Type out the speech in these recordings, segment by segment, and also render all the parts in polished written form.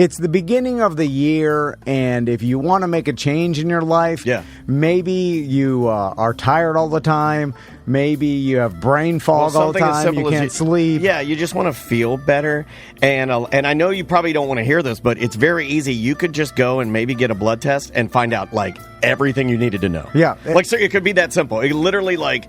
it's the beginning of the year, and if you want to make a change in your life, maybe you are tired all the time. Maybe you have brain fog all the time. You can't sleep. Yeah, you just want to feel better. And I know you probably don't want to hear this, but it's very easy. You could just go and maybe get a blood test and find out, like, everything you needed to know. Yeah. Like, so it could be that simple. It literally, like,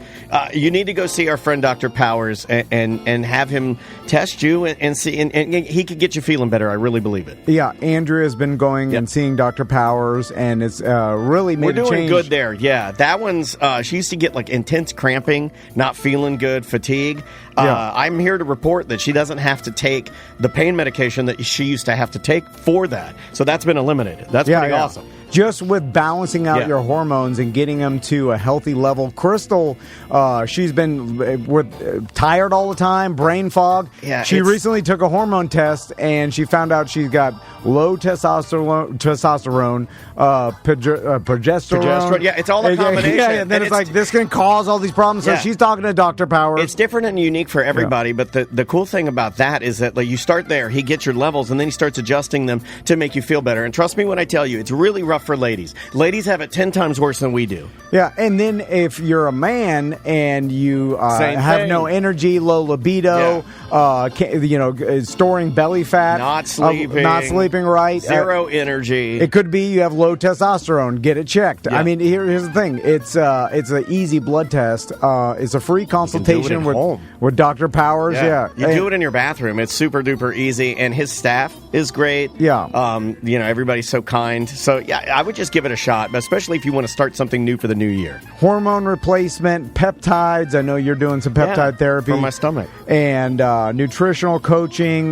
you need to go see our friend Dr. Powers and have him test you and see, and he could get you feeling better. I really believe it. Yeah, Andrea's been going and seeing Dr. Powers, and it's really made a change. We're doing good there. Yeah, that one's, she used to get, like, intense cramping, not feeling good, fatigue. I'm here to report that she doesn't have to take the pain medication that she used to have to take for that. So that's been eliminated. That's pretty awesome. Just with balancing out your hormones and getting them to a healthy level. Crystal, she's been tired all the time, brain fog. Yeah, she recently took a hormone test, and she found out she's got low testosterone, progesterone. Yeah, it's all a combination. And then it's like, this can cause all these problems. So she's talking to Dr. Powers. It's different and unique for everybody, but the cool thing about that is that, like, you start there, he gets your levels, and then he starts adjusting them to make you feel better. And trust me when I tell you, it's really rough for ladies. Ladies have it 10 times worse than we do. Yeah, and then if you're a man and you have no energy, low libido, storing belly fat, not sleeping right, zero energy. It could be you have low testosterone. Get it checked. Yeah. I mean, here's the thing. It's an easy blood test. It's a free consultation with Dr. Powers. Yeah. You do it in your bathroom. It's super duper easy, and his staff is great. Yeah. Everybody's so kind. So yeah, I would just give it a shot, but especially if you want to start something new for the new year. Hormone replacement, peptides. I know you're doing some peptide therapy for my stomach, and nutritional coaching.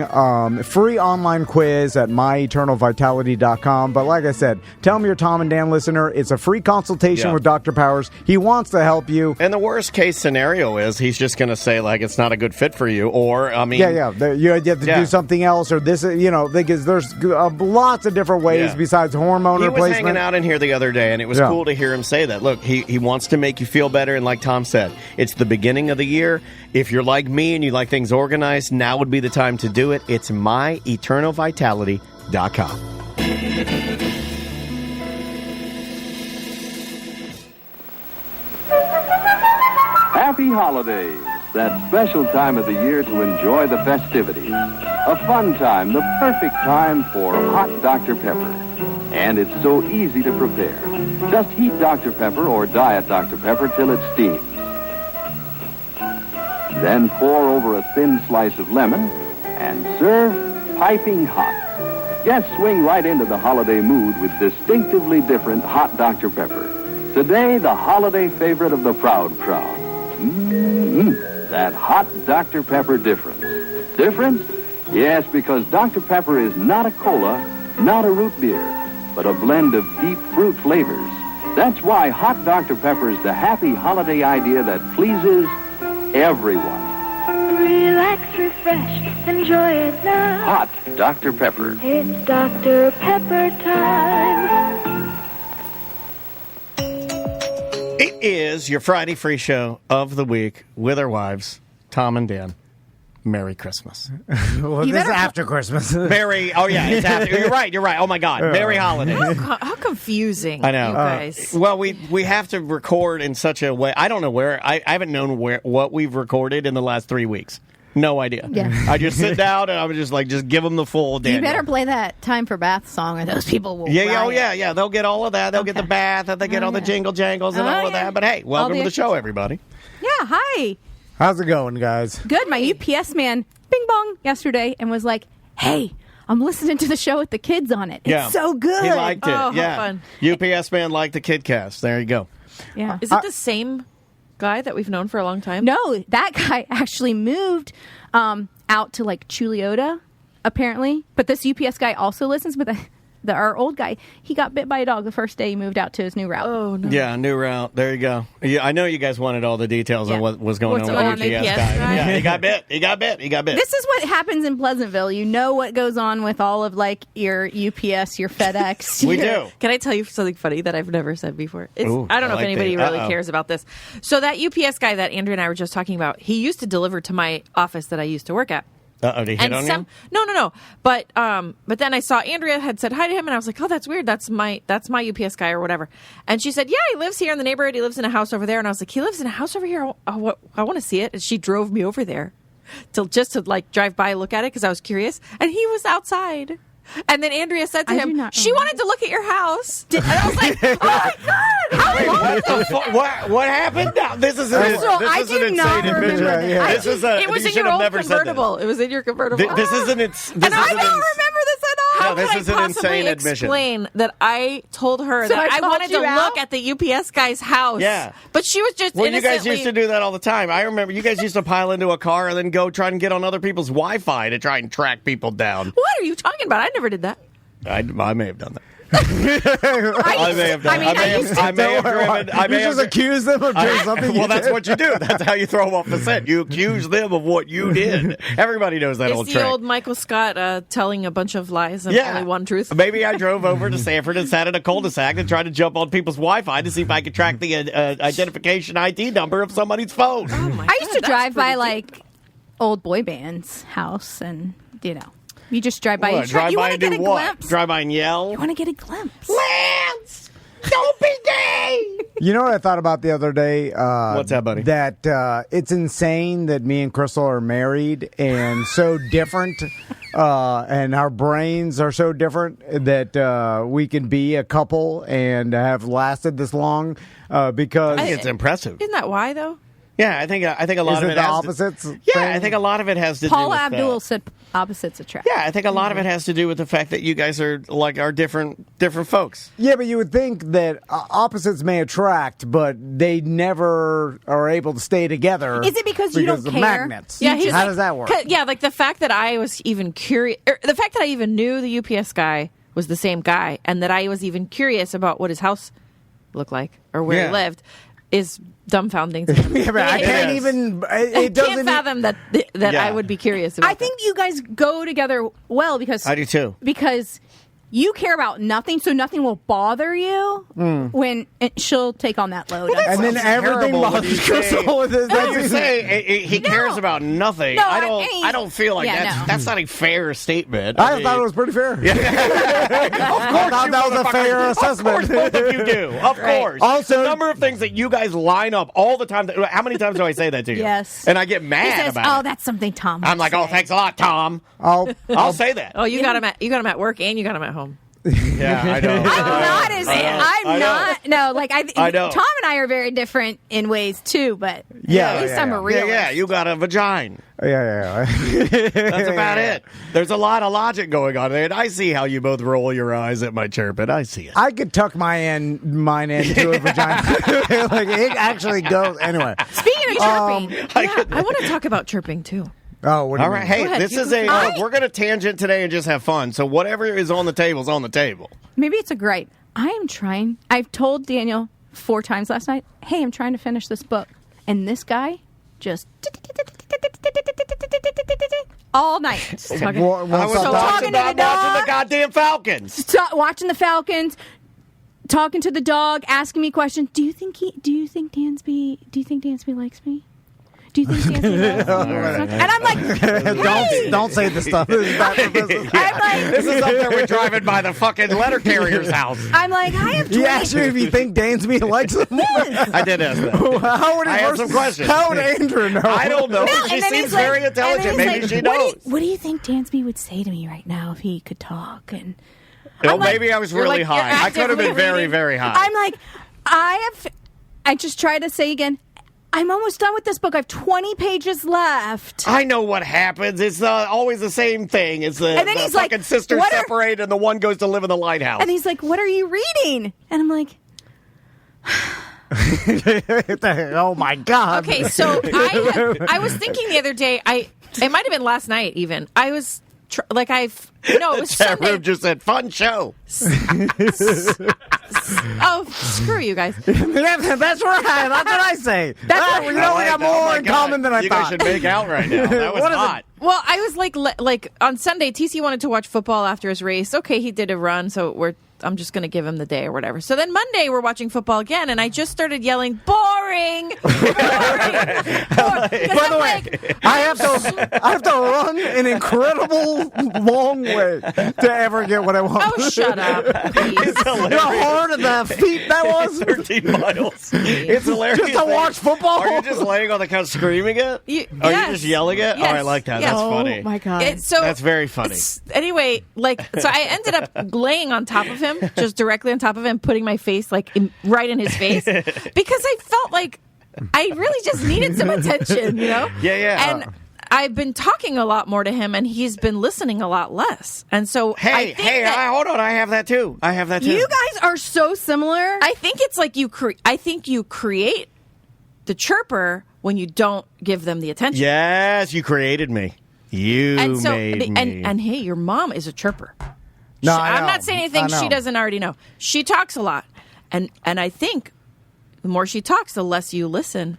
Free online quiz at myeternalvitality.com. But like I said, tell them you're a Tom and Dan listener. It's a free consultation with Dr. Powers. He wants to help you. And the worst case scenario is he's just going to say, like, it's not a good fit for you, or I mean, you have to do something else, or this, because there's lots of different ways besides hormone replacement. He was hanging out in here the other day, and it was cool to hear him say that. Look, he wants to make you feel better, and like Tom said, it's the beginning of the year. If you're like me and you like things organized, now would be the time to do it. It's myeternalvitality.com. Happy holidays, that special time of the year to enjoy the festivities. A fun time, the perfect time for hot Dr. Pepper. And it's so easy to prepare. Just heat Dr. Pepper or Diet Dr. Pepper till it steams. Then pour over a thin slice of lemon and serve piping hot. Guests swing right into the holiday mood with distinctively different hot Dr. Pepper. Today, the holiday favorite of the proud crowd. That hot Dr. Pepper difference. Difference? Yes, because Dr. Pepper is not a cola, not a root beer, but a blend of deep fruit flavors. That's why hot Dr. Pepper is the happy holiday idea that pleases everyone. Relax, refresh, enjoy it now. Hot Dr. Pepper. It's Dr. Pepper time. It is your Friday free show of the week with our wives, Tom and Dan. Merry Christmas. Well, this is after Christmas. It's after. You're right. Oh, my God. Merry holidays. How confusing. I know. You guys. Well, we have to record in such a way. I don't know where. I haven't known what we've recorded in the last 3 weeks. No idea. Yeah. I just sit down and I'm just give them the full Daniel. You better play that Time for Bath song or those people will Yeah. They'll get all of that. They'll get the bath and they get all the jingle jangles and all of that. But hey, welcome to the show, everybody. Yeah, hi. How's it going, guys? Good. My UPS man bing bong yesterday and was like, hey, I'm listening to the show with the kids on it. It's so good. He liked it. Oh, yeah. Fun. UPS man liked the KidCast. There you go. Yeah. Is it the same guy that we've known for a long time? No, that guy actually moved out to Chuliota, apparently. But this UPS guy also listens. But our old guy, he got bit by a dog the first day he moved out to his new route. Oh, no. Yeah, new route. There you go. Yeah, I know you guys wanted all the details on what was going on with the UPS guy. Yeah, he got bit. This is what happens in Pleasantville. You know what goes on with all of your UPS, your FedEx. We do. Can I tell you something funny that I've never said before? I don't know if anybody really cares about this. So that UPS guy that Andrew and I were just talking about, he used to deliver to my office that I used to work at. Did he hit on you? No. But then I saw Andrea had said hi to him, and I was like, oh, that's weird. That's my UPS guy or whatever. And she said, yeah, he lives here in the neighborhood. He lives in a house over there. And I was like, he lives in a house over here? I want to see it. And she drove me over there to like drive by, look at it because I was curious. And he was outside. And then Andrea said to him, she wanted to look at your house. And I was like, oh my God. What happened? No, this is an insane admission. It was in your old convertible. It was in your convertible. This is an and I don't remember this at all. No, this is an insane admission. Explain that I told her that I wanted to look at the UPS guy's house. Yeah. But she was just you guys used to do that all the time. I remember you guys used to pile into a car and then go try and get on other people's Wi-Fi to try and track people down. What are you talking about? I never did that. I may have done that. I may have done. I may have driven. You just accuse them of doing something. Well, that's what you do. That's how you throw them off the set. You accuse them of what you did. Everybody knows that old trick. It's the old Michael Scott telling a bunch of lies and only one truth. Maybe I drove over to Sanford and sat in a cul-de-sac and tried to jump on people's Wi-Fi to see if I could track the identification ID number of somebody's phone. Oh my God, I used to drive by like old boy band's house, and you just drive by. Drive you by want to get a glimpse. Drive by and yell. You want to get a glimpse. Lance, don't be gay. You know what I thought about the other day? What's that, buddy? That it's insane that me and Crystal are married and so different, and our brains are so different that we can be a couple and have lasted this long. Because I think it's impressive. Isn't that why though? Yeah, I think a lot of it the has opposites. I think a lot of it has to do with Paula Abdul said opposites attract. Yeah, I think a lot of it has to do with the fact that you guys are different folks. Yeah, but you would think that opposites may attract, but they never are able to stay together. Is it because you don't of care? Magnets. Yeah, how does that work? Yeah, like the fact that I was even curious, the fact that I even knew the UPS guy was the same guy, and that I was even curious about what his house looked like or where he lived, is dumbfounding to me. Yeah, but I can't even. It doesn't can't fathom that I would be curious about. I think you guys go together well because I do too. Because you care about nothing, so nothing will bother you when she'll take on that load. And then everything bothers Crystal. You say he cares about nothing. No, I don't feel like that's not a fair statement. I thought it was pretty fair. Yeah. Of course, that was a fair assessment. Of course, both of you do. Of course. Also, the number of things that you guys line up all the time. How many times do I say that to you? Yes. And I get mad about it. Oh, that's something Tom would I'm like, oh, say. thanks a lot, Tom. I'll say that. Oh, you got him at work and you got him at home. Yeah, I know. I know. Tom and I are very different in ways too, but at least I'm a realist. Yeah, you got a vagina. Yeah. That's about it. There's a lot of logic going on there, and I see how you both roll your eyes at my chirping. I see it. I could tuck mine end to a vagina. Like it actually goes anyway. Speaking of chirping, I want to talk about chirping too. Oh, what do you all right. mean? Hey, this is we're going to tangent today and just have fun. So whatever is on the table is on the table. Maybe it's a gripe. I am trying. I've told Daniel 4 times last night, hey, I'm trying to finish this book. And this guy just all night. I was talking to the dog, watching the goddamn Falcons. Watching the Falcons. Talking to the dog, asking me questions. Do you think Dansby likes me? Do you think Dansby loves me? And I'm like, hey! don't say this stuff. This is bad for business. I'm like, this is up there with driving by the fucking letter carrier's house. I'm like, I have 20. He asked you if you think Dansby likes him. I did ask that. I had some questions. How would Andrew know? I don't know. She seems very intelligent. Maybe she knows. What do you think Dansby would say to me right now if he could talk? And maybe I was really high. I could have been very, very high. I'm like, I just try to say again, I'm almost done with this book. I have 20 pages left. I know what happens. It's always the same thing. It's the fucking sisters separate and the one goes to live in the lighthouse. And he's like, what are you reading? And I'm like... Oh, my God. Okay, so I was thinking the other day, it might have been last night even, I was... it was Chat Sunday. room just said, fun show. Oh, screw you guys. That's right. That's what I say. We got more in common than I thought. You guys should make out right now. That was hot. Well, I was like on Sunday, TC wanted to watch football after his race. Okay, he did a run, so I'm just going to give him the day or whatever. So then Monday, we're watching football again, and I just started yelling, boring! boring. By the way, I have to run an incredible long way to ever get what I want. Oh, shut up. Please. How hard of the feet that was. 13 miles. It's hilarious. Just to watch football. Are you just laying on the couch screaming it? Are you just yelling it? Yes. Oh, I like that. Yes. That's funny. Oh my god. That's very funny. Anyway, so I ended up laying on top of him, just directly on top of him, putting my face right in his face, because I felt like I really just needed some attention, Yeah. And I've been talking a lot more to him, and he's been listening a lot less. And so, hold on. I have that too. You guys are so similar. I think it's like you create the chirper when you don't give them the attention. Yes, you created me. You made me. And hey, your mom is a chirper. No, I'm not saying anything she doesn't already know. She talks a lot, and I think the more she talks, the less you listen.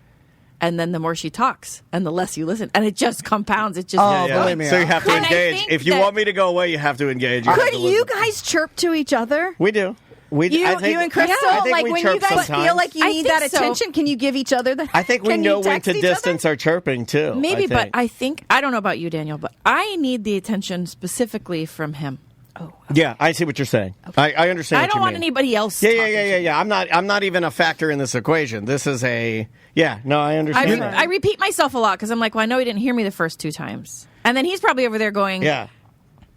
And then the more she talks, and the less you listen, and it just compounds. It just believe me. So you have to And I engage. think If you that- want me to go away, you have to engage. Could you guys chirp to each other? We do. You and Crystal, I think like we when chirp you guys sometimes. feel like you I need think that so. attention, can you give each other that? I think we can know you when text to each other? distance our chirping too. Maybe, but I I don't know about you, Daniel, but I need the attention specifically from him. Oh, yeah, I see what you're saying. Okay. I understand. I what don't you want mean. anybody else. Yeah. I'm not even a factor in this equation. This is a No, I understand. that. I repeat myself a lot because I'm like, well, I know he didn't hear me the first 2 times, and then he's probably over there going, Yeah.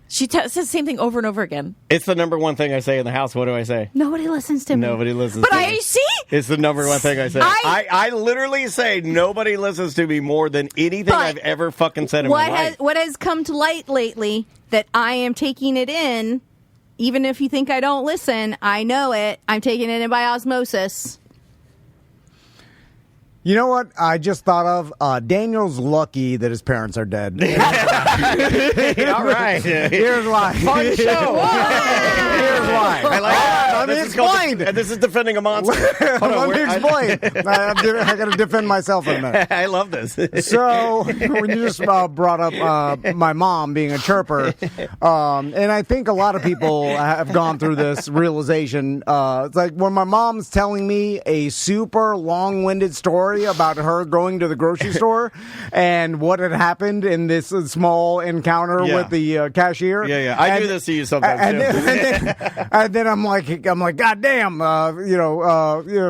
She says the same thing over and over again. It's the number one thing I say in the house. What do I say? Nobody listens to me. Nobody listens But to I me. see. It's the number one thing I say. I literally say nobody listens to me more than anything But I've ever fucking said in my life. What has come to light lately that I am taking it in, even if you think I don't listen, I know it. I'm taking it in by osmosis. You know what I just thought of? Daniel's lucky that his parents are dead. All right. Here's why. Fun show. Here's why. I like that. Let me This is called explain. this is defending a monster. Hold on, Let me explain. I got to defend myself in a minute. I love this. So when you just brought up my mom being a chirper, and I think a lot of people have gone through this realization. It's like when my mom's telling me a super long-winded story about her going to the grocery store and what had happened in this small encounter with the cashier. Yeah. I do this to you sometimes too. And then I'm like, God damn,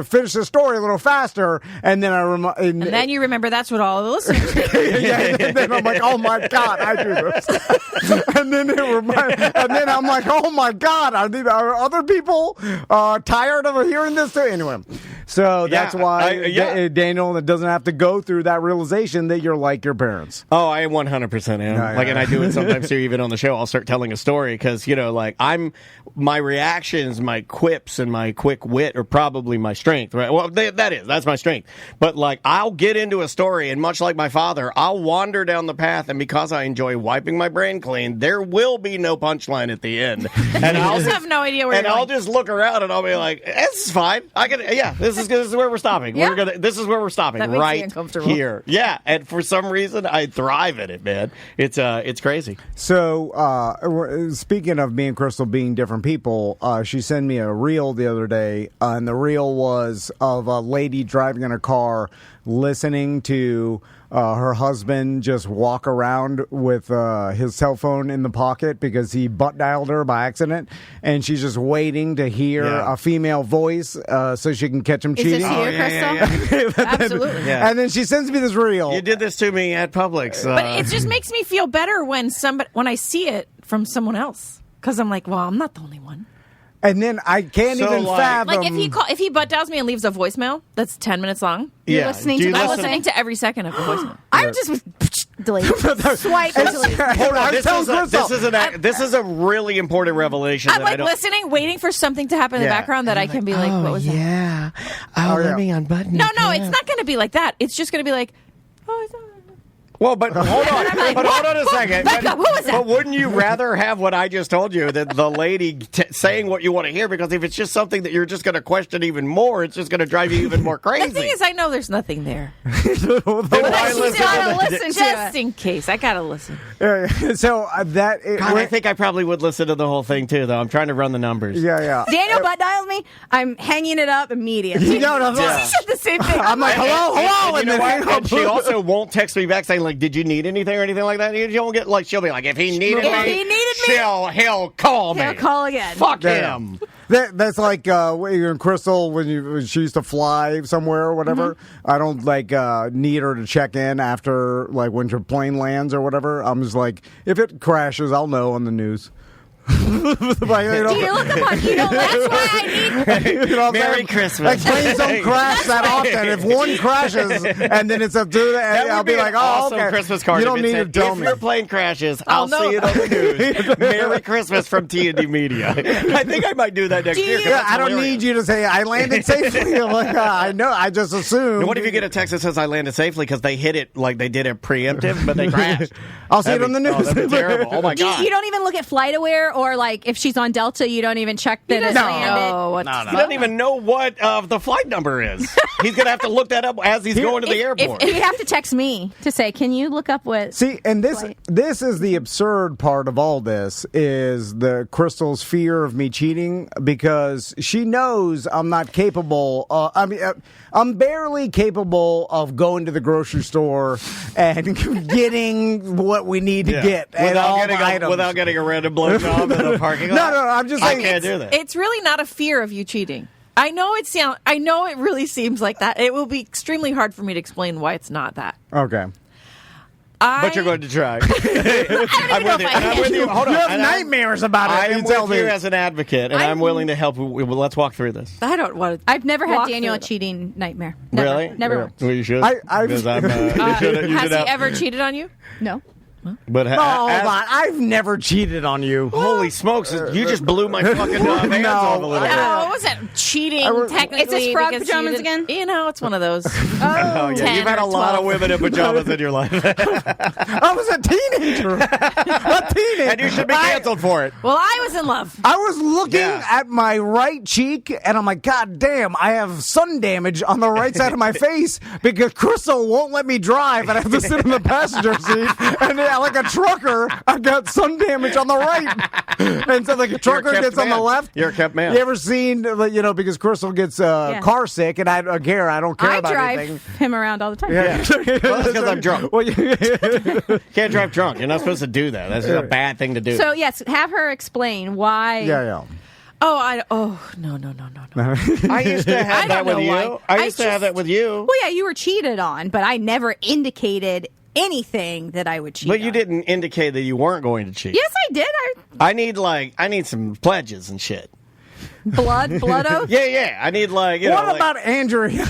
finish the story a little faster. And then And then you remember that's what all the listeners do. and then I'm like, oh my God, I do this. and then I'm like, oh my God, are other people tired of hearing this too? Anyway, so that's why Daniel doesn't have to go through that realization that you're like your parents. Oh, I 100% am. And I do it sometimes too, even on the show. I'll start telling a story because, my reactions, my quips, and my quick wit are probably my strength, right? Well, that's my strength. But, I'll get into a story, and much like my father, I'll wander down the path, and because I enjoy wiping my brain clean, there will be no punchline at the end. And I'll have no idea where and you're I'll going. just look around, and I'll be like, this is fine. This is where we're stopping. Yeah. This is where we're stopping. That makes me right uncomfortable. here. Yeah, and for some reason, I thrive in it, man. It's crazy. So, speaking of me and Crystal being different people, she sent me a reel the other day, and the reel was of a lady driving in a car listening to her husband just walk around with his cell phone in the pocket because he butt dialed her by accident, and she's just waiting to hear a female voice so she can catch him cheating. Is this here, Crystal? Absolutely. Yeah. And then she sends me this reel. You did this to me at Publix. But it just makes me feel better when I see it from someone else. Because I'm like, well, I'm not the only one. And then I can't So, even fathom. Like if he butt dials me and leaves a voicemail that's 10 minutes long, You're listening to I'm listening to every second of the voicemail. I'm just delete. Swipe and delete. Hold on, Crystal. this is a really important revelation. I'm that I like don't... listening, waiting for something to happen in the background that I can be like, what was that? Yeah. Oh, let me unbutton. No, it's not going to be like that. It's just going to be like, oh, I thought. Well, but hold on. But hold on a second. Back up. What was that? But wouldn't you rather have what I just told you, that the lady saying what you want to hear? Because if it's just something that you're just going to question even more, it's just going to drive you even more crazy. The thing is, I know there's nothing there. Then why listen to Just it. in case. I got to listen. So God, I think I probably would listen to the whole thing, too, though. I'm trying to run the numbers. Yeah. Daniel butt dialed me. I'm hanging it up immediately. No. She said the same thing. I'm like, hello, And you know what? And she also won't text me back saying, like, did you need anything or anything like that? You don't get, like, she'll be like, if he needed me, he'll call me. He'll call again. Fuck him. That's like when Crystal, when she used to fly somewhere or whatever. I don't need her to check in after when her plane lands or whatever. I'm just like, if it crashes, I'll know on the news. Do you look up on? That's why I need. Merry Christmas. Planes don't crash that often. If one crashes and then it's up to that, I'll be like, oh, okay. Christmas card. You don't need to tell if me. your plane crashes, I'll see it on the news. Merry Christmas from T&D Media. I think I might do that next year. I don't need you to say I landed safely. I'm like, I know. I just assume. What if you get a text that says I landed safely because they hit it like they did it preemptive, but they crashed? I'll see it on the news. That'd be terrible. Oh my god! You don't even look at FlightAware or if she's on Delta, you don't even check that it's landed. No. He doesn't even know what the flight number is. He's gonna have to look that up as he's going to the airport. He'd have to text me to say, "Can you look up what?" See, and this is the absurd part of all this is the Crystal's fear of me cheating because she knows I'm not capable. I'm barely capable of going to the grocery store and getting what we need to get without getting a random blowjob in the parking lot. No, I'm just saying I can't do that. It's really not a fear of you cheating. I know it really seems like that. It will be extremely hard for me to explain why it's not that. Okay. But you're going to try. I'm with you. Hold on. You have nightmares about it. I am with you as an advocate, and I'm willing to help. Let's walk through this. I don't want to. I've never had Daniel a cheating nightmare. Never. Really? Never. Well, you should. Has he ever cheated on you? No. But hold on. I've never cheated on you. Holy smokes! You just blew my fucking hands off a little bit. No, it wasn't cheating technically. It's his frog pajamas again? It's one of those. Oh, yeah. You've had a lot of women in pajamas in your life. I was a teenager. And you should be canceled for it. Well, I was in love. I was looking at my right cheek, and I'm like, God damn, I have sun damage on the right side of my face because Crystal won't let me drive, and I have to sit in the passenger seat. And like a trucker, I got sun damage on the right. And so the trucker gets on the left. You're a kept man. You ever seen, because Crystal gets car sick, and I don't care about anything. I drive him around all the time. Yeah. Well, that's because I'm drunk. Can't drive drunk. You're not supposed to do that. That's just a bad thing to do. So, yes, have her explain why. Yeah. No. I used to have that with you. I used to have that with you. Well, yeah, you were cheated on, but I never indicated anything that I would cheat But you on. didn't indicate that you weren't going to cheat. Yes, I did. I need some pledges and shit. Blood oath? Yeah. I need what about Andrea?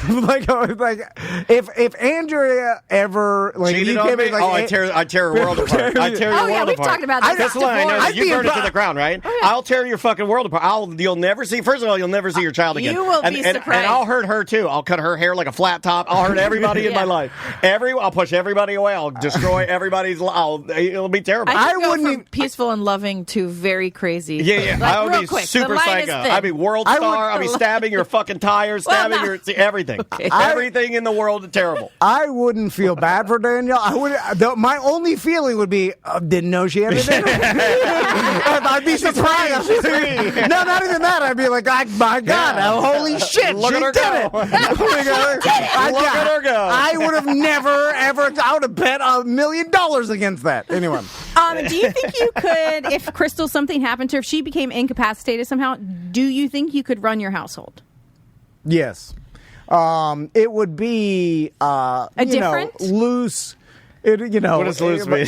if Andrea ever cheated on me? I tear her world apart. I tear your world apart. We've talked about this. That's why I know you burn it to the ground, right? Oh, yeah. I'll tear your fucking world apart. You'll never see. First of all, you'll never see your child again. You will be surprised. And I'll hurt her too. I'll cut her hair like a flat top. I'll hurt everybody in my life. I'll push everybody away. I'll destroy everybody's. It'll be terrible. I wouldn't from peaceful and loving to very crazy. Yeah. I would be super psycho. I'd be world star. I'll be stabbing your fucking tires, stabbing your everything. Okay. Everything in the world is terrible. I wouldn't feel bad for Danielle. My only feeling would be didn't know she had it in her. I'd be surprised. No, not even that. I'd be like, my God, holy shit, Look she at her did go. it. Look at her go. I would have never, ever, I would have bet $1 million against that. Anyway. Do you think you could, if Crystal, something happened to her, if she became incapacitated somehow, do you think you could run your household? Yes. It would be loose. What does loose mean?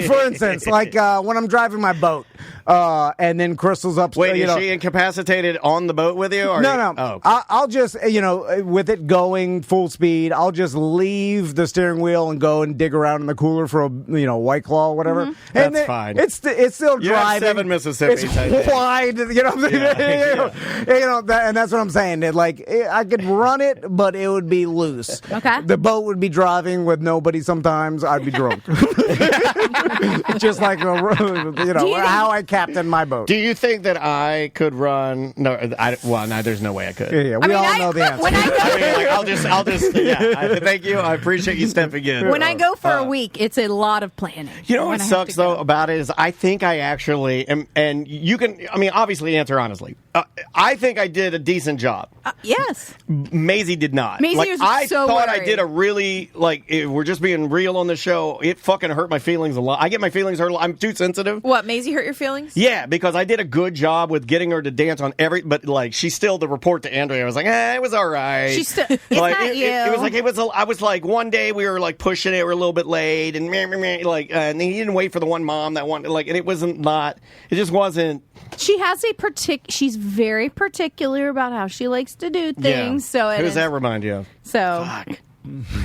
For instance, like when I'm driving my boat, and then Crystal's up. Wait, is she incapacitated on the boat with you? Or No. Oh. I'll just, with it going full speed, I'll just leave the steering wheel and go and dig around in the cooler for a, White Claw or whatever. Mm-hmm. And That's fine. It's still you driving. Have 7 Mississippis. It's wide. And that's what I'm saying. I could run it, but it would be loose. Okay. The boat would be driving with nobody sometimes. times, I'd be drunk. Just like how I captained my boat. Do you think that I could run? No, there's no way I could. Yeah, we all know the answer. I'll just. Yeah, thank you. I appreciate you stepping in. When I go for a week, it's a lot of planning. You know what sucks though about it is I think I actually am, and you can. I mean, obviously, answer honestly. I think I did a decent job. Yes. Maisie did not. Maisie was I so thought worried. I did a really if we're just being real on the show. It fucking hurt my feelings a lot. I get my feelings hurt. I'm too sensitive. What, Maisie hurt your feelings? Yeah, because I did a good job with getting her to dance on but she's still the report to Andrea. I was like, it was all right. She's still. It's not you. It was like I was like one day we were like pushing it, we're a little bit late, and and he didn't wait for the one mom that wanted and it wasn't not. It just wasn't. She has she's very particular about how she likes to do things. So who does that remind you of? So Fuck.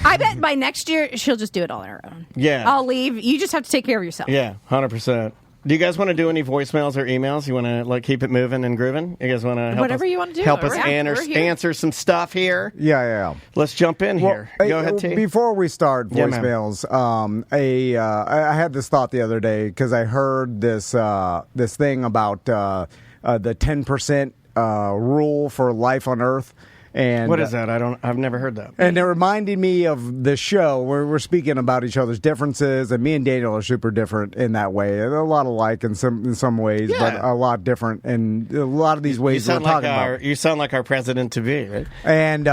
I bet by next year she'll just do it all on her own. Yeah, I'll leave. You just have to take care of yourself. Yeah, 100%. Do you guys want to do any voicemails or emails? You want to keep it moving and grooving? You guys want to whatever you want to do. Help us Yeah, answer some stuff here. Yeah. Let's jump in here. Go ahead, T. Before we start voicemails, I had this thought the other day because I heard this thing about the 10% rule for life on Earth. And what is that? I've never heard that. And it reminded me of the show where we're speaking about each other's differences, and me and Daniel are super different in that way. A lot alike in some ways, but a lot different in a lot of these ways we're talking about. You sound like our president to be, right? And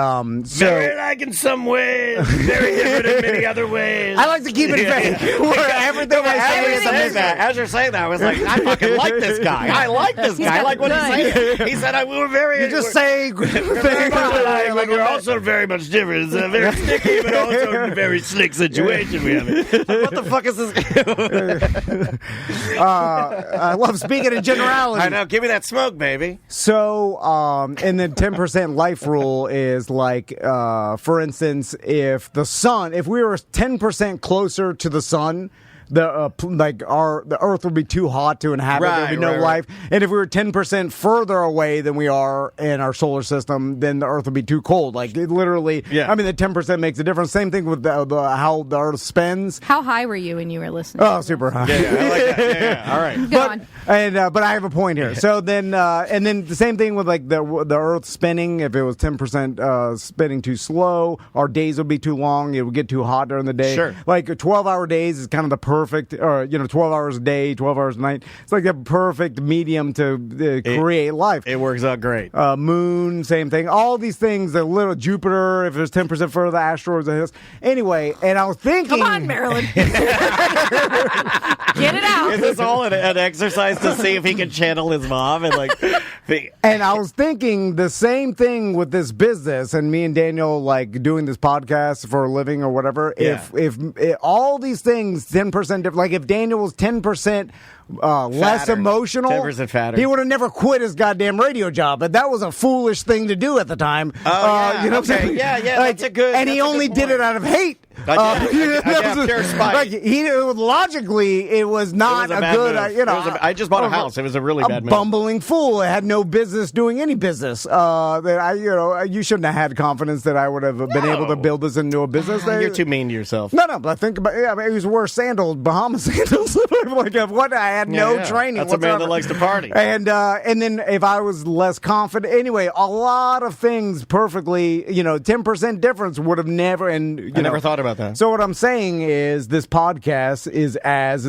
very like in some ways, very different in many other ways. I like to keep it vague. Everything I say as you're saying that, I was like, I fucking like this guy. I like this guy. I like what he's saying. He said, we were very. You just say things. We're also very much different. It's a very sticky, but also a very slick situation we have. What the fuck is this? I love speaking in generalities. I know. Give me that smoke, baby. So, and the 10% life rule is like, for instance, if we were 10% closer to the sun, the Earth would be too hot to inhabit. There'd be no life. And if we were 10% further away than we are in our solar system, then the Earth would be too cold. Like it literally. Yeah. I mean, the 10% makes a difference. Same thing with how the Earth spins. How high were you when you were listening? Oh, super high. Yeah, I like that. Yeah. All right. Go on. But I have a point here. So then, and then the same thing with like the Earth spinning. If it was 10% spinning too slow, our days would be too long. It would get too hot during the day. Sure. Like 12-hour days is kind of the perfect, 12 hours a day, 12 hours a night. It's like the perfect medium to create life. It works out great. Moon, same thing. All these things, the little Jupiter, if there's 10% further, the asteroids. Anyway, and I was thinking. Come on, Marilyn. Get it out. Is this all an exercise to see if he can channel his mom? And I was thinking the same thing with this business and me and Daniel doing this podcast for a living or whatever. Yeah. If all these things 10% different, like if Daniel was 10% less emotional, 10% fatter, he would have never quit his goddamn radio job. But that was a foolish thing to do at the time. Yeah. You know what I'm saying? Yeah. That's a good. And he only did it out of hate. Pure spite. Logically, it was not a good. I just bought a house. It was a really bad move. Bumbling fool. It had no business doing any business. You shouldn't have had confidence that I would have been able to build this into a business. You're too mean to yourself. No, but I think about it was worse sandals, Bahama sandals. I had no training. That's whatsoever. A man that likes to party. And then if I was less confident, anyway, a lot of things perfectly. 10% difference would have never. And I never thought about that. So what I'm saying is this podcast is as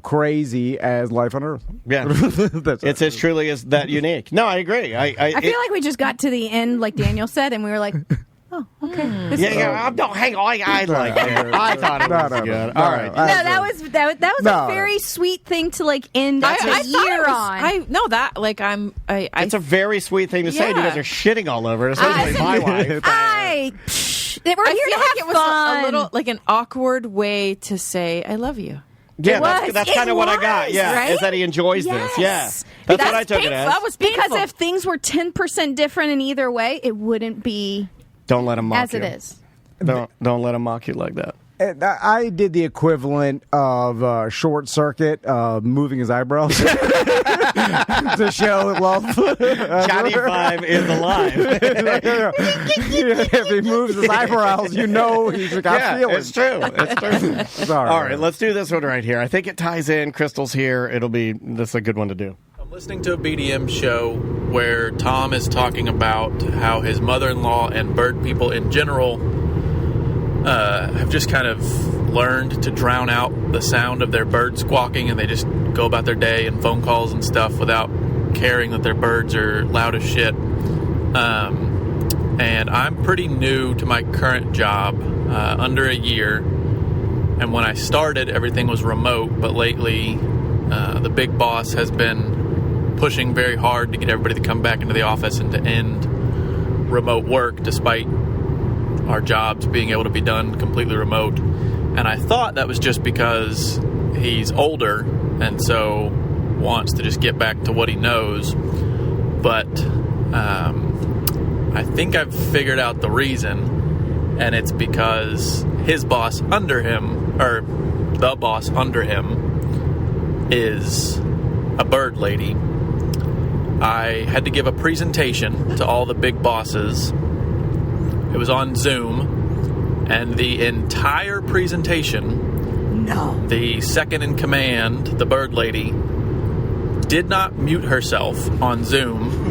crazy as life on Earth. Yeah, it's as truly as that unique. No, I agree. I feel like we just got to the end, like Daniel said, and we were like, oh, okay. No, hang on. I like it. I thought it was good. All right. No, that was a very sweet thing to end the year on. It's a very sweet thing to say. You guys are shitting all over it, especially my wife. We're here to have it was fun. a little like an awkward way to say I love you. Yeah, that's kind of what I got. Yeah, right? Is that he enjoys this. Yeah, that's what I took it as. That was painful. Because if things were 10% different in either way, it wouldn't be. Don't let him mock as you. it is. Don't let him mock you like that. I did the equivalent of Short Circuit moving his eyebrows. to show love. Johnny Five is alive. If he moves his eyebrows, you know he's got feelings. It's true. It's true. Sorry. All right, let's do this one right here. I think it ties in. Crystal's here. This is a good one to do. I'm listening to a BDM show where Tom is talking about how his mother-in-law and bird people in general have just kind of learned to drown out the sound of their bird squawking, and they just go about their day and phone calls and stuff without caring that their birds are loud as shit. And I'm pretty new to my current job, under a year. And when I started, everything was remote, but lately the big boss has been pushing very hard to get everybody to come back into the office and to end remote work, despite our jobs being able to be done completely remote. And I thought that was just because he's older and so wants to just get back to what he knows. But I think I've figured out the reason, and it's because his boss under him, or the boss under him, is a bird lady. I had to give a presentation to all the big bosses. It was on Zoom, and the entire presentation, the second in command, the bird lady, did not mute herself on Zoom.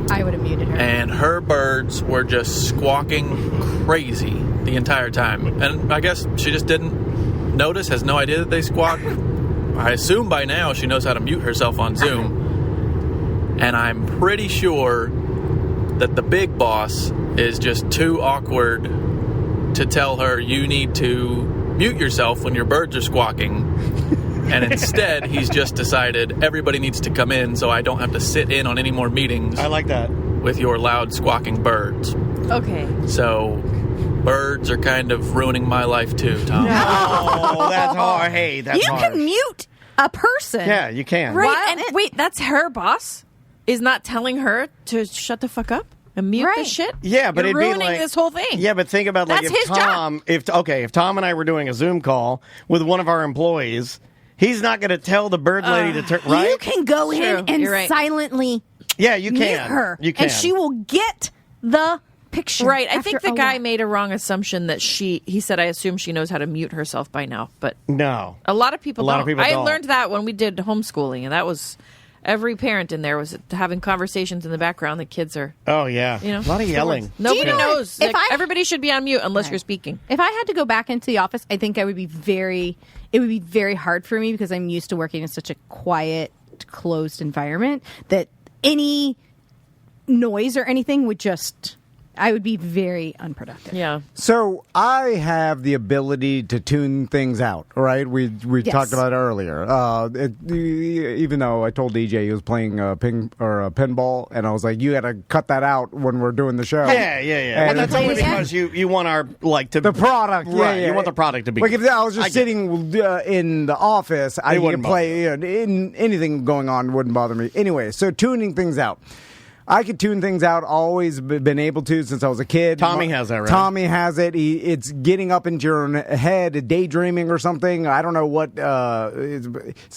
I would have muted her. And her birds were just squawking crazy the entire time. And I guess she just didn't notice, has no idea that they squawk. I assume by now she knows how to mute herself on Zoom. And I'm pretty sure that the big boss is just too awkward to tell her, you need to mute yourself when your birds are squawking. And instead, he's just decided everybody needs to come in so I don't have to sit in on any more meetings. I like that. With your loud squawking birds. Okay. So, birds are kind of ruining my life too, Tom. Oh, that's hard. Hey, that's You hard. can mute a person. Yeah, you can. Right. And wait, that's her boss? Is not telling her to shut the fuck up and mute this shit? Yeah, but You're it'd ruining be like this whole thing. Yeah, but think about like That's if his Tom, if Tom and I were doing a Zoom call with one of our employees, he's not going to tell the bird lady to turn right. You can go in and You're right. silently Yeah, you mute can. her, You can. and she will get the picture. Right. I think after the a guy while. made a wrong assumption that he said, I assume she knows how to mute herself by now. But No. a lot of people don't. I don't. learned that when we did homeschooling, and that was every parent in there was having conversations in the background. The kids are, Oh yeah. you know, A lot of yelling. Nobody know what? knows. If Like, I- everybody should be on mute unless you're speaking. If I had to go back into the office, I think it would be very hard for me because I'm used to working in such a quiet, closed environment that any noise or anything would I would be very unproductive. Yeah. So I have the ability to tune things out, right? We Yes. talked about it earlier. Even though I told DJ he was playing a pinball, and I was like, "You got to cut that out when we're doing the show." Yeah. Well, And- that's only Play it again? because you want our the product, Right. Yeah. You want the product to be like if I was I just get sitting in the office, I could wouldn't play. Anything going on wouldn't bother me. Anyway, so tuning things out. I could tune things out. Always been able to since I was a kid. Tommy has that, right? Tommy has it. It's getting up into your head, daydreaming or something. I don't know what. It's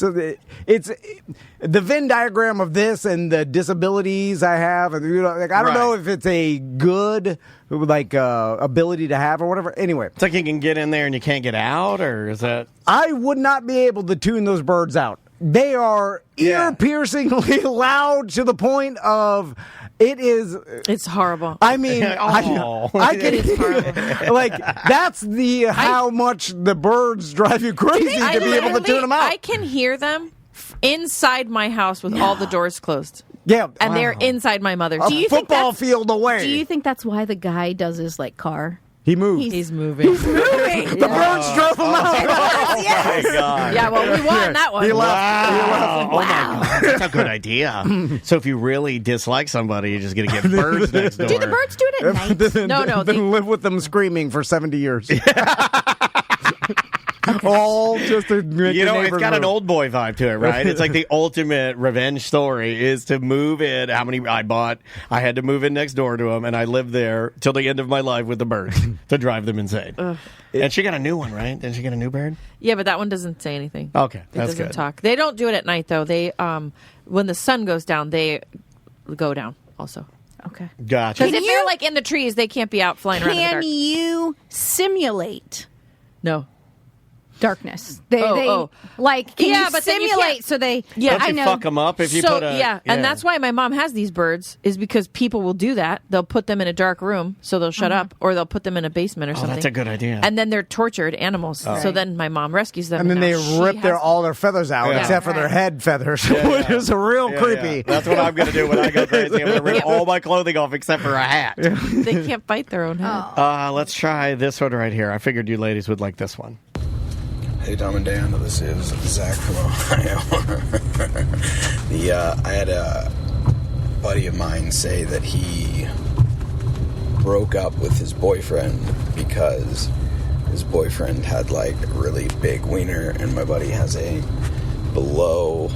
the Venn diagram of this and the disabilities I have. And I don't know if it's a good ability to have or whatever. Anyway, It's like you can get in there and you can't get out, or is that? I would not be able to tune those birds out. They are ear-piercingly loud to the point of it is. It's horrible. I mean, Oh. I can like that's how much the birds drive you crazy to be able to tune them out. I can hear them inside my house with all the doors closed. Yeah, And they're inside my mother's a house. football field away. Do you think that's why the guy does his car? He moved. He's moving. The birds drove him out. Oh my god! Yeah, well, we won that one. He left. Wow. Oh my god, that's a good idea. So if you really dislike somebody, you're just gonna get birds next door. Do the birds do it at night? Then live with them screaming for 70 years. All just to make You the know, it's neighbors got an move. old boy vibe to it, right? It's like the ultimate revenge story is to move in. How many I bought? I had to move in next door to him, and I lived there till the end of my life with the birds to drive them insane. And she got a new one, right? Didn't she get a new bird? Yeah, but that one doesn't say anything. Okay, It that's doesn't good. talk. They don't do it at night though. They when the sun goes down, they go down also. Okay. Gotcha. Because if they're like in the trees, they can't be out flying around in the Can dark. you simulate No. darkness? But then you simulate can't- so they. Yeah, Don't you fuck them up if you so, put a... yeah, and that's why my mom has these birds, is because people will do that. They'll put them in a dark room, so they'll shut up, or they'll put them in a basement or something. that's a good idea. And then they're tortured animals. So then my mom rescues them. And then now they she rip has all their feathers out, Yeah. except for their head feathers, which is real creepy. Yeah. That's what I'm going to do when I go crazy. I'm going to rip all my clothing off except for a hat. They can't bite their own head. Let's try this one right here. I figured you ladies would like this one. Hey, Dom and Dan, this is Zach from Ohio. I had a buddy of mine say that he broke up with his boyfriend because his boyfriend had like a really big wiener, and my buddy has a below,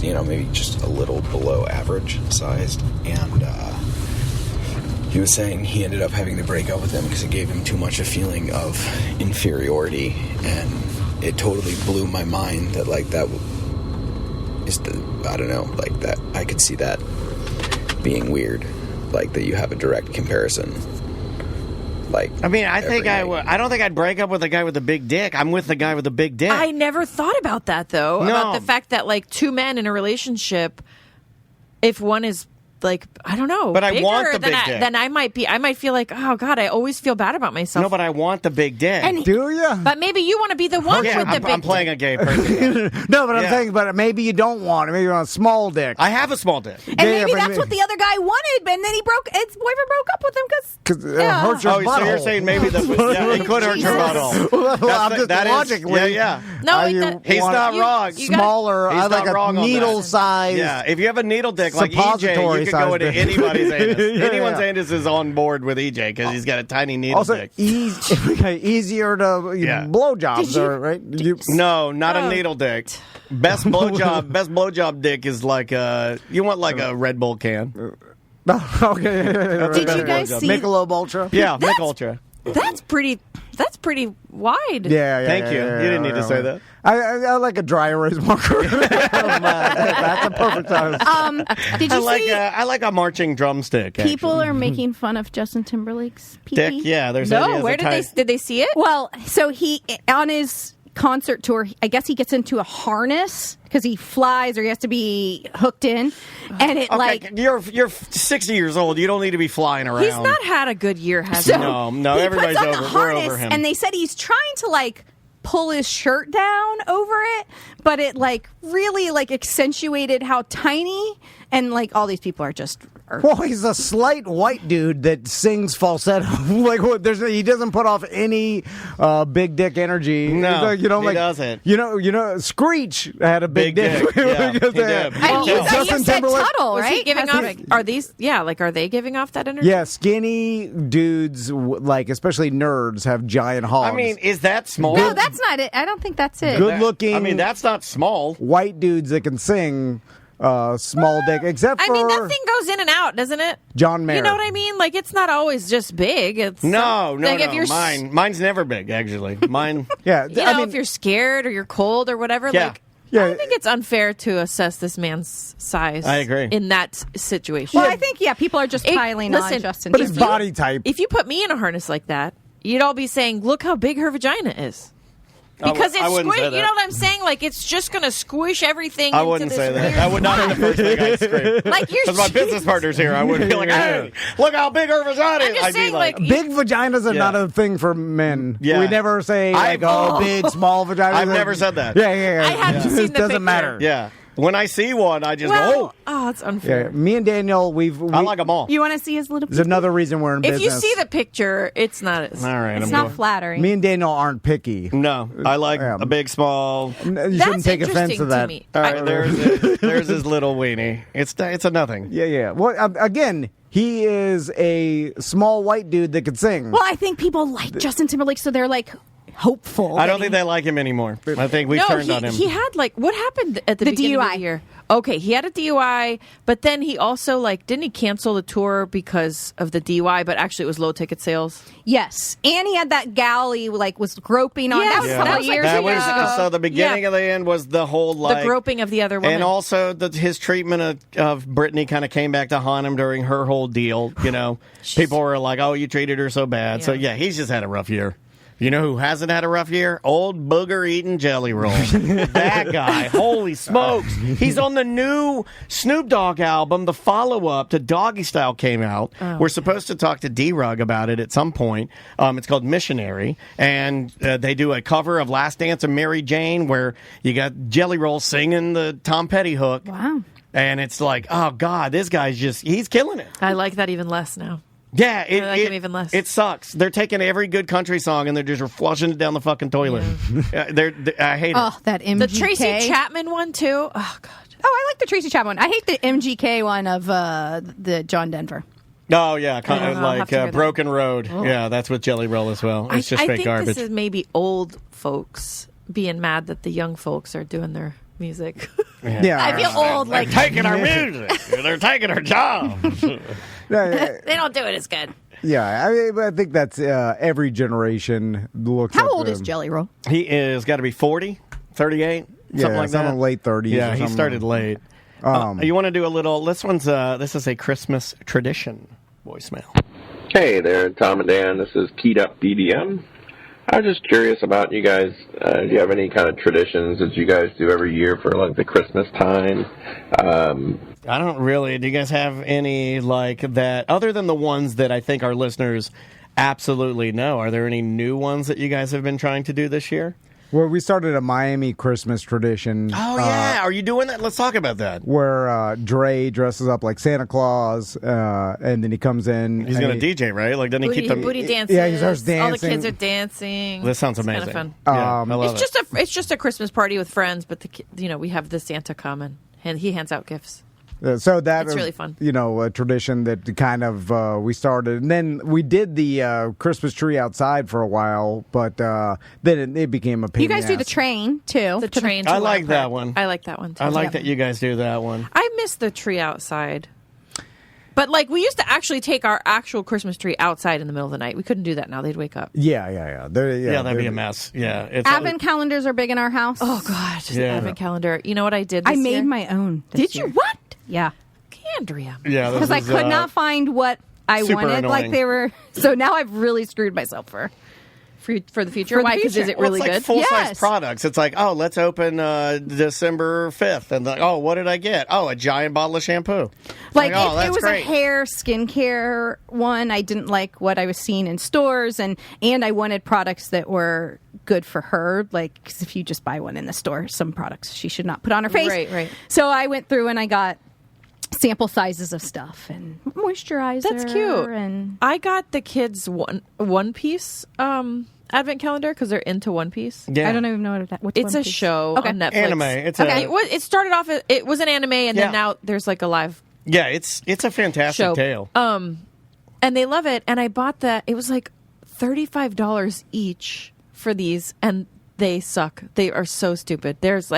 maybe just a little below average sized, and he was saying he ended up having to break up with him because it gave him too much a feeling of inferiority, and it totally blew my mind that that is that I could see that being weird, that you have a direct comparison. I don't think I'd break up with a guy with a big dick. I'm with the guy with a big dick. I never thought about that, though. No. About the fact that, two men in a relationship, if one is, I don't know, But I bigger want the than big dick. Then I might feel like, oh, God, I always feel bad about myself. No, but I want the big dick. Do you? But maybe you want to be the one with the big I'm playing dick. a gay person. No, but I'm saying, but maybe you don't want it. Maybe you want a small dick. I have a small dick. And maybe that's what the other guy wanted, and then his boyfriend broke up with him because it hurts your butthole. So you're saying maybe it could hurt your butthole. Well, I'm just that is- logically. Yeah. No, He's not wrong. Smaller, He's I like not wrong a on that. needle size. Yeah, if you have a needle dick like EJ, Suppository you could go size into dick. anybody's anus. Yeah, Anyone's yeah. anus is on board with EJ because he's got a tiny needle Also, dick. easier to blow jobs, right? No, not a needle dick. Best blowjob dick is you want a Red Bull can. Okay. Did you guys see Michelob Ultra? Yeah, Mick Ultra. That's pretty wide. Yeah. Thank you. You didn't need to say that. I like a dry erase marker. That's a perfect size. Did you see I like a marching drumstick. people actually. are making fun of Justin Timberlake's pee-pee? Dick. Yeah, there's No, where did they see it? Well, so he on his concert tour, I guess he gets into a harness because he flies or he has to be hooked in, and it you're 60 years old. You don't need to be flying around. He's not had a good year, has So he? No, he everybody's puts on over. the We're harness, over him. and they said he's trying to pull his shirt down over it, but it really accentuated how tiny, and all these people are just. Well, he's a slight white dude that sings falsetto. He doesn't put off any big dick energy. No, he doesn't. Screech had a big dick. Yeah, he did. And you Justin said Timberlake- Tuttle, Was right? he giving off? Are these? Yeah, are they giving off that energy? Yeah, skinny dudes, especially nerds, have giant hogs. I mean, is that small? No, that's not it. I don't think that's it. Good looking. I mean, that's not small. White dudes that can sing. Small dick, except for that thing goes in and out, doesn't it? John Mayer. You know what I mean? It's not always just big. It's No. If you're, Mine's never big, actually. Mine. Yeah, if you're scared or you're cold or whatever. Yeah. I think it's unfair to assess this man's size. I agree. In that situation. Well, I think people are just piling on Justin. But his body type. If you put me in a harness like that, you'd all be saying, "Look how big her vagina is." Because I wouldn't say that. you know what I'm saying? It's just going to squish everything. I wouldn't say that. That would not be the first thing I'd scream. Because my business partner's here, I wouldn't be like, "Hey, look how big her vagina is." I'm just I'd saying, be Big vaginas are not a thing for men. Yeah. We never say big, small vaginas. I've never said that. Yeah. I haven't seen the It doesn't picture. matter. Yeah. When I see one, I just go, it's unfair. Yeah. Me and Daniel, we I like them all. You want to see his little? There's another reason we're in If business. you see the picture, it's not. All right. It's not flattering. Me and Daniel aren't picky. No, I like a big, small. You That's shouldn't take offense interesting to that. me. All right, there's his little weenie. It's a nothing. Yeah. Well, again, he is a small white dude that could sing. Well, I think people like Justin Timberlake, so they're hopeful. I don't think they like him anymore. I think we turned on him. He had what happened at the beginning DUI. of the year? Okay, he had a DUI, but then he also didn't he cancel the tour because of the DUI? But actually, it was low ticket sales. Yes, and he had that gal he was groping on. Yes, That was a couple of years ago. So the beginning of the end was the whole the groping of the other woman, and also his treatment of Brittany kind of came back to haunt him during her whole deal. People were like, "Oh, you treated her so bad." So he's just had a rough year. You know who hasn't had a rough year? Old booger-eating Jelly Roll. That guy. Holy smokes. He's on the new Snoop Dogg album. The follow-up to Doggy Style came out. Oh. We're supposed to talk to D-Rug about it at some point. It's called Missionary. And they do a cover of Last Dance of Mary Jane where you got Jelly Roll singing the Tom Petty hook. Wow. And it's like, oh, God, this guy's he's killing it. I like that even less now. Yeah, I like him even less. It sucks. They're taking every good country song and they're just flushing it down the fucking toilet. Yeah. I hate it. Oh, that MGK. The Tracy Chapman one too. Oh God. Oh, I like the Tracy Chapman one. I hate the MGK one of the John Denver. Oh yeah, kind of like Broken Road. Oh. Yeah, that's with Jelly Roll as well. It's just fake garbage. I think this is maybe old folks being mad that the young folks are doing their music. Yeah, I feel old. They're taking our music. They're taking our jobs. They don't do it as good. Yeah, I think that's every generation looks. How old is Jelly Roll? He is got to be 40, 38, something like that. Late 30s. Yeah, he started late. You want to do a little? This is a Christmas tradition voicemail. Hey there, Tom and Dan. This is Keyed Up BDM. I was just curious about you guys. Do you have any kind of traditions that you guys do every year for the Christmas time? I don't really. Do you guys have any like that other than the ones that I think our listeners absolutely know? Are there any new ones that you guys have been trying to do this year? Well, we started a Miami Christmas tradition. Oh, yeah. Are you doing that? Let's talk about that. Where Dre dresses up like Santa Claus, and then he comes in. He's going to DJ, right? Like, doesn't he keep them... Booty dances. Yeah, he starts dancing. All the kids are dancing. This sounds amazing. It's kind of fun. Yeah, I love it. It's just a Christmas party with friends, but we have the Santa come and he hands out gifts. So that's really fun. A tradition that kind of we started. And then we did the Christmas tree outside for a while, but then it became a pain. You guys do the train, too. The train. I like that one. I like that one, too. I like that you guys do that one. I miss the tree outside. But, we used to actually take our actual Christmas tree outside in the middle of the night. We couldn't do that now. They'd wake up. Yeah. That'd be a mess. Yeah. Advent calendars are big in our house. Oh, God. Just an advent calendar. You know what I did this I made year? my own. Did you? What? Yeah. Andrea. Yeah. Because I could not find what I wanted. Annoying. They were. So now I've really screwed myself for the future. Why? Because is it really good? Full-size products. It's like, oh, let's open December 5th. And what did I get? Oh, a giant bottle of shampoo. If it was a hair skincare one, I didn't like what I was seeing in stores. And I wanted products that were good for her. Because if you just buy one in the store, some products she should not put on her face. Right. So I went through and I got sample sizes of stuff and moisturizer. That's cute. And I got the kids One Piece advent calendar because they're into One Piece. Yeah. I don't even know what it's a show on Netflix. Anime. It started off. It was an anime, and then now there's a live. Yeah, it's a fantastic show. tale. And they love it. And I bought that. It was $35 each for these, and they suck. They are so stupid. There's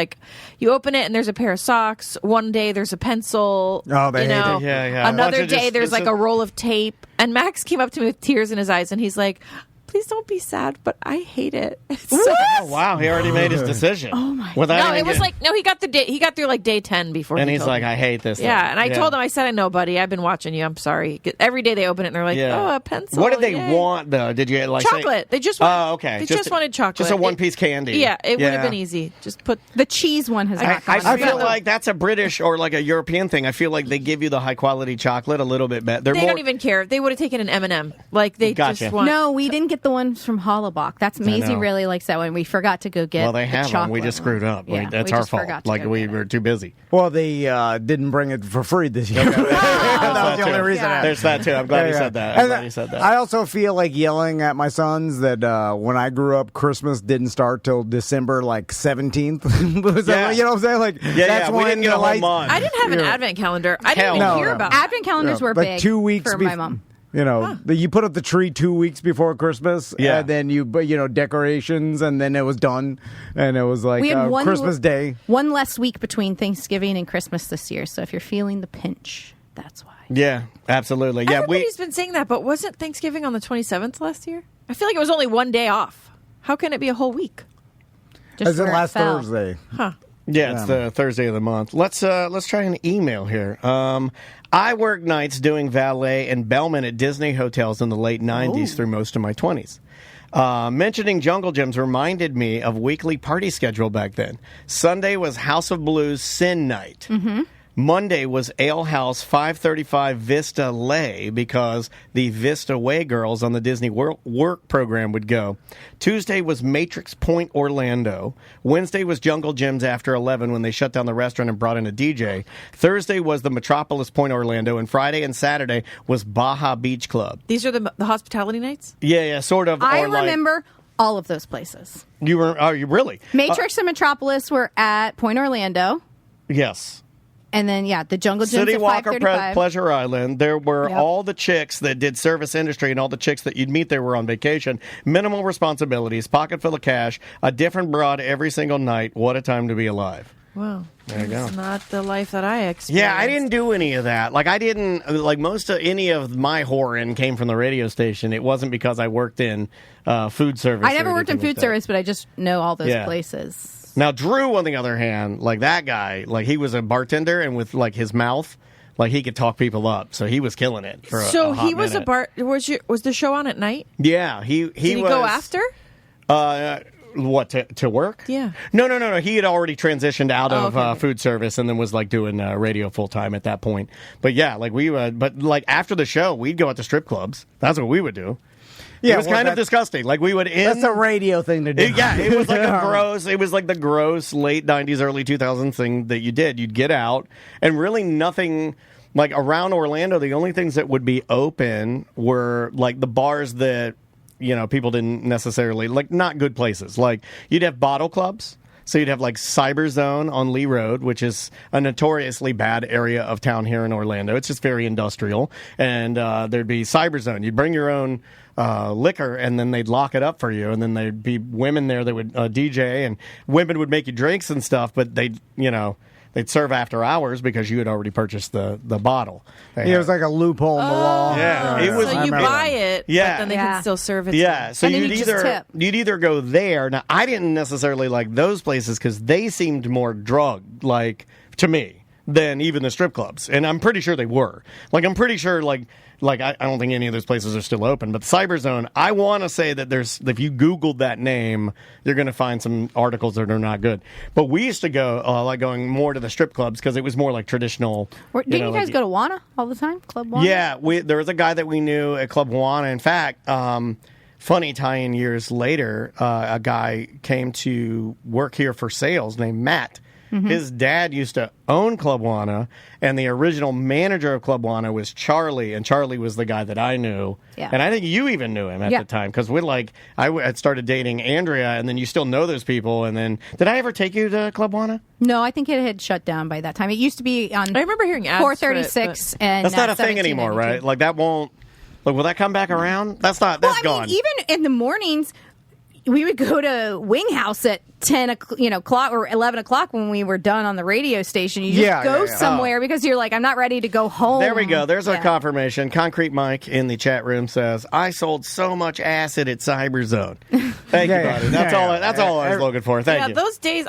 you open it and there's a pair of socks. One day there's a pencil. Oh, they hate it. Yeah. Another day there's a roll of tape. And Max came up to me with tears in his eyes and he's like, please don't be sad, but I hate it. Oh, wow. He already made his decision. Oh, my God. No, it was he got he got through day 10 before and he he's like, I hate this. Yeah, and I told him, I said, I know, buddy, I've been watching you. I'm sorry. Every day they open it and they're like, oh, a pencil. What did they want, though? Did you chocolate. They just wanted, okay. They just wanted chocolate. Just a one-piece candy. Yeah, it would have been easy. Just put the cheese one has not gone. I feel like that's a British or a European thing. I feel like they give you the high-quality chocolate a little bit better. They don't even care. They would have taken an M&M. They just want... No, we didn't get the ones from Hollabach. That's Maisie really likes that one. We forgot to go get Well, they have chocolate them. We just screwed up. Yeah, that's our fault. We were too busy. Well, they didn't bring it for free this year. That was the only reason. There's that, too. I'm glad you said that. I also feel like yelling at my sons that when I grew up, Christmas didn't start till December 17th. You know what I'm saying? That's we didn't get a whole month. I didn't have an advent calendar. I didn't even hear about advent calendars were big 2 weeks for my mom. You put up the tree 2 weeks before Christmas, and then decorations, and then it was done, and it was like Christmas Day. One less week between Thanksgiving and Christmas this year, so if you're feeling the pinch, that's why. Yeah, absolutely. Yeah, everybody's been saying that, but wasn't Thanksgiving on the 27th last year? I feel like it was only one day off. How can it be a whole week? Just last Thursday. Huh. Yeah, it's the Thursday of the month. Let's try an email here. I worked nights doing valet and bellman at Disney hotels in the late 90s through most of my 20s. Mentioning Jungle Gyms reminded me of weekly party schedule back then. Sunday was House of Blues Sin Night. Mm-hmm. Monday was Ale House 535 Vista Lay because the Vista Way girls on the Disney Work program would go. Tuesday was Matrix Point Orlando. Wednesday was Jungle Gyms after 11 when they shut down the restaurant and brought in a DJ. Thursday was the Metropolis Point Orlando, and Friday and Saturday was Baja Beach Club. These are the hospitality nights? Yeah, sort of. I remember all of those places. You were? Oh, you really? Matrix and Metropolis were at Point Orlando. Yes. And then, the Jungle Gyms City at Walker 535. Pleasure Island. There were all the chicks that did service industry and all the chicks that you'd meet there were on vacation. Minimal responsibilities, pocket full of cash, a different broad every single night. What a time to be alive. Wow. There you go. It's not the life that I experienced. Yeah, I didn't do any of that. Most of any of my whoring came from the radio station. It wasn't because I worked in food service. I never worked in food service, but I just know all those places. Now, Drew, on the other hand, that guy, he was a bartender, and with, his mouth, he could talk people up. So he was killing it for a hot he was minute. Was the show on at night? Yeah. Did he go after? What, to work? Yeah. No. He had already transitioned out of food service and then was, doing radio full-time at that point. But, yeah, after the show, we'd go out to strip clubs. That's what we would do. Yeah, it was kind of disgusting. We would end. That's a radio thing to do. It was gross. It was the gross late 90s, early 2000s thing that you did. You'd get out, and really nothing around Orlando. The only things that would be open were the bars that people didn't necessarily not good places. You'd have bottle clubs. So you'd have Cyber Zone on Lee Road, which is a notoriously bad area of town here in Orlando. It's just very industrial. And there'd be Cyber Zone. You'd bring your own liquor, and then they'd lock it up for you. And then there'd be women there that would DJ, and women would make you drinks and stuff, but they'd serve after hours because you had already purchased the bottle. It was like a loophole in the law. Yeah, it was. So you buy it, but then they can still serve it. Yeah, so you'd either go there. Now, I didn't necessarily like those places because they seemed more drug to me than even the strip clubs, and I'm pretty sure they were. I'm pretty sure I don't think any of those places are still open, but Cyber Zone, I want to say that if you Googled that name, you're going to find some articles that are not good. But we used to go, going more to the strip clubs because it was more traditional. Didn't you guys go to Wana all the time? Club Wana? Yeah, there was a guy that we knew at Club Wana. In fact, funny tie-in years later, a guy came to work here for sales named Matt. Mm-hmm. His dad used to own Club Wana, and the original manager of Club Wana was Charlie, and Charlie was the guy that I knew. Yeah. And I think you even knew him at the time, because I had started dating Andrea, and then you still know those people, and then... Did I ever take you to Club Wana? No, I think it had shut down by that time. It used to be on... I remember hearing ads 436 and... That's not a thing anymore, right? That won't... will that come back around? That's gone. Even in the mornings... We would go to Wing House at 10 o'clock or 11 o'clock when we were done on the radio station. You just go somewhere because you're I'm not ready to go home. There we go. There's our confirmation. Concrete Mike in the chat room says, I sold so much acid at Cyber Zone. Thank you, buddy. That's all I was looking for. Thank you. Those days,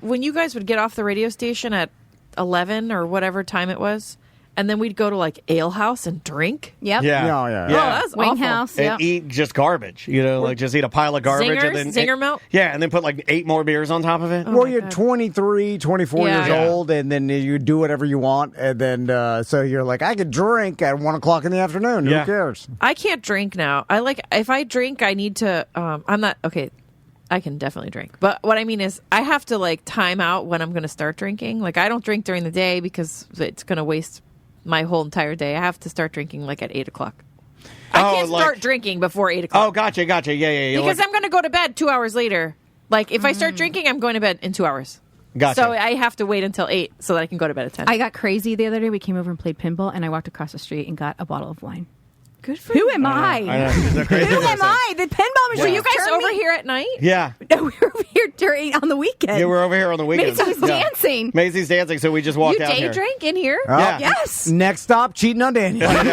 when you guys would get off the radio station at 11 or whatever time it was, and then we'd go to Ale House and drink. Yep. Yeah. Oh, that's Wing awful. House. And eat just garbage. Just eat a pile of garbage. Zinger milk? Yeah, and then put 8 more beers on top of it. Well, you're 23, 24 years old, and then you do whatever you want, and then so you're I could drink at 1 o'clock in the afternoon. Who cares? I can't drink now. If I drink, I need to. I'm not okay. I can definitely drink, but what I mean is, I have to time out when I'm going to start drinking. I don't drink during the day because it's going to waste my whole entire day. I have to start drinking at 8 o'clock. I can't start drinking before 8 o'clock. Oh, gotcha. Yeah. Because I'm going to go to bed 2 hours later. If I start drinking, I'm going to bed in 2 hours. Gotcha. So I have to wait until 8 so that I can go to bed at 10. I got crazy the other day. We came over and played pinball, and I walked across the street and got a bottle of wine. Good for Who am I? know. She's a crazy Who am person. I? The pinball machine. Were you guys turned over me- here at night? Yeah. No, we were over here on the weekend. Yeah, we're over here on the weekends. Macy was dancing. Macy's dancing, so we just walked You out day here. drank in here? Yeah. Yes. Next stop, cheating on Daniel. I know,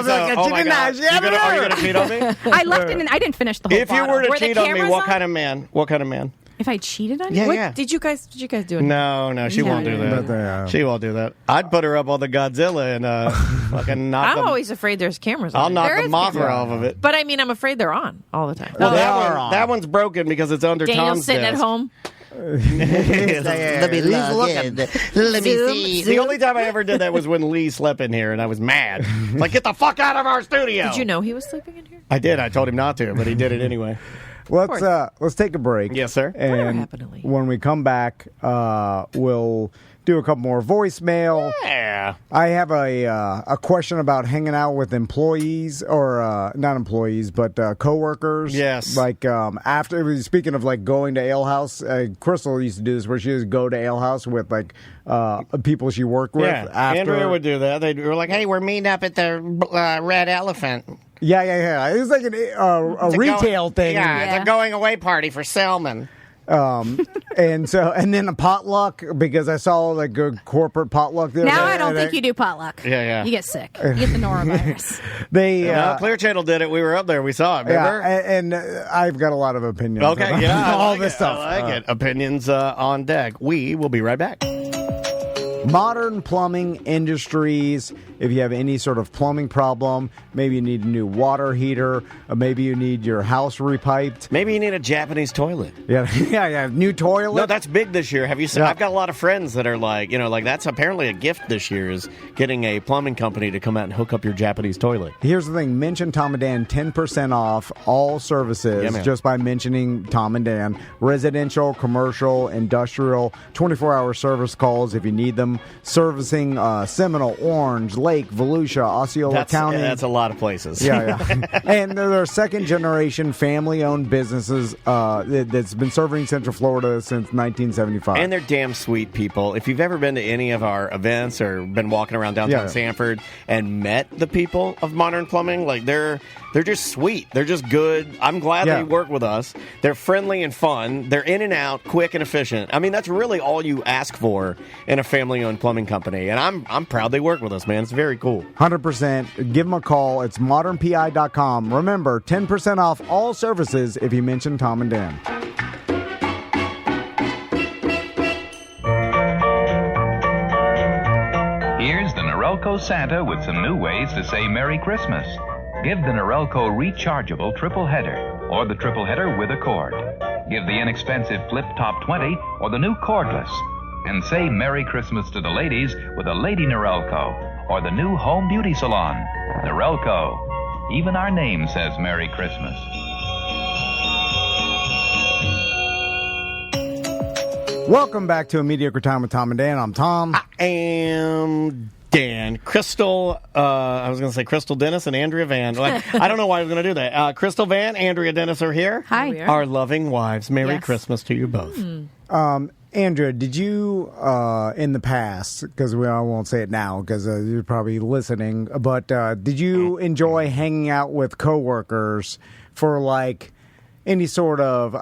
so- oh my God. Yeah, Are you going to cheat on me? I left it and I didn't finish the whole If you bottle. were to Were the cheat on me, cameras what on? kind of man? What kind of man? If I cheated on Yeah, you? yeah. Did you guys do it? No, she won't do But, that. She won't do that. I'd put her up on the Godzilla and fucking knock I'm the, always afraid there's cameras on. I'll it. knock There the is Mothra camera. off of it. But I mean, I'm afraid they're on all the time. Well, they are on. that one's broken because it's under Daniel's Tom's sitting desk. at home. Let me log in. Let me see. The only time I ever did that was when Lee slept in here, and I was mad. Like, get the fuck out of our studio. Did you know he was sleeping in here? I did. I told him not to, but he did it anyway. Let's take a break. Yes, sir. Whatever And happened to Lee? when we come back, we'll do a couple more voicemail. Yeah. I have a question about hanging out with employees or not employees, but coworkers. Yes. Like after speaking of like going to ale house, Crystal used to do this where she would go to ale house with like people she worked with. Yeah. After Andrea would do that. They were like, "Hey, we're meeting up at the Red Elephant." Yeah. It was like a retail thing. Yeah, it's a going away party for Selman. And then a potluck because I saw like a corporate potluck there. Now I don't think you do potluck. Yeah. You get sick. You get the norovirus. They No, Clear Channel did it. We were up there. We saw it. Remember? and I've got a lot of opinions. Okay, about yeah, I all like this it. stuff. I like it. Opinions on deck. We will be right back. Modern Plumbing Industries. If you have any sort of plumbing problem, maybe you need a new water heater, or maybe you need your house repiped. Maybe you need a Japanese toilet. Yeah, new toilet. No, that's big this year. Have you seen? Yeah. I've got a lot of friends that are like, like that's apparently a gift this year is getting a plumbing company to come out and hook up your Japanese toilet. Here's the thing. Mention Tom and Dan, 10% off all services Yeah, man. just by mentioning Tom and Dan. Residential, commercial, industrial, 24-hour service calls if you need them. Servicing Seminole, Orange, Lake, Volusia, Osceola County. That's a lot of places. Yeah. And they're second-generation family-owned businesses that's been serving Central Florida since 1975. And they're damn sweet people. If you've ever been to any of our events or been walking around downtown Sanford and met the people of Modern Plumbing, like they're just sweet. They're just good. I'm glad they work with us. They're friendly and fun. They're in and out, quick and efficient. I mean, that's really all you ask for in a family-owned plumbing company. And I'm proud they work with us, man. It's very cool. 100%. Give them a call. It's modernpi.com. Remember, 10% off all services if you mention Tom and Dan. Here's the Norelco Santa with some new ways to say Merry Christmas. Give the Norelco rechargeable triple header or the triple header with a cord. Give the inexpensive Flip Top 20 or the new cordless. And say Merry Christmas to the ladies with a Lady Norelco or the new Home Beauty Salon. Norelco. Even our name says Merry Christmas. Welcome back to A Mediocre Time with Tom and Dan. I'm Tom. I am Dan. Crystal, I was going to say Crystal Dennis and Andrea Van. Like, I don't know why I was going to do that. Crystal Van, Andrea Dennis are here. Hi. Our loving wives. Merry Yes. Christmas to you both. Andrea, did you, in the past, because I won't say it now because you're probably listening, but did you enjoy hanging out with coworkers for like any sort of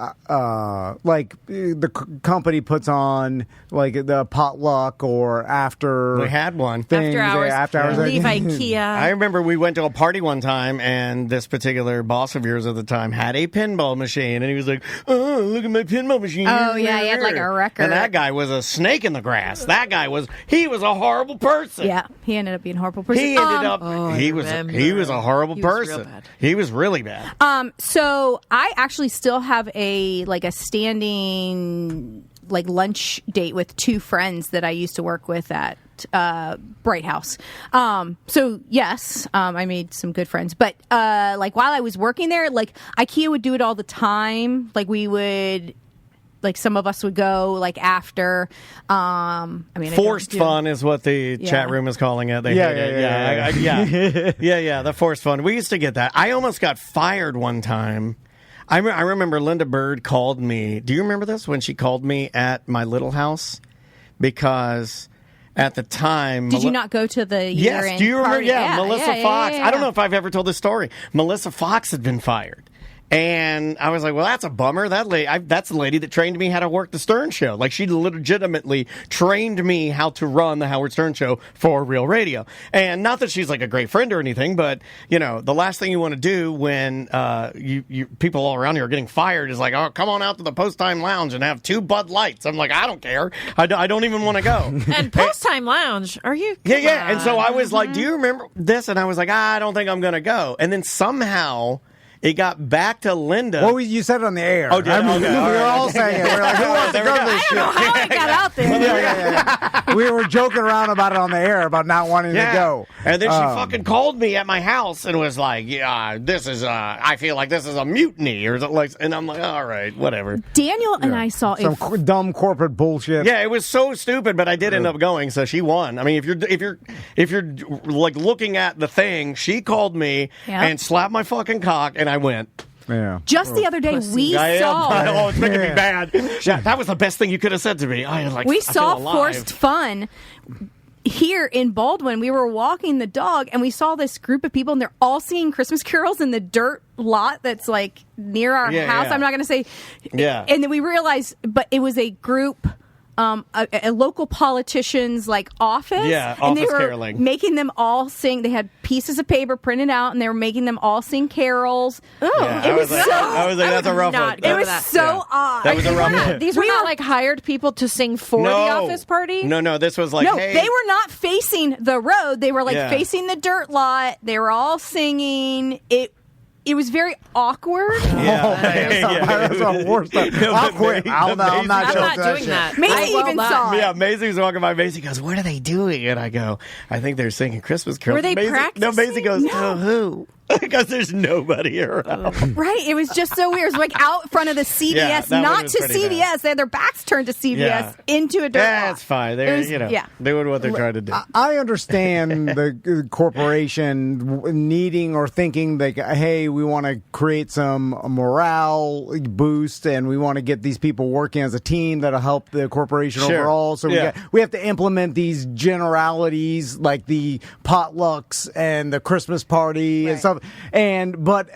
like the company puts on like the potluck or after We had one. things, After hours. Leave IKEA. I remember we went to a party one time, and this particular boss of yours at the time had a pinball machine, and he was like, "Oh, look at my pinball machine!" Oh, yeah, he had, like, a record. And that guy was a snake in the grass. That guy was a horrible person. Yeah, he ended up being a horrible person. He ended up. I He was a horrible He was real person. bad. He was really bad. So I actually still have a standing like lunch date with two friends that I used to work with at Bright House. So yes, I made some good friends, but like while I was working there, like IKEA would do it all the time. Like we would. Like some of us would go like after. I mean, Forced fun is what the chat room is calling it. They hate it. Yeah. The forced fun. We used to get that. I almost got fired one time. I remember Linda Bird called me. Do you remember this when she called me at my little house? Because at the time. Did you not go to the year-end Yes, do you remember? party? Yeah, Melissa Fox. Yeah. I don't know if I've ever told this story. Melissa Fox had been fired. And I was like, well, that's a bummer. That's the lady that trained me how to work the Stern Show. Like, she legitimately trained me how to run the Howard Stern Show for real radio. And not that she's like a great friend or anything, but, you know, the last thing you want to do when you people all around you are getting fired is like, oh, come on out to the Post-Time Lounge and have 2 Bud Lights. I'm like, I don't care. I don't even want to go. And Post-Time Lounge, are you? Yeah. And so I was like, do you remember this? And I was like, I don't think I'm going to go. And then somehow... it got back to Linda. Well, you said it on the air. Oh, did it? Okay. We were all saying it. We were like, who wants to go to this shit? I don't know how it got out there. Yeah. We were joking around about it on the air about not wanting to go. And then she fucking called me at my house and was like, yeah, this is, I feel like this is a mutiny. Or like, and I'm like, all right, whatever. Daniel and I saw some dumb corporate bullshit. Yeah, it was so stupid, but I did end up going, so she won. I mean, if you're like looking at the thing, she called me and slapped my fucking cock, and I went. Yeah. Just the other day, we saw. Oh, it's making me bad. Yeah, that was the best thing you could have said to me. We saw Forced Fun here in Baldwin. We were walking the dog, and we saw this group of people, and they're all singing Christmas carols in the dirt lot that's like near our house. Yeah. I'm not going to say. Yeah. And then we realized, but it was a group. A local politician's like office, and they were caroling, making them all sing. They had pieces of paper printed out, and they were making them all sing carols. I was like, that's a rough one. It was so odd. That was a rough one. These were not like hired people to sing for the office party. No, this was like, hey. They were not facing the road. They were like facing the dirt lot. They were all singing. It was very awkward. That's the worst. Awkward. I'm not doing that. Maisie even saw it. Yeah, Maisie was walking by. Maisie goes, what are they doing? And I go, I think they're singing Christmas carols. Were they practicing? No, Maisie goes, no, who? Because there's nobody around. Right. It was just so weird. It was like out front of the CVS, not to CVS. Bad. They had their backs turned to CVS into a dirt lot. That's fine. They're, doing what they're trying to do. I understand the corporation needing or thinking like, hey, we want to create some morale boost and we want to get these people working as a team that'll help the corporation overall. So we have to implement these generalities like the potlucks and the Christmas party and stuff. But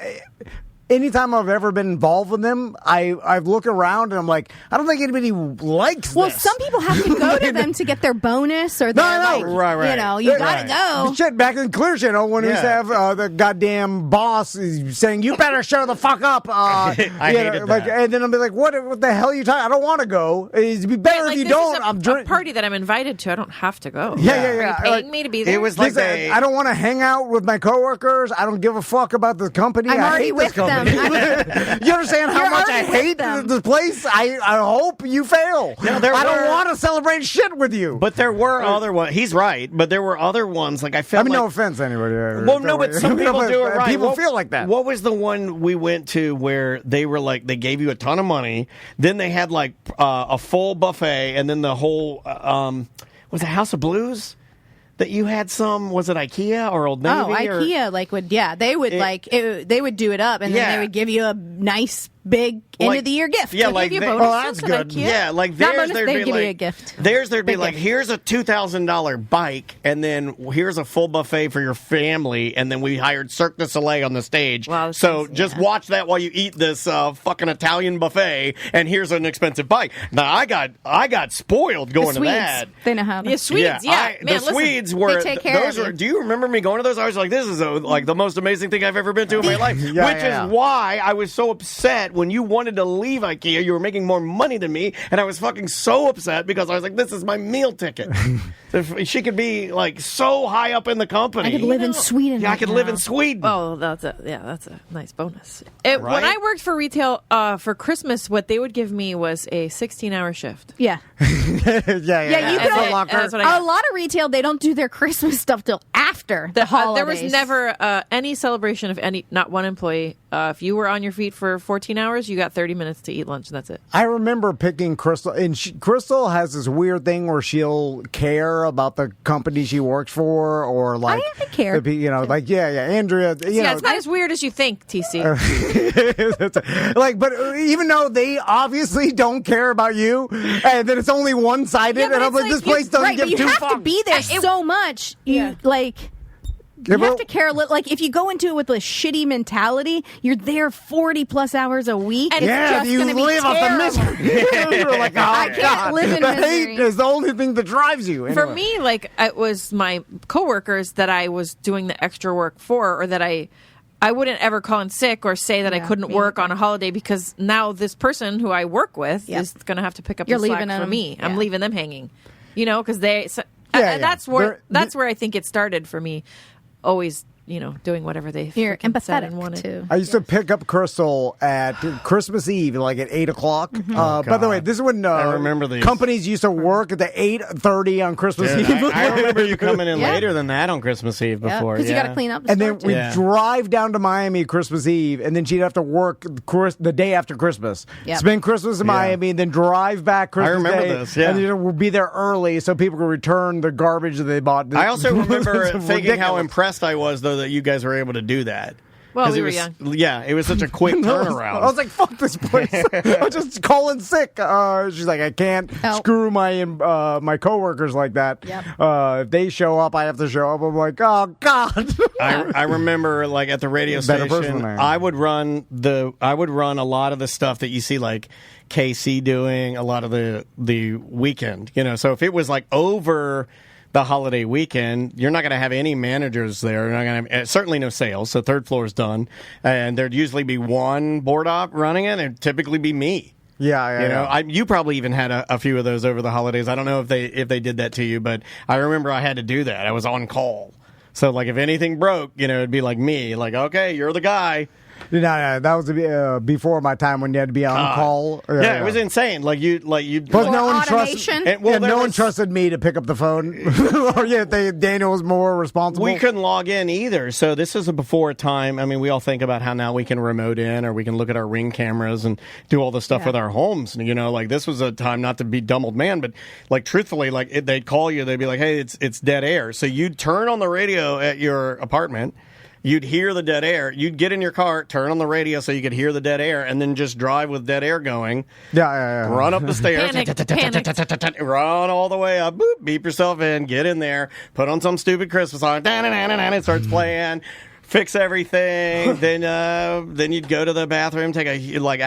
anytime I've ever been involved with them, I've looked around and I'm like, I don't think anybody likes this. Some people have to go to them to get their bonus or their, right. You know, you gotta go. Shit, back in Clear when we used to have the goddamn boss saying, you better show the fuck up. I hated that. And then I'll be like, what the hell are you talking? I don't want to go. It'd be better if you don't. I'm a party that I'm invited to. I don't have to go. Yeah. Are you paying me to be there? It was like I don't want to hang out with my coworkers. I don't give a fuck about the company. I'm already hate with this company. them. You understand how much I hate this place? I hope you fail. I don't want to celebrate shit with you. But there were other ones. He's right. But there were other ones. Like I felt. no offense, anybody. Well, no, but some people do it right. People feel like that. What was the one we went to where they were like they gave you a ton of money, then they had like a full buffet, and then the whole was it House of Blues? That you had some, was it IKEA or Old Navy? Oh, IKEA, they would do it up and then they would give you a nice big end of the year gift. Yeah, like give you a bonus. That's good. Yeah, like theirs, they'd give you a gift. Theirs, there'd be like, here's a $2,000 bike, and then here's a full buffet for your family, and then we hired Cirque du Soleil on the stage. Wow, so just watch that while you eat this fucking Italian buffet, and here's an expensive bike. Now I got spoiled going to that. They know how. The Swedes, the Swedes were. They take care those of were. you. Do you remember me going to those? I was like, this is like the most amazing thing I've ever been to in my life. Which is why I was so upset when you wanted to leave IKEA. You were making more money than me, and I was fucking so upset because I was like, this is my meal ticket. She could be like so high up in the company. I could live in Sweden. Yeah, I could live in Sweden. Oh, that's a nice bonus. When I worked for retail for Christmas, what they would give me was a 16-hour shift. Yeah. You could a lot of retail, they don't do their Christmas stuff till after the holidays. There was never any celebration of not one employee. If you were on your feet for 14 hours, you got 30 minutes to eat lunch, and that's it. I remember picking Crystal, and Crystal has this weird thing where she'll care about the company she works for, or like I care. Like Andrea. It's not as weird as you think, TC. But even though they obviously don't care about you, and then it's only one-sided, and I'm like, this place doesn't give two fucks. You have to be there so much. You have to care a little. Like, if you go into it with a shitty mentality, you're there 40+ hours a week. And it's just going to be live off the misery. You're like, I can't live in misery. Hate is the only thing that drives you. Anyway. For me, like, it was my coworkers that I was doing the extra work for, or that I wouldn't ever call in sick or say that I couldn't work on a holiday, because now this person who I work with is going to have to pick up the slack for me. I'm leaving them hanging, because that's where I think it started for me. Always, doing whatever they You're empathetic and wanted. too. I used to pick up Crystal at Christmas Eve, like at 8:00. Mm-hmm. By the way, this is when I remember these. Companies used to work at the 8:30 on Christmas Eve. I remember you coming in later than that on Christmas Eve before. Because you got to clean up. The and then we drive down to Miami Christmas Eve, and then she'd have to work the day after Christmas. Yep. Spend Christmas in Miami, and then drive back Christmas I remember Day. this, yeah. And then we'll be there early so people can return the garbage that they bought. I also remember thinking ridiculous. how impressed I was, though, that you guys were able to do that. Well, we were young. Yeah, it was such a quick turnaround. I was like, fuck this place. I'm just calling sick. She's like, I can't screw my my coworkers like that. Yep. If they show up, I have to show up. I'm like, oh, God. I remember, like, at the radio station, I would run a lot of the stuff that you see, like, KC doing, a lot of the weekend. So if it was, like, over the holiday weekend, you're not going to have any managers there. You're not going to have, certainly no sales. So third floor is done, and there'd usually be one board op running it. It'd typically be me. Yeah. You probably even had a few of those over the holidays. I don't know if they did that to you, but I remember I had to do that. I was on call, so like if anything broke, it'd be like me, like, okay, you're the guy. No, that was before my time when you had to be on call. Yeah, it was insane. But no one trusted. No one trusted me to pick up the phone. Or Daniel was more responsible. We couldn't log in either. So this is before a time. I mean, we all think about how now we can remote in, or we can look at our Ring cameras and do all the stuff with our homes. Like this was a time, not to be dumb old man, but like truthfully, like they'd call you, they'd be like, "Hey, it's dead air." So you'd turn on the radio at your apartment. You'd hear the dead air. You'd get in your car, turn on the radio so you could hear the dead air, and then just drive with dead air going. Yeah. Run up the stairs. Panic. Run all the way up. Boop, beep yourself in. Get in there. Put on some stupid Christmas song. It starts playing. Fix everything. Then you'd go to the bathroom. You like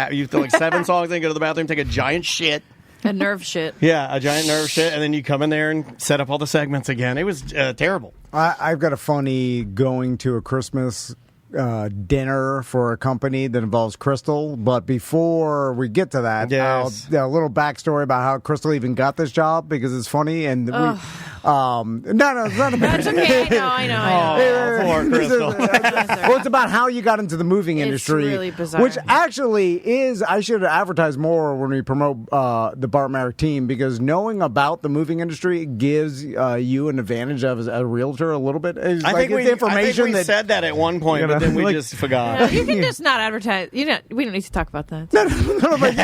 7 songs. Then go to the bathroom. Take a giant shit. A nerve shit. Yeah, a giant nerve shit, and then you come in there and set up all the segments again. It was terrible. I've got a funny going to a Christmas dinner for a company that involves Crystal. But before we get to that, a little backstory about how Crystal even got this job, because it's funny. And no, it's not a That's okay. I know. Poor Crystal. Well, it's about how you got into the moving industry. It's really bizarre. Which actually is, I should advertise more when we promote the Bart Merrick team, because knowing about the moving industry gives you an advantage as a realtor a little bit. I think we said that at one point, but then we just forgot. You can just not advertise. We don't need to talk about that. No, but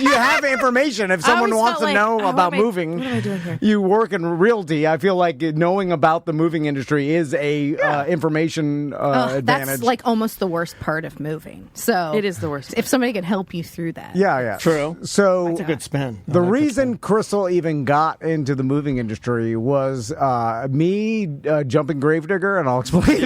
you have information. If someone wants to know about moving, what am I doing here? You work in realty. I feel like knowing about the moving industry is a information advantage. That's like almost the worst part of moving. So it is the worst. If somebody can help you through that. Yeah. True. So that's a good spin. The reason Crystal even got into the moving industry was me jumping Gravedigger, and I'll explain.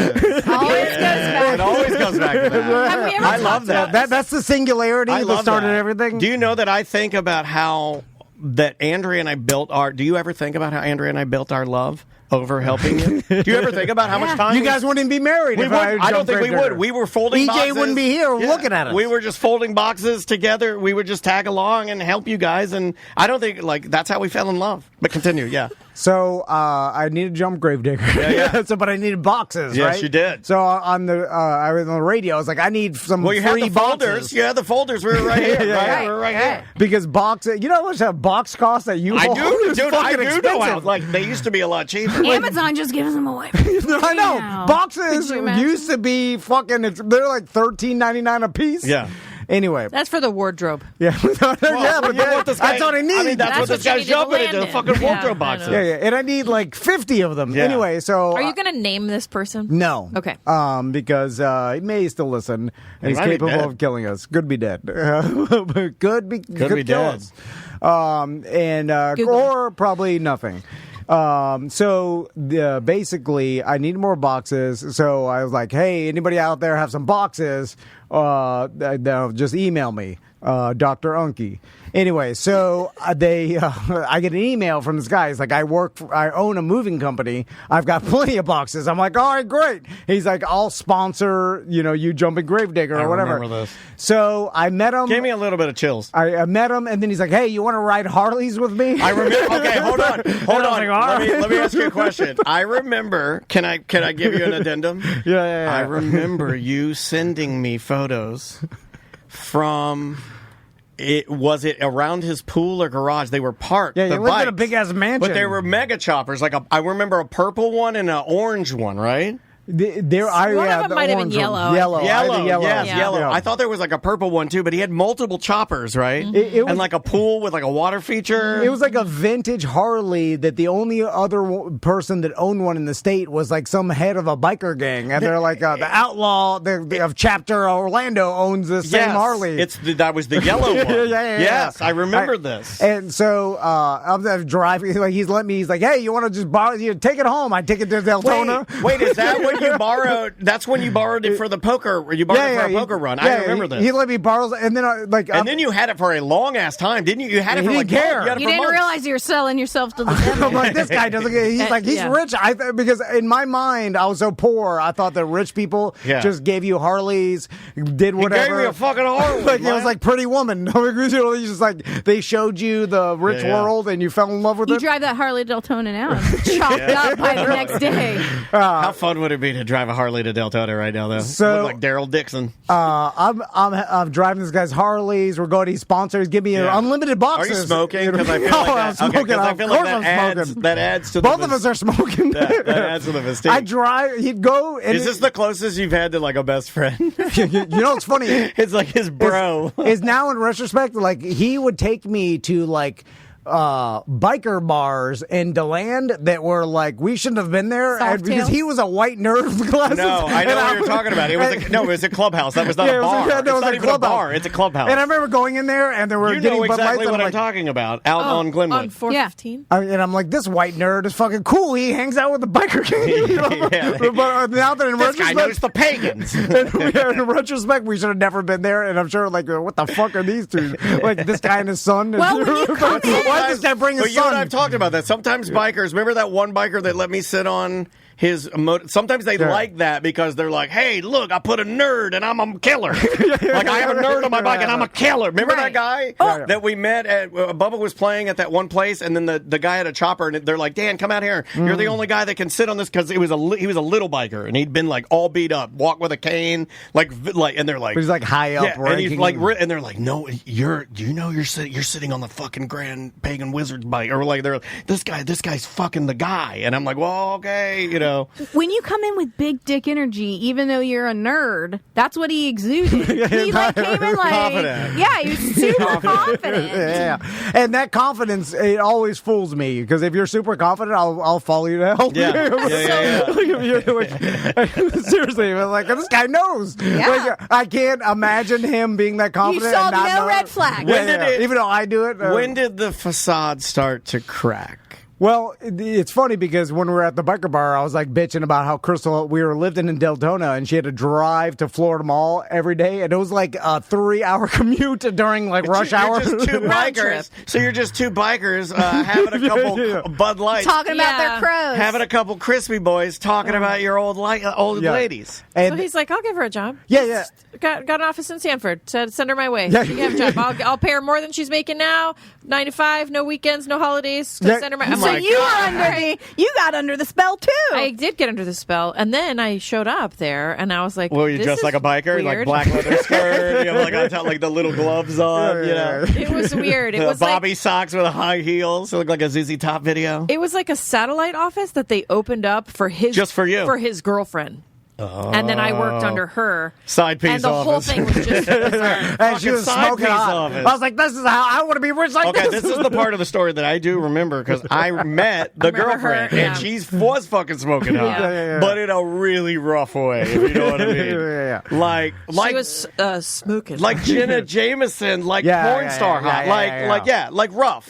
It always goes back to that. I love that. That's the singularity that started everything. Do you know that I think about how that Andrea and I built our... Do you ever think about how Andrea and I built our love over helping you? Do you ever think about how much time... You guys wouldn't be married if I don't think we would. We were folding boxes. EJ wouldn't be here looking at us. We were just folding boxes together. We would just tag along and help you guys. And I don't think, that's how we fell in love. But continue, yeah. So I needed Jump Gravedigger. Yeah. But I needed boxes, right? Yes, you did. So on the I was on the radio. I was like, I need some free you had the boxes. folders. You had the folders. We were right here. We were right here. Because boxes, you know how much a box costs at U-Haul? I do know how. Like, they used to be a lot cheaper. Amazon just gives them away. I know. Boxes used to be fucking. They're like $13.99 a piece. Yeah. Anyway, that's for the wardrobe. Yeah, but that's what I need. I mean, that's what this guy's jumping into the fucking wardrobe boxes. Yeah, and I need like 50 of them. Yeah. Anyway, so are you going to name this person? No. Okay. Because he may still listen, and he's capable of killing us. Could be dead. could be dead. Us. Or probably nothing. So basically, I need more boxes. So I was like, "Hey, anybody out there have some boxes? Just email me, Dr. Unky." Anyway, so I get an email from this guy. He's like, I own a moving company. I've got plenty of boxes. I'm like, all right, great. He's like, I'll sponsor, you Jumping Gravedigger or whatever. I remember this. So I met him. Gave me a little bit of chills. I met him, and then he's like, hey, you want to ride Harleys with me? I remember. Okay, hold on. Let me ask you a question. I remember. Can I give you an addendum? Yeah. I remember you sending me photos from. Was it around his pool or garage? They were parked. Yeah, he lived in a big ass mansion, but they were mega choppers. I remember a purple one and an orange one, right? One of them might have been yellow. Yellow. Yes, yellow. I thought there was like a purple one too, but he had multiple choppers, right? Mm-hmm. It was, and like a pool with like a water feature. It was like a vintage Harley that the only other person that owned one in the state was like some head of a biker gang, and they're like the outlaw of Chapter Orlando owns the same Harley. That was the yellow one. Yeah. Yes, I remember this. And so I'm driving. He's like, hey, you want to just borrow? You take it home. I take it to Deltona. Wait, is that what you borrowed? That's when you borrowed it for the poker. You borrowed it for a poker run. I remember this. He let me borrow, and then and then you had it for a long ass time, didn't you? You had it for like care. You didn't months. realize you were selling yourself to the devil. I'm like, this guy doesn't. He's rich. Because in my mind, I was so poor. I thought that rich people just gave you Harleys, did whatever. He gave me a fucking Harley. Like it was like Pretty Woman. You just like they showed you the rich world, and you fell in love with it. You drive that Harley to Deltona now, and chopped up by the next day. How fun would it be to drive a Harley to Deltona right now, though? So, look like Daryl Dixon. I'm driving this guy's Harleys. We're going to sponsors. Give me unlimited boxes. Are you smoking? Because I feel like that. Okay, I feel like that adds to both of us are smoking. That adds to the mystique. I drive. He'd go. And is this the closest you've had to like a best friend? It's funny. It's like his bro. Is now in retrospect, like he would take me to like biker bars in DeLand that were like we shouldn't have been there because he was a white nerd with glasses. No, I know what you're talking about. It was a clubhouse. That was not a bar. It's not even a bar. It's a clubhouse. And I remember going in there and there were getting Bud Lights. You know exactly what I'm talking about. Out on Glenwood. On 415. And I'm like, this white nerd is fucking cool. He hangs out with the biker gang. But now that in this retrospect, guy knows the pagans. In retrospect, we should have never been there. And I'm sure, like, what the fuck are these two? Like this guy and his son. Well, when you come in, why does this guy bring his son? You and I've talked about that. Sometimes bikers, remember that one biker that let me sit on his sometimes they like that because they're like, hey, look, I put a nerd and I'm a killer. Like I have a nerd on my bike and I'm a killer. Remember that guy that we met at Bubba was playing at that one place, and then the guy had a chopper, and they're like, Dan, come out here. You're the only guy that can sit on this, because he was a little biker, and he'd been like all beat up, walk with a cane, like, and they're like, but he's like high up, and he's like, and they're like, no, you're sitting on the fucking Grand Pagan Wizard's bike, or like they're like, this guy's fucking the guy, and I'm like, well, okay, you know. When you come in with big dick energy, even though you're a nerd, that's what he exuded. He like came in like confident. Yeah, he was super confident. Yeah, and that confidence, it always fools me, because if you're super confident, I'll follow you to hell. Seriously, like this guy knows. Yeah. Like, I can't imagine him being that confident. You saw and not no red flag. Even though I do it. When did the facade start to crack? Well, it's funny because when we were at the biker bar, I was like bitching about how Crystal, we were living in Deltona, and she had to drive to Florida Mall every day, and it was like a 3-hour commute during like rush hour. You're just two bikers. So you're just two bikers having a couple Bud Lights, talking about their crows, having a couple crispy boys, talking about your old ladies. And so he's like, I'll give her a job. Yeah. Got an office in Sanford. Said send her my way. Yeah. You have a job. I'll pay her more than she's making now. 9 to 5, no weekends, no holidays. Yeah. You got under the spell too. I did get under the spell, and then I showed up there, and I was like, well, you dressed like a biker, like black leather skirt, you have like the little gloves on, you know. It was weird. It was Bobby socks with high heels. It looked like a ZZ Top video. It was like a satellite office that they opened up for his just for you, for his girlfriend. Oh. And then I worked under her. Side piece and the office. whole thing was just and she was smoking hot. I was like, this is how I want to be rich like this. Okay, this is the part of the story that I do remember because I met the girlfriend and she was fucking smoking hot, but in a really rough way, if you know what I mean. Like she was smoking, like Jenna Jameson, like porn star hot, like rough,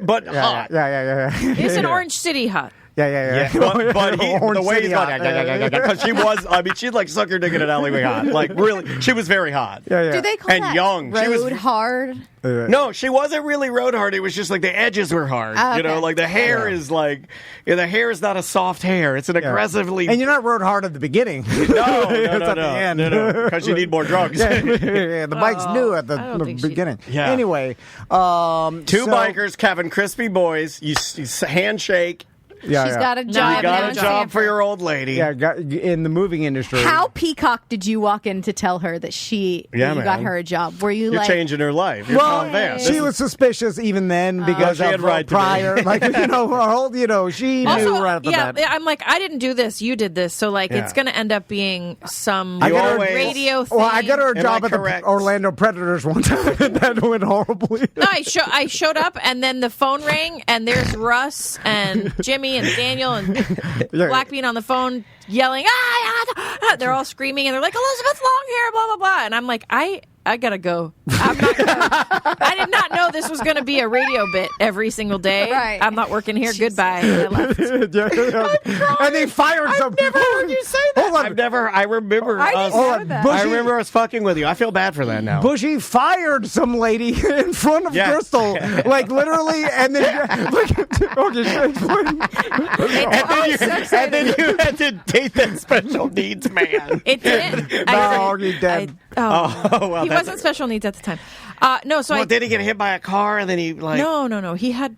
but hot. Yeah. It's an Orange City hot. Yeah. But the way he's going, because she was, I mean, she'd like suck your dick in an alleyway hot. Like, really, she was very hot. Yeah. Do they call and that young. road she was hard? No, she wasn't really road hard. It was just like the edges were hard. Okay. You know, like the hair is like, the hair is not a soft hair. It's an aggressively. And you're not road hard at the beginning. No, it's at the end. No, because you need more drugs. The bike's new at the beginning. Yeah. Anyway, two bikers, Kevin, crispy boys. You handshake. She's got a job. You got a job for your old lady. Yeah, in the moving industry. How peacock did you walk in to tell her that you got her a job? Were you You're like changing her life? You're she was suspicious even then because she had right prior, like she knew right off the bat. I'm like, I didn't do this. You did this. So like, it's going to end up being some radio thing. Well, I got her a job at the Orlando Predators one time, and that went horribly. No, I showed up, and then the phone rang, and there's Russ and Jimmy and Daniel and Black Bean on the phone yelling, they're all screaming, and they're like, Elizabeth Longhair, blah, blah, blah. And I'm like, I gotta go. I did not know this was going to be a radio bit every single day. Right. I'm not working here. Goodbye. And I left. And they fired some. I've never heard you say that. Hold on. I remember I remember us fucking with you. I feel bad for that now. Bushy fired some lady in front of Crystal, like literally, and then and then you had to date that special needs man. It did. No, he dead. He wasn't special needs at the time. Did he get hit by a car and then he like? No. He had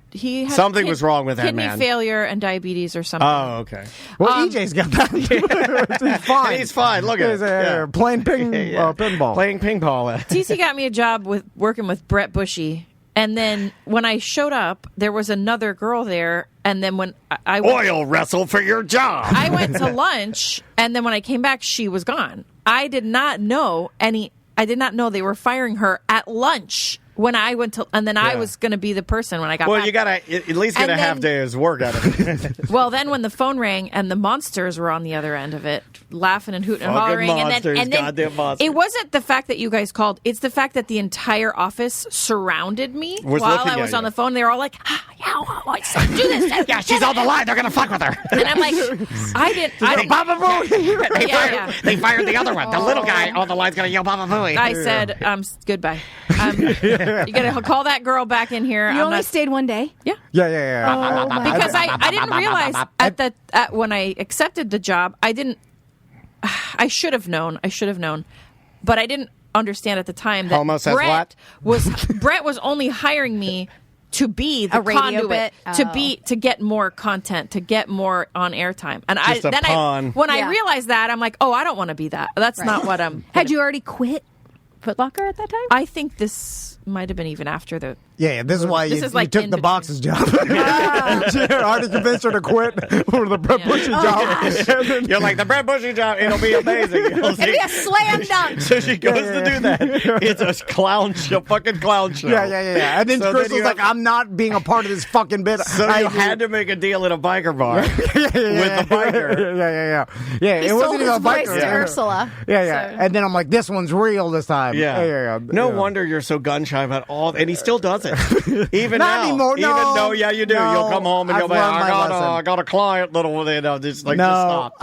something was wrong with that kidney man. failure and diabetes or something. Oh, okay. Well, EJ's got that. He's fine. He's fine. Look at it. Playing pinball. Playing ping pong. TC got me a job working with Brett Bushy. And then when I showed up, there was another girl there. And then when I oil wrestle for your job, I went to lunch. And then when I came back, she was gone. I did not know they were firing her at lunch when I went to, and then I was going to be the person when I got back. Well, you got to at least get a half day's work out of it. Well, then when the phone rang and the monsters were on the other end of it, laughing and hooting and hollering, monsters, and then goddamn monsters. It wasn't the fact that you guys called; it's the fact that the entire office surrounded me while I was on the phone. They were all like, do this. Yeah, she's on the line. They're going to fuck with her. And I'm like, I didn't. They fired the other one. The little guy on the line's going to yell Baba Booey. I said, goodbye. You got to call that girl back in here. You only stayed one day? Yeah. Yeah. Because I didn't realize when I accepted the job, I should have known, but I didn't understand at the time that Brett was only hiring me to be the conduit, to get more content, to get more on air time. And when I realized that, I'm like, I don't want to be that. That's not what I'm. Had you already quit Foot Locker at that time? I think this might have been even after the. Yeah, this is why you took the boxes job. She already convinced her to quit for the Brett Bushy job. You're like, the Brett Bushy job, it'll be amazing. It'll be a slam dunk. So she goes to do that. It's a fucking clown show. Yeah. And then Crystal's like, I'm not being a part of this fucking bit. So you had to make a deal at a biker bar with the biker. Yeah, it wasn't even a biker. To Ursula. Yeah. So. And then I'm like, this one's real this time. Yeah. No wonder you're so gun shy about all, and he still does it. Even not now. Anymore. You do. No, you'll come home and you'll be like, I got a client, just stop.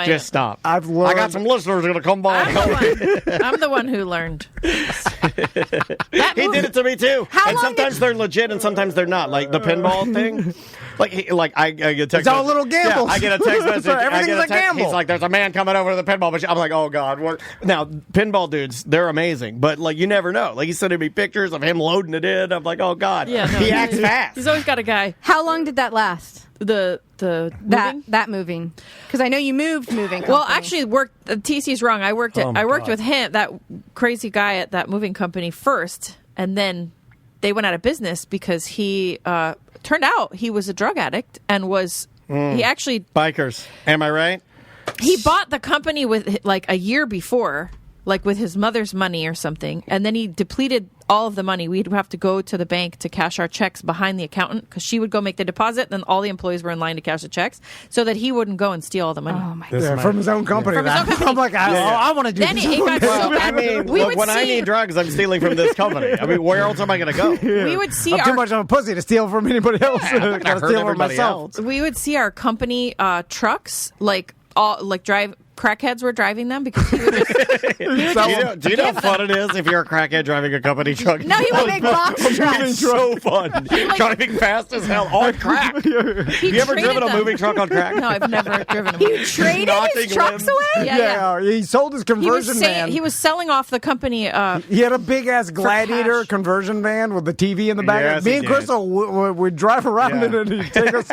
Just stop. I got some listeners going to come by. I'm the one who learned. He did it to me too. And sometimes they're legit and sometimes they're not. Like the pinball thing. I get a text. It's all a little gamble. Yeah, I get a text message. Everything's a gamble. He's like, "There's a man coming over to the pinball machine." I'm like, "Oh God!" What? Now, pinball dudes, they're amazing, but like you never know. Like he's sending me pictures of him loading it in. I'm like, "Oh God!" Yeah, he acts fast. He's always got a guy. How long did that last? The moving? That moving, because I know you moved moving. Well, company. actually, TC's wrong. I worked with him, that crazy guy at that moving company first, and then they went out of business because he turned out he was a drug addict and was he actually bikers. Am I right? He bought the company with like a year before, like with his mother's money or something, and then he depleted all of the money. We'd have to go to the bank to cash our checks behind the accountant because she would go make the deposit, and then all the employees were in line to cash the checks so that he wouldn't go and steal all the money. Oh my God. Yeah, from his own company. From his own company. I'm like, I want to do Then this. it got so bad. I mean, look, when I need drugs, I'm stealing from this company. I mean, where else am I going to go? We would see I'm too much of a pussy to steal from anybody else. I'm not I gotta gonna hurt steal from everybody myself. else. we would see our company trucks drive. Crackheads were driving them because he would just. Do you know how fun it is if you're a crackhead driving a company truck? No, he would make box trucks. It's so fun. Driving fast as hell on crack. You ever driven a moving truck on crack? No, I've never driven a He moving traded Knocking his trucks limbs. away. Yeah. He sold his conversion van. He was selling off the company. He had a big ass Gladiator cash. conversion van with the TV in the back. Yes, Me he and did. Crystal would drive around in it, and he'd take us.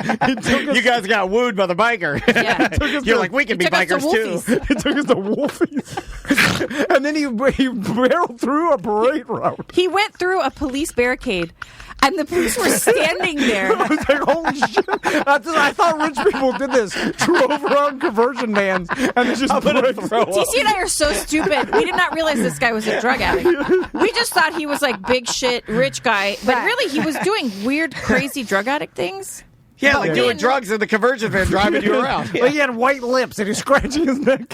You guys got wooed by the biker. Yeah. You're like, we can be took us to bikers too. Wolfies. He took us to Wolfies. And then he barreled through a parade route. He went through a police barricade, and the police were standing there. I was like, holy shit. I thought rich people did this. Drove around conversion vans and just TC and I are so stupid. We did not realize this guy was a drug addict. We just thought he was like big shit, rich guy. But really, he was doing weird, crazy drug addict things. Yeah, like doing drugs in the conversion van, driving you around. Well, he had white lips and he's scratching his neck.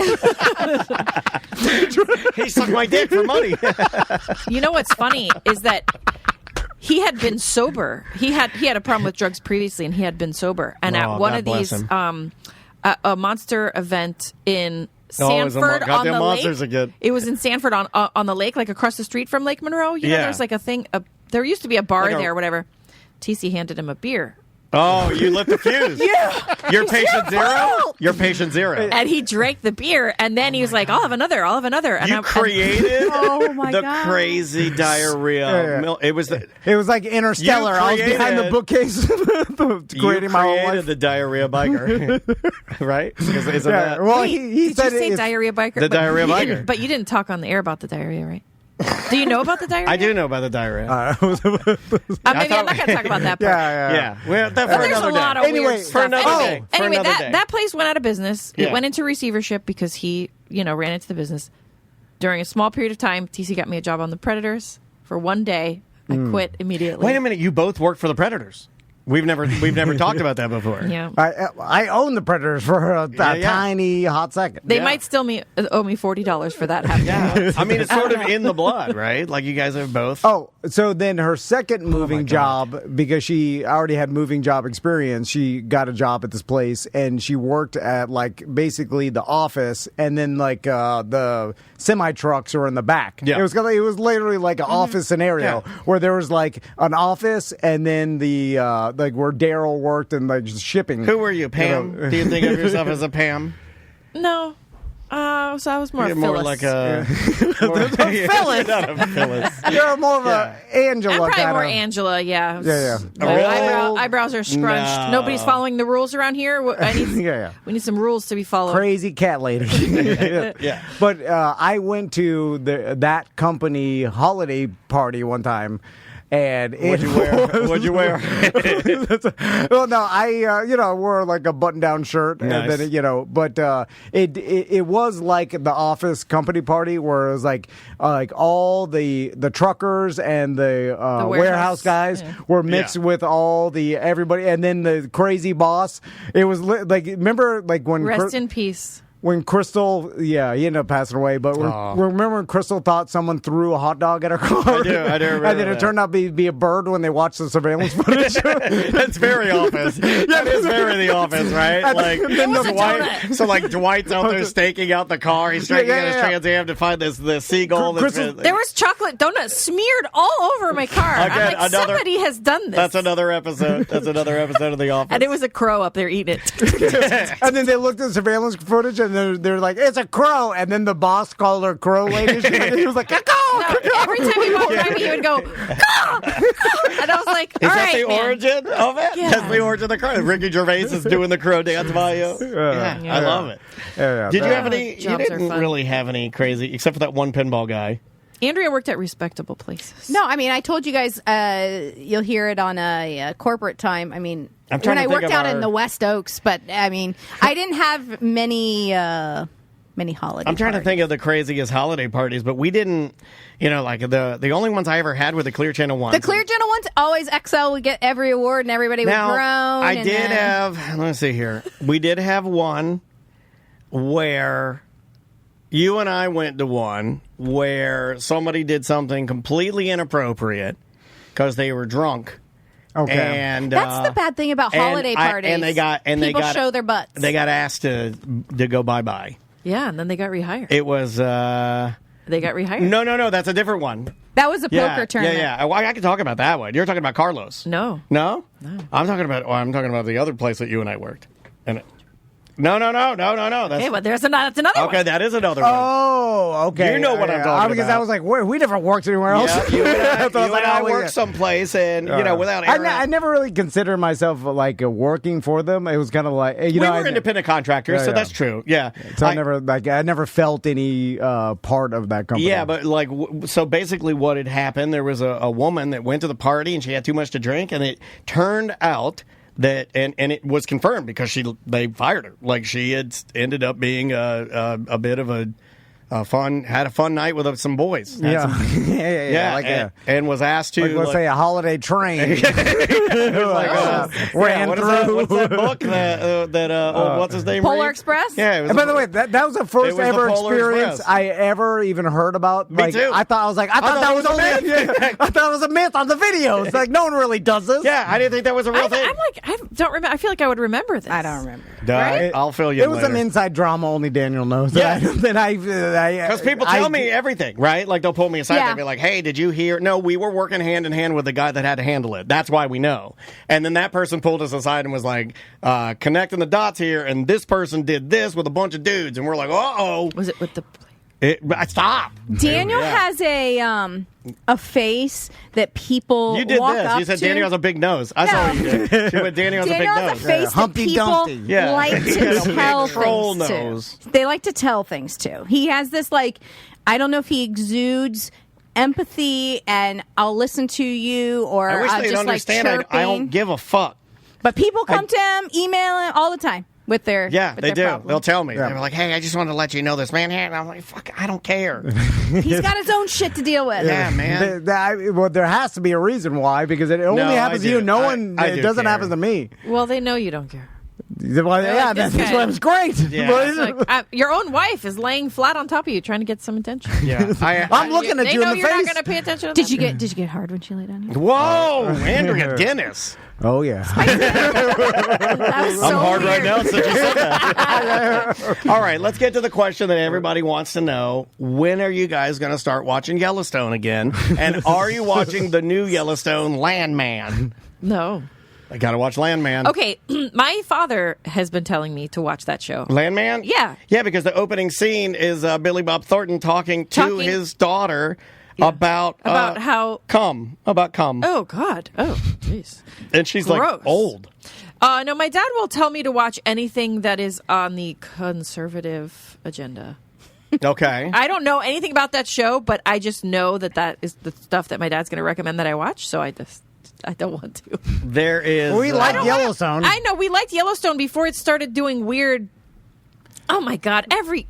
He sucked my dick for money. You know what's funny is that he had been sober. He had a problem with drugs previously, and he had been sober. And at one of these a monster event in Sanford on the monsters lake. Again. It was in Sanford on the lake, like across the street from Lake Monroe. You know, there's like a thing. There used to be a bar there, or whatever. TC handed him a beer. Oh, you lit the fuse. Yeah. You're patient zero? You're patient zero. And he drank the beer, and then he was like, I'll have another. And you created Oh my the God. crazy diarrhea. Yeah. It was like Interstellar. I was behind the bookcase creating my whole life. the diarrhea biker. Right? Isn't that? Well, he Did said you say diarrhea biker? The diarrhea biker. But you didn't talk on the air about the diarrhea, right? Do you know about the diarrhea? I do know about the diarrhea. Maybe I'm not going to talk about that part. Yeah. Well, that for There's another a lot day. of Anyway, weird stuff. for another day. For Anyway, another day. that place went out of business. Yeah. It went into receivership because he, ran into the business. During a small period of time, TC got me a job on the Predators for one day. I quit immediately. Wait a minute. You both work for the Predators. We've never talked about that before. Yeah. I own the Predators for a tiny hot second. They might still owe me $40 for that happening. Yeah. I mean, it's sort of in the blood, right? Like you guys have both. Oh, so then her second moving job, because she already had moving job experience, she got a job at this place, and she worked at like basically the office, and then like the semi trucks are in the back. Yeah. It was literally like an office scenario where there was like an office, and then the like where Daryl worked and like just shipping. Who were you, Pam? Do you think of yourself as a Pam? No. So I was more You're Phyllis. more like a Phyllis. Not a Phyllis. You're more of a Angela I'm probably kind more of. Angela, yeah. Yeah. Eyebrows are scrunched. No. Nobody's following the rules around here. We need some rules to be followed. Crazy cat lady. Yeah. But I went to that company holiday party one time. And What'd you wear? What'd you wear? Well, no, I wore like a button-down shirt, Nice. and then but it was like the office company party where it was like all the truckers and the warehouse guys were mixed with all everybody, and then the crazy boss. It was like remember like when Rest in peace. when Crystal, he ended up passing away. But remember when Crystal thought someone threw a hot dog at her car? I do remember and then it turned out to be a bird when they watched the surveillance footage. That's very Office. That is very The Office, right? Like Dwight. So like Dwight's out there staking out the car. He's trying to get his Trans Am to find the seagull. There was chocolate donuts smeared all over my car. Again, I'm like, somebody has done this. That's another episode. That's another episode of The Office. And it was a crow up there eating it. And then they looked at the surveillance footage and they're like, it's a crow. And then the boss called her crow lady. And he was like, every time he walked by me, he would go, caw, caw. And I was like, all right, Is that the origin of it? Yeah. That's the origin of the crow. Ricky Gervais is doing the crow dance by you. I love it. Did you have any? You didn't really have any crazy, except for that one pinball guy. Andrea worked at respectable places. No, I mean, I told you guys, you'll hear it on a corporate time. I mean, when I worked out in the West Oaks, but I mean, I didn't have many holiday I'm trying parties. to think of the craziest holiday parties, but we didn't, like the only ones I ever had were the Clear Channel ones. The Clear Channel ones, always XL would get every award and everybody would groan. I did have, let's see here. We did have one where you and I went to one where somebody did something completely inappropriate because they were drunk. Okay. And that's the bad thing about holiday parties. People show their butts. They got asked to go bye-bye. Yeah, and then they got rehired. It was they got rehired. No, that's a different one. That was a poker tournament. Yeah. Well, I can talk about that one. You're talking about Carlos. No. I'm talking about the other place that you and I worked. And No. That's, okay, well, that's another one. Okay, that is another one. Oh, okay. You know what I'm talking about. Because I was like, we never worked anywhere else. Yeah, you and I worked someplace, and, without Aaron. I never really considered myself, working for them. It was kind of like, we were independent contractors, so that's true. Yeah. So I never felt any part of that company. Yeah, but, so basically what had happened, there was a woman that went to the party, and she had too much to drink, and it turned out that and it was confirmed because they fired her. Like, she had ended up being a bit of a fun night with some boys. Yeah. And was asked to let's say a holiday train ran through. What's that book that what's his name? Polar Express. Yeah. And by the way, that was the first ever experience Express. I ever even heard about. Me too. I thought that was only I thought it was a myth on the videos. Like, no one really does this. Yeah, I didn't think that was a real thing. I don't remember. I feel like I would remember this. I don't remember. Right? I'll fill you in It was later. some inside drama only Daniel knows. Yeah. Because people tell me everything, right? Like, they'll pull me aside and be like, hey, did you hear? No, we were working hand in hand with the guy that had to handle it. That's why we know. And then that person pulled us aside and was like, connecting the dots here, and this person did this with a bunch of dudes. And we're like, uh-oh. Was it with the... Stop. Daniel has a face that people You did walk this. Up You said to. Daniel has a big nose. I saw what you did. She went, Daniel has a big Daniel nose. has a face that Humpty people Dumpty. Yeah. like to tell troll things nose. to. They like to tell things to. He has this, I don't know if he exudes empathy and I'll listen to you, or I wish they'd just understand chirping. I don't give a fuck. But people come to him, email him all the time with their they do. problems. They'll tell me. Yeah. They're like, hey, I just wanted to let you know this man here. And I'm like, fuck, I don't care. He's got his own shit to deal with. Yeah, man. There has to be a reason why, because it only happens to you. No one. I It do doesn't care. happen to me. Well, they know you don't care. Well, yeah, this that's guy. why it was great. Yeah. It's like, your own wife is laying flat on top of you, trying to get some attention. Yeah. I'm looking at They you know in the you're not face. going to pay attention. To Did them. you get hard when she laid on you? Whoa, Andrea Dennis. Oh yeah. That was so I'm hard weird. right now since you said that. All right, let's get to the question that everybody wants to know. When are you guys going to start watching Yellowstone again? And are you watching the new Yellowstone Landman? No. I got to watch Landman. Okay, my father has been telling me to watch that show. Landman? Yeah. Yeah, because the opening scene is Billy Bob Thornton talking to his daughter about how... cum. About cum. Oh, God. Oh, jeez. And she's Gross. like old. No, my dad will tell me to watch anything that is on the conservative agenda. Okay. I don't know anything about that show, but I just know that is the stuff that my dad's going to recommend that I watch, so I don't want to. There is... We like Yellowstone. I know. We liked Yellowstone before it started doing weird... Oh, my God.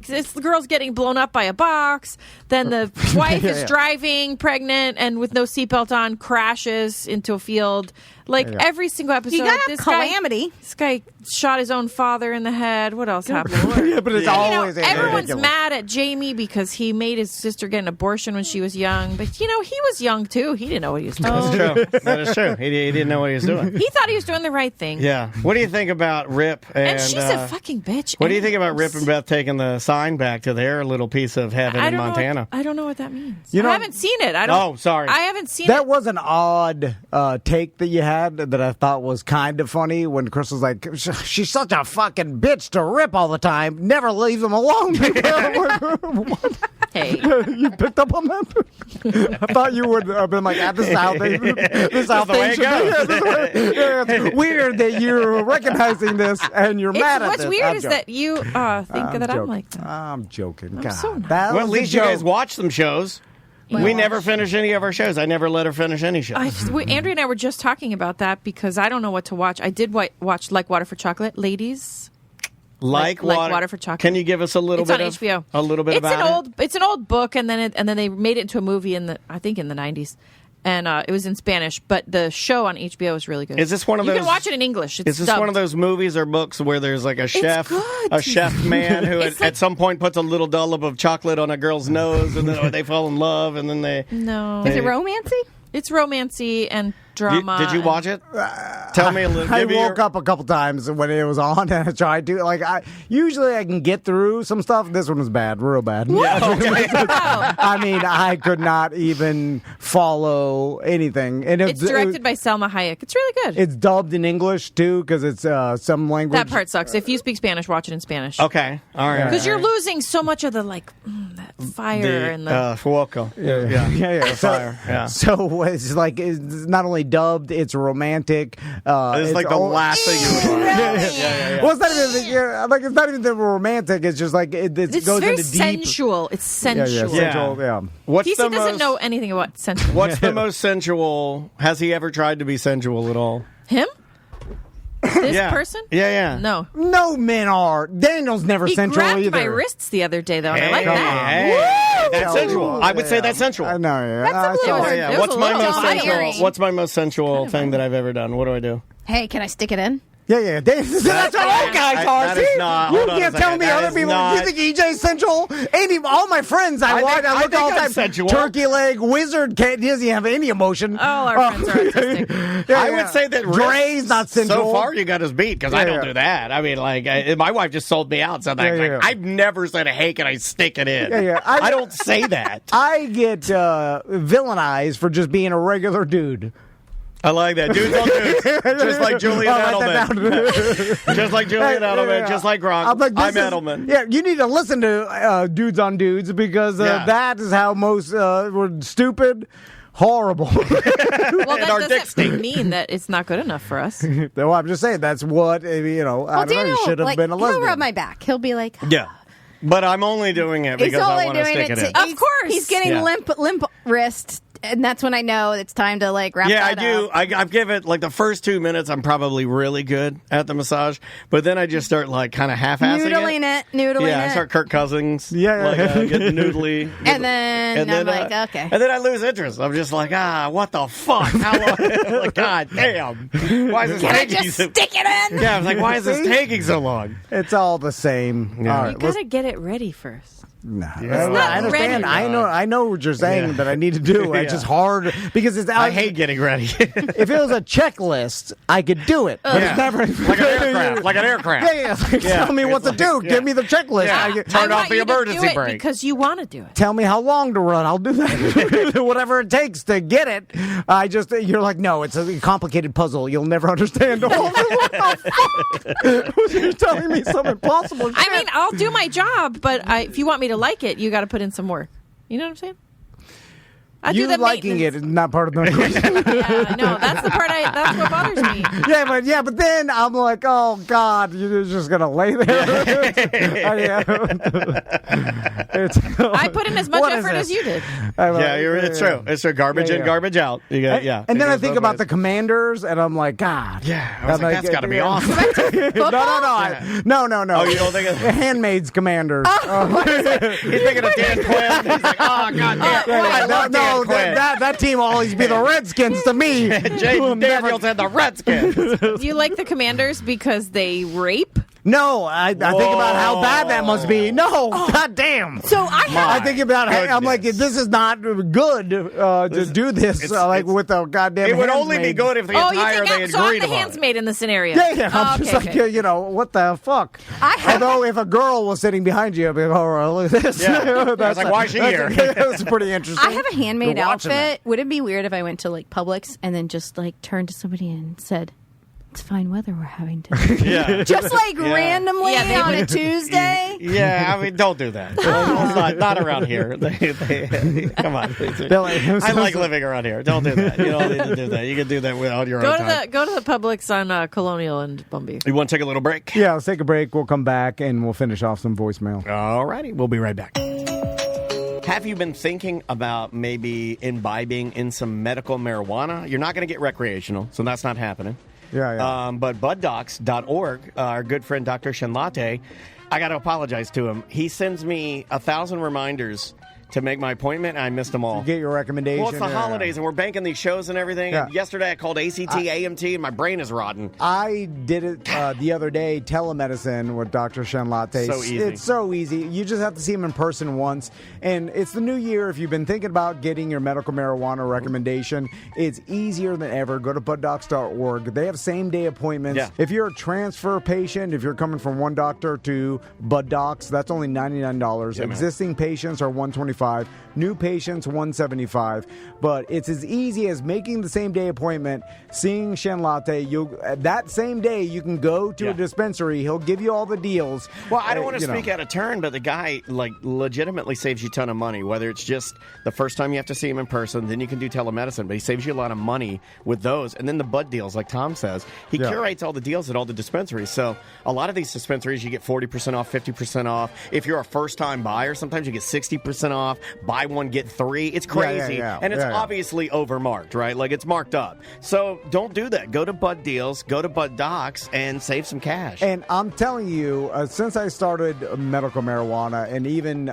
This girl's getting blown up by a box. Then the wife is driving, pregnant, and with no seatbelt on, crashes into a field. Like every single episode, You got this Calamity. This guy shot his own father in the head. What else happened? Yeah, but it's always everyone's ridiculous. mad at Jamie because he made his sister get an abortion when she was young. But he was young too. He didn't know what he was doing. That's true. That is true. He didn't know what he was doing. He thought he was doing the right thing. Yeah. What do you think about Rip? And she's a fucking bitch. What do you think about Rip and Beth taking the sign back to their little piece of heaven in Montana? I don't know what that means. You know- I haven't seen it. I don't. Oh, sorry. I haven't seen That it. was an odd take that you had that I thought was kind of funny when Chris was like, she's such a fucking bitch to Rip all the time. Never leave them alone. What? Hey, You picked up on that? I thought you would have been like, this is how they, this is how the way things it should be. goes. Yeah, this is the way- yeah, it's weird that you're recognizing this and you're mad at what's this. weird I'm is joking. that you think that I'm like that. I'm joking. I'm God, so not. that Well, at was a least you guys joke. watch some shows. We never finish any of our shows. I never let her finish any show. Andrea and I were just talking about that because I don't know what to watch. I did watch Like Water for Chocolate, ladies. Like Water for Chocolate. Can you give us a little It's bit on of HBO. a little bit about it? It's an old book, and then they made it into a movie in the 90s, and it was in Spanish. But the show on HBO is really good. Is this one of you those? can watch it in English. It's Is this dubbed. one of those movies or books where there's like a chef man who at some point puts a little dollop of chocolate on a girl's nose, and then they fall in love, and then they No, Is it romancy? it's romancy and drama. Did you watch it? Tell me a little. I give me woke your- up a couple times when it was on, and I tried to. Usually I can get through some stuff. This one was bad, real bad. I mean, I could not even follow anything. And It's directed by Selma Hayek. It's really good. It's dubbed in English too, because it's some language. That part sucks. If you speak Spanish, watch it in Spanish. Okay, all right. Because you're losing so much of the that fire and the. Fuoco. Yeah. Fire. Yeah. So it's like it's not only dubbed, it's romantic. It's like the last thing you would Well, it's not even like it's not even that romantic. It's just like it It's goes very into deep. sensual. It's sensual. Yeah. What's He the doesn't most? know anything about sensual. What's the most sensual? Has he ever tried to be sensual at all? Him? This Yeah. person? Yeah. No. No men are. Daniel's never He sensual grabbed either. my wrists the other day, though, and I like Hey, that. hey, that's Woo! sensual. I would say that's sensual. I know. Yeah. That's a little- sorry. Yeah. It was What's a my little most sensual? domineering. What's my most sensual thing that I've ever done? What do I do? Hey, can I stick it in? Yeah. That's what old guys are. that is See? not- You hold on a can't second. tell me That other is people. not- You think EJ's sensual? All my friends I watch, I look think all the I'm time. sensual. Turkey leg wizard doesn't have any emotion. All our friends are autistic. Yeah, I would say that Dre's not sensual. So far, you got us beat because I don't do that. I mean, my wife just sold me out. So I've never said, "Hey, can I stick it in?" Yeah. I don't say that. I get villainized for just being a regular dude. I like that. Dudes on dudes. Just like Julian Edelman. Just like Julian Edelman. Just like Gronk. I'm Edelman. Yeah, you need to listen to Dudes on Dudes because that is how most were stupid, horrible. Well, that our dick doesn't mean that it's not good enough for us. No, I'm just saying that's what, I don't know, Daniel, you should have been a lesbian. He'll rub my back. He'll be like, Yeah. But I'm only doing it he's because I only want to doing stick it it in. to, Of course. He's getting limp wrist, and that's when I know it's time to wrap Yeah, I that do. up. I give it the first 2 minutes. I'm probably really good at the massage, but then I just start kind of half-assing Noodling Yeah, I it. start Kirk Cousins. Yeah. Getting noodly. And then I'm like, okay. And then I lose interest. I'm just like, what the fuck? How long? God damn! Why is this Can I taking just so? stick it in? Yeah, I was like, why is this taking so long? It's all the same. Yeah. All You right, gotta get it ready first. Nah, not I understand. ready. I know what you're saying that I need to do. It's just hard because it's. I hate getting ready. If it was a checklist, I could do it. But it's never like an aircraft. Like an aircraft. Yeah. Tell me what to do. Give me the checklist. Yeah. Turn I off want the you to emergency do it brake. because you want to do it. Tell me how long to run. I'll do that. Whatever it takes to get it. You're like, no, it's a complicated puzzle. You'll never understand. What the fuck? You're telling me some impossible shit. I mean, I'll do my job, but if you want me to like it, you got to put in some work. You know what I'm saying? I you do the liking it is not part of the Yeah, no, that's the part. That's what bothers me. but then I'm like, oh God, you're just gonna lay there. I put in as much What is effort this? as you did. It's true. It's true. Garbage in, garbage out. You got And then It I goes think both about ways. the Commanders, and I'm like, God. Yeah, I was like, that's got to be awesome. No. Oh, you don't think of Handmaid's Commanders. He's thinking of Dan Quinn. He's like, oh God damn. I no, that team will always be the Redskins to me. Jaden Daniels and the Redskins. Do you like the Commanders because they rape? No, I think about how bad that must be. No, goddamn. So I think about it. I'm like, this is not good to do this with a goddamn. It would only be good if the entire they so I'm agreed the upon handsmaid in the scenario. Yeah. I'm just like, what the fuck? Although if a girl was sitting behind you, I'd be like, oh, right, look at this. Yeah. I was like, why is she here? That's pretty interesting. I have a handmade You're watching outfit. Would it be weird if I went to like Publix and then just like turned to somebody and said, "It's fine weather we're having today." Yeah. Just like randomly on a Tuesday. Yeah, I mean, don't do that. not around here. Come on. I like living around here. Don't do that. You don't need to do that. You can do that without your own time. Go to the Publix on Colonial and Bumby. You want to take a little break? Yeah, let's take a break. We'll come back and we'll finish off some voicemail. All righty. We'll be right back. Have you been thinking about maybe imbibing in some medical marijuana? You're not going to get recreational, so that's not happening. Yeah. But buddocs.org, our good friend Dr. Shenlate, I got to apologize to him. He sends me 1,000 reminders to make my appointment, and I missed them all. You get your recommendation. Well, it's the holidays, and we're banking these shows and everything. Yeah. And yesterday, I called ACT, AMT, and my brain is rotten. I did it the other day, telemedicine with Dr. Shenlate. So easy. It's so easy. You just have to see him in person once. And it's the new year. If you've been thinking about getting your medical marijuana recommendation, it's easier than ever. Go to buddocs.org. They have same-day appointments. Yeah. If you're a transfer patient, if you're coming from one doctor to Bud Docs, that's only $99. Yeah, existing patients are $125. New patients $175. But it's as easy as making the same day appointment, seeing Shenlate. That same day you can go to a dispensary. He'll give you all the deals. Well, I don't want to speak out of turn, but the guy legitimately saves you a ton of money. Whether it's just the first time you have to see him in person, then you can do telemedicine. But he saves you a lot of money with those, and then the bud deals, like Tom says. He curates all the deals at all the dispensaries. So a lot of these dispensaries, you get 40% off, 50% off. If you're a first-time buyer, sometimes you get 60% off. Buy one, get three. It's crazy. And it's obviously overmarked, right? Like, it's marked up. So don't do that. Go to Bud Deals, go to Bud Docs, and save some cash. And I'm telling you, since I started medical marijuana and even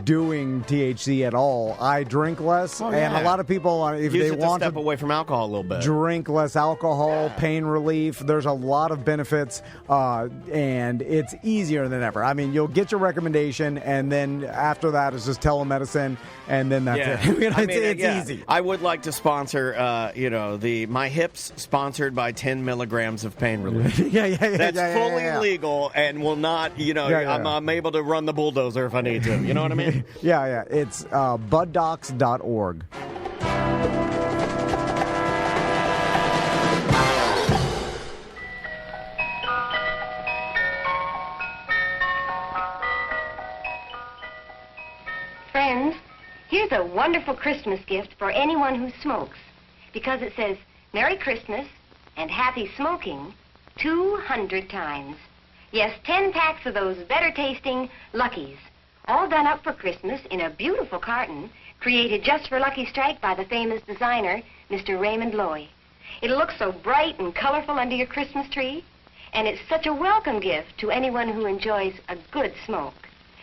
doing THC at all, I drink less. And a lot of people, if Use they it want to step away from alcohol a little bit, drink less alcohol, pain relief. There's a lot of benefits, and it's easier than ever. I mean, you'll get your recommendation, and then after that, it's just telemedicine, and then that's it. It's easy. I would like to sponsor, my hips sponsored by 10 milligrams of pain relief. That's fully legal and will not, I'm able to run the bulldozer if I need to. You know what I mean? It's buddocs.org. Friends, here's a wonderful Christmas gift for anyone who smokes, because it says Merry Christmas and Happy Smoking 200 times. Yes, 10 packs of those better-tasting Luckies, all done up for Christmas in a beautiful carton created just for Lucky Strike by the famous designer, Mr. Raymond Loewy. It looks so bright and colorful under your Christmas tree, and it's such a welcome gift to anyone who enjoys a good smoke.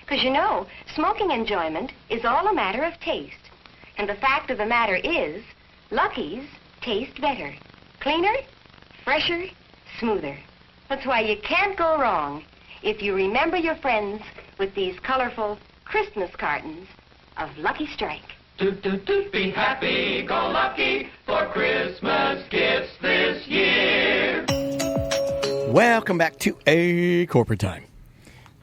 Because, smoking enjoyment is all a matter of taste. And the fact of the matter is, Luckies taste better. Cleaner, fresher, smoother. That's why you can't go wrong if you remember your friends with these colorful Christmas cartons of Lucky Strike. Be happy, go lucky for Christmas gifts this year. Welcome back to A Corporate Time.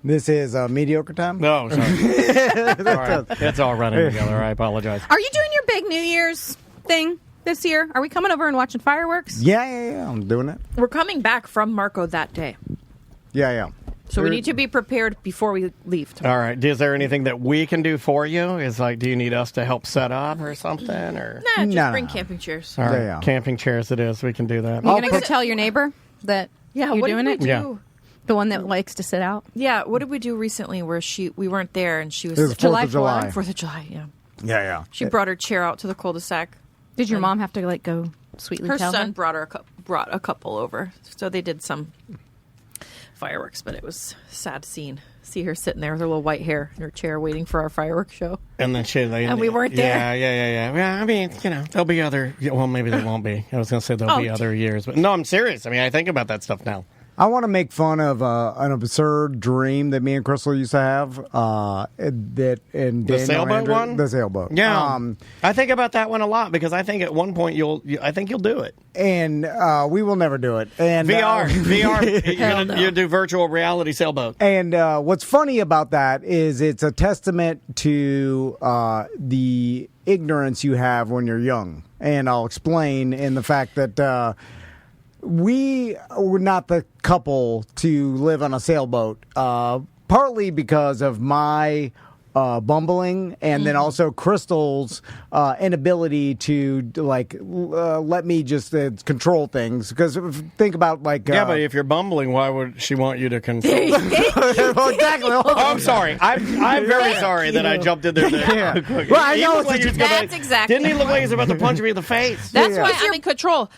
This is mediocre time? No, sorry. It's all running together. I apologize. Are you doing your big New Year's thing this year? Are we coming over and watching fireworks? Yeah. I'm doing it. We're coming back from Marco that day. Yeah. So we need to be prepared before we leave tomorrow. All right. Is there anything that we can do for you? Do you need us to help set up or something? Or Bring camping chairs. All right. Camping chairs it is. We can do that. You're going to go tell your neighbor that you're doing it? Yeah. The one that likes to sit out? Yeah. What did we do recently where we weren't there and she was... It was 4th of July. 4th of July, yeah. Yeah. She brought her chair out to the cul-de-sac. Did your mom have to, go sweetly her tell son her? brought a couple over. So they did some fireworks, but it was a sad scene. See her sitting there with her little white hair in her chair waiting for our fireworks show. And then and we weren't there. Yeah, I mean, there'll be other... Well, maybe there won't be. I was going to say there'll be other years. But no, I'm serious. I mean, I think about that stuff now. I want to make fun of an absurd dream that me and Crystal used to have. The sailboat one? The sailboat. Yeah. I think about that one a lot because I think at one point you'll do it. And we will never do it. And VR. You do virtual reality sailboat. And what's funny about that is it's a testament to the ignorance you have when you're young. And I'll explain in the fact that we were not the couple to live on a sailboat, partly because of my bumbling, and then also Crystal's inability to let me just control things. Because think about but if you're bumbling, why would she want you to control? Well, exactly. Oh, I'm sorry. I'm very sorry that I jumped in there. Yeah. Well, I know that's exactly. Didn't he look like he was about to punch me in the face? That's why I'm in control.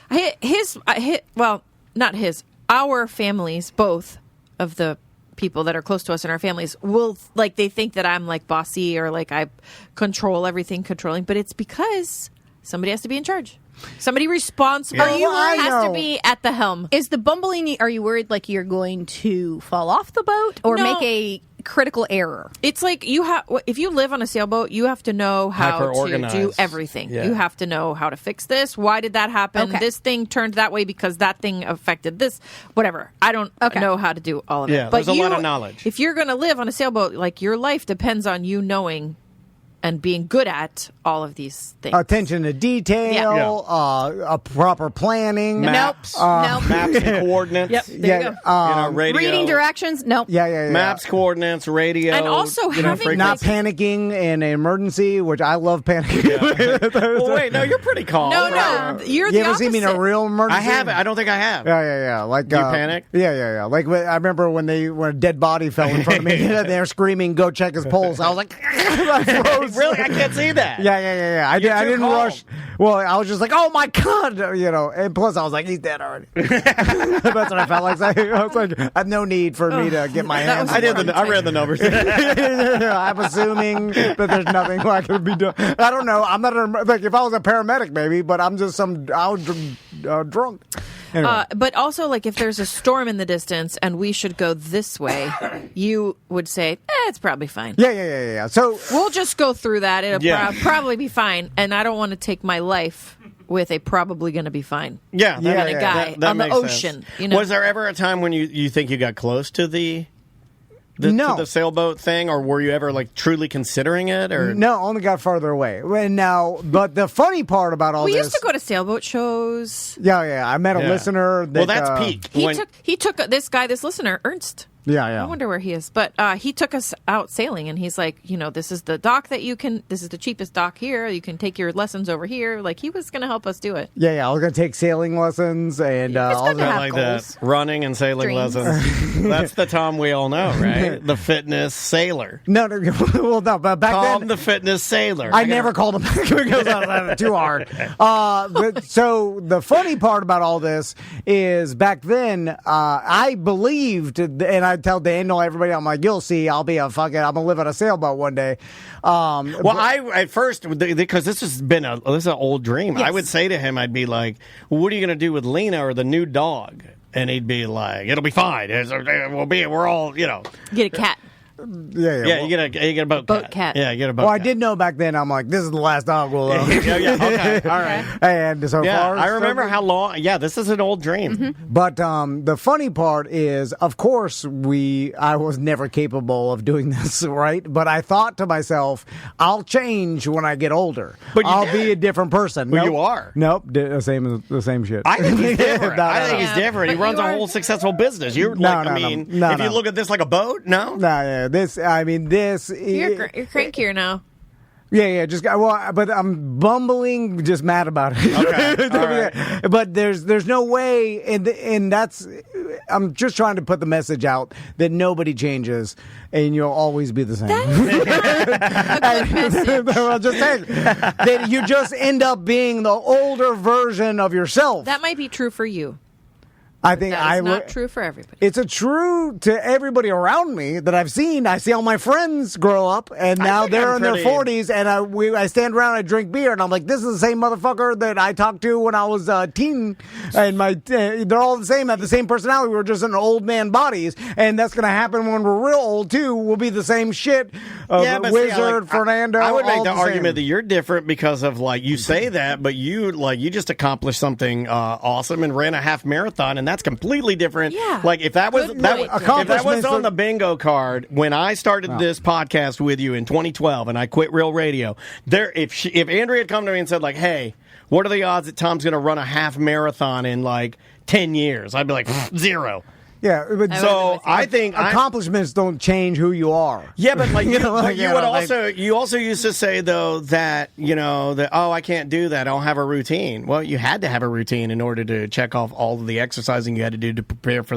Not his. Our families, both of the people that are close to us in our families, will they think that I'm bossy or I controlling, but it's because somebody has to be in charge. Somebody responsible has to be at the helm. Is the bumbling? Are you worried you're going to fall off the boat or make a critical error? It's if you live on a sailboat, you have to know how to do everything. Yeah. You have to know how to fix this. Why did that happen? Okay. This thing turned that way because that thing affected this. Whatever. I don't know how to do all of it. Yeah, but there's a lot of knowledge. If you're going to live on a sailboat, your life depends on you knowing and being good at all of these things. Attention to detail, a proper planning. Maps. Maps and coordinates. Yep, there you go. Radio. Reading directions. Nope. Yeah. Maps, coordinates, radio. And also having... Not panicking in an emergency, which I love panicking. Well, wait, no, you're pretty calm. No, you're the You ever opposite. seen me in a real emergency? I haven't. I don't think I have. Yeah. Do you panic? Yeah. I remember when a dead body fell in front of me, they were screaming, "Go check his pulse." I was like, I froze. Really? I can't see that. Yeah. I didn't rush. Well, I was just like, oh my God, and plus I was like, he's dead already. That's what I felt like. I was like, I have no need for me to get my hands. I read the numbers. I'm assuming that there's nothing I could be doing. I don't know. I'm not if I was a paramedic, maybe, but I'm just I was drunk. Anyway. But also, if there's a storm in the distance and we should go this way, you would say, it's probably fine. Yeah. So we'll just go through that. It'll probably be fine. And I don't want to take my life with a probably going to be fine. Yeah. Kind of guy that on the makes ocean. Sense. Was there ever a time when you think you got close to the to the sailboat thing, or were you ever truly considering it? Or no, only got farther away. But the funny part about all we this, used to go to sailboat shows. Yeah. I met a listener. That's peak. He took this listener, Ernst. Yeah. I wonder where he is. But he took us out sailing, and he's like, this is the dock this is the cheapest dock here. You can take your lessons over here. He was going to help us do it. Yeah. I was going to take sailing lessons and all that. That. Running and sailing lessons. That's the Tom we all know, right? The fitness sailor. No, but back Tom then, the fitness sailor. I never called him back because I was too hard. So the funny part about all this is back then, I believed, and I tell Daniel, everybody, I'm like, you'll see, I'm gonna live on a sailboat one day. I at first, because this is an old dream. Yes. I would say to him, I'd be like, well, what are you gonna do with Lena or the new dog? And he'd be like, it'll be fine. We're all, Get a cat. Yeah. You get a boat cat. Yeah, you get a boat cat. I did know back then. I'm like, this is the last dog we'll own. Okay, all right. And so far, I remember how long. Yeah, this is an old dream. Mm-hmm. But the funny part is, of course, I was never capable of doing this, right? But I thought to myself, I'll change when I get older. But I'll be a different person. But you are. Nope, the same shit. I think he's different. I think he's different. He runs a whole successcul business. You're if you look at this like a boat, no. Yeah. You're crankier now. Yeah. But I'm bumbling, just mad about it. Okay. Right. But there's no way, and that's. I'm just trying to put the message out that nobody changes, and you'll always be the same. That's a good message. I'm just saying that you just end up being the older version of yourself. That might be true for you. I think That's not true for everybody. It's true to everybody around me that I've seen. I see all my friends grow up, and now they're in their 40s, and I stand around and I drink beer, and I'm like, this is the same motherfucker that I talked to when I was a teen, and they're all the same, have the same personality. We're just in old man bodies, and that's going to happen when we're real old, too. We'll be the same shit. Wizard, Fernando. I would make the same. argument that you're different because of, like, you say that, but you just accomplished something awesome and ran a half marathon, and that's completely different. Yeah. Like if that was Good if that was on the bingo card when I started this podcast with you in 2012 and I quit Real Radio, if Andrea had come to me and said like, "Hey, what are the odds that Tom's going to run a half marathon in like 10 years?" I'd be like 0. Yeah, but so I think accomplishments don't change who you are. Yeah, but like you also used to say though that I can't do that. I don't have a routine. Well, you had to have a routine in order to check off all of the exercising you had to do to prepare for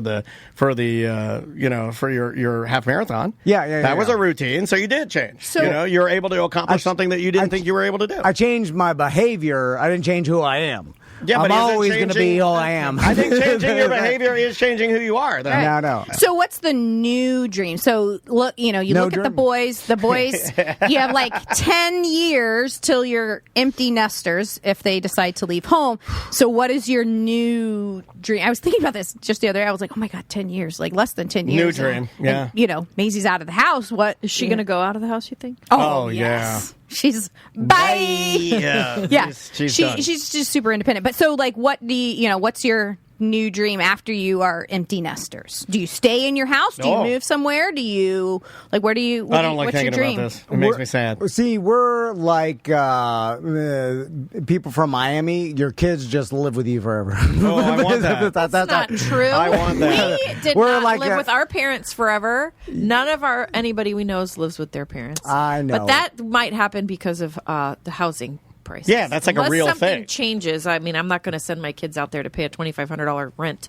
your half marathon. That was a routine, so you did change. So you're able to accomplish something that you didn't think you were able to do. I changed my behavior. I didn't change who I am. Yeah, but I'm always going to be who I am. I think changing your behavior is changing who you are. Though. No. So what's the new dream? So look, you look at the boys. The boys, you have like 10 years till you're empty nesters if they decide to leave home. So what is your new dream? I was thinking about this just the other day. I was like, oh my God, 10 years, like less than 10 years. New dream, and, Maisie's out of the house. What is she going to go out of the house, you think? Oh yes. She's bye. Yeah. She's just super independent. But so, like, what do you what's your new dream after you are empty nesters? Do you stay in your house? Do you move somewhere? Do you where do you? I don't like thinking about this. It makes me sad. See, we're like people from Miami. Your kids just live with you forever. Oh, I want that. That's not true. I want that. We did not live with our parents forever. None of anybody we know lives with their parents. I know, but that might happen because of the housing prices. Yeah, that's like a real thing. Unless something changes, I mean, I'm not going to send my kids out there to pay a $2,500 rent.